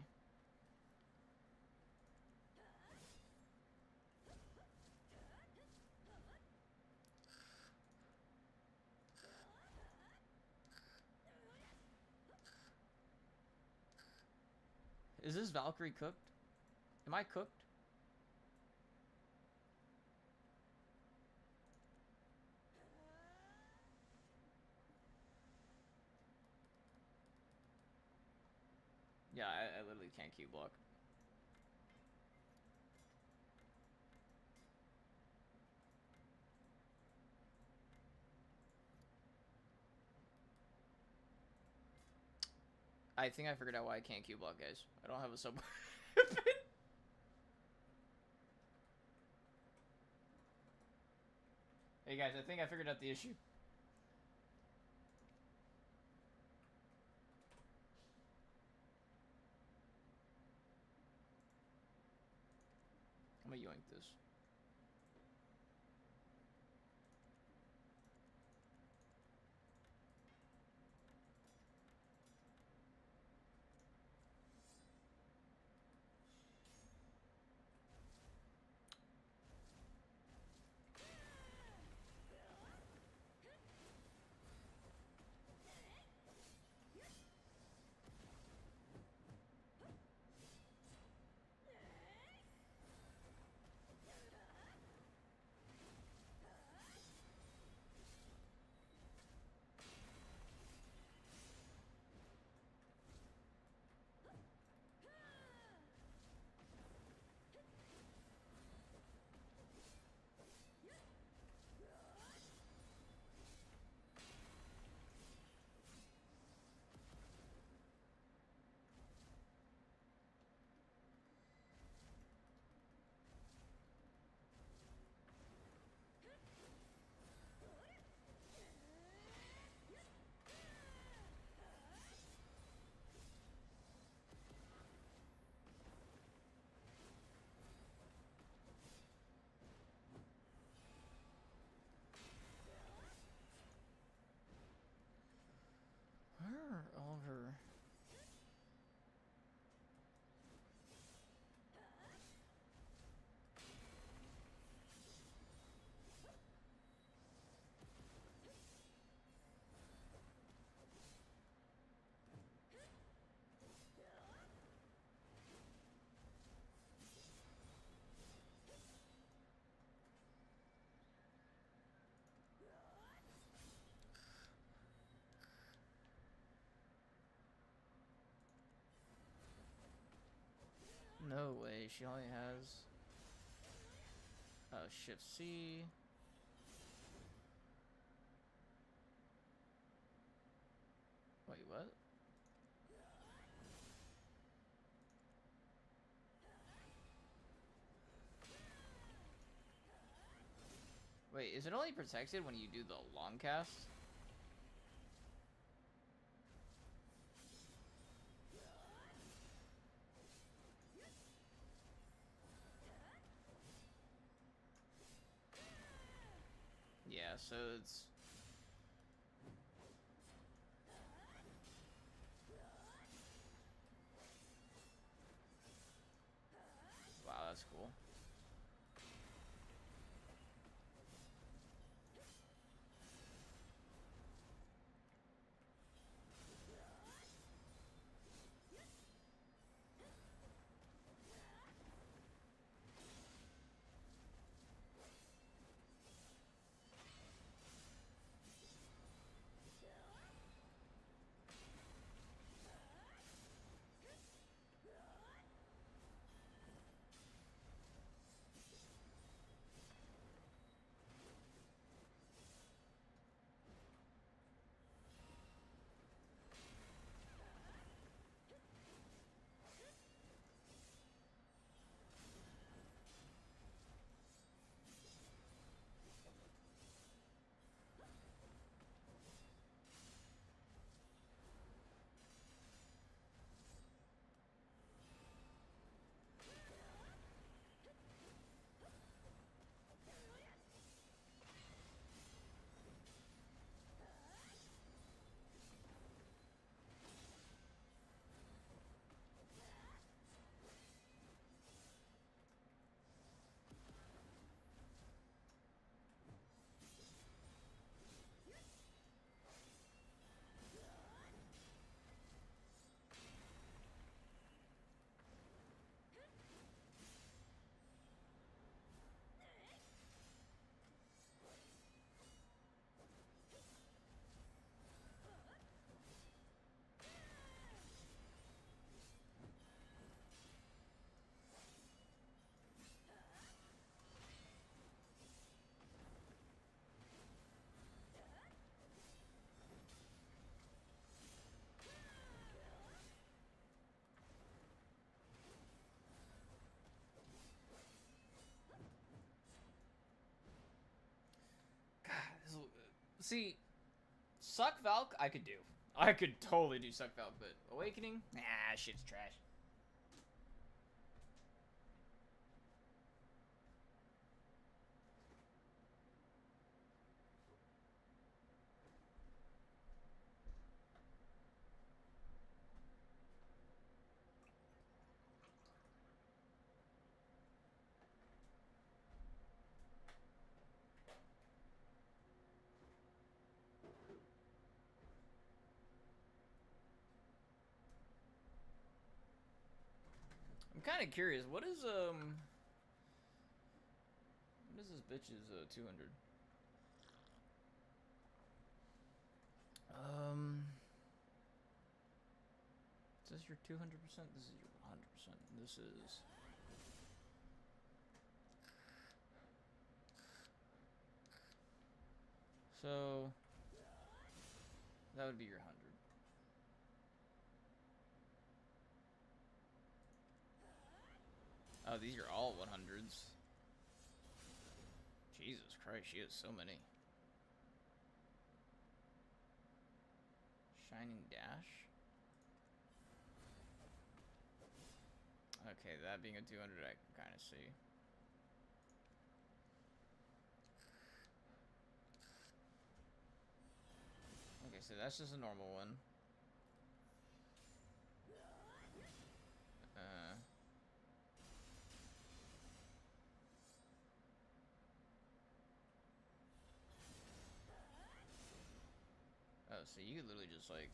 Is this Valkyrie cooked? Am I cooked? Yeah, I literally can't Q block. I think I figured out why I can't Q block, guys. I don't have a sub. Hey guys, I think I figured out the issue. I'm gonna yoink this. Oliver. No way, she only has Shift C. Wait, what? Wait, is it only protected when you do the long cast? Yeah, so it's... Wow, that's cool. See, Suck Valk, I could do. I could totally do Suck Valk, but Awakening? Nah, shit's trash. I'm kind of curious. What is this bitch's 200? Is this your 200%? This is your 100%. This is. So that would be your 100. Oh, these are all 100s. Jesus Christ, she has so many. Shining Dash? Okay, that being a 200, I can kind of see. Okay, so that's just a normal one. Oh, so you could literally just like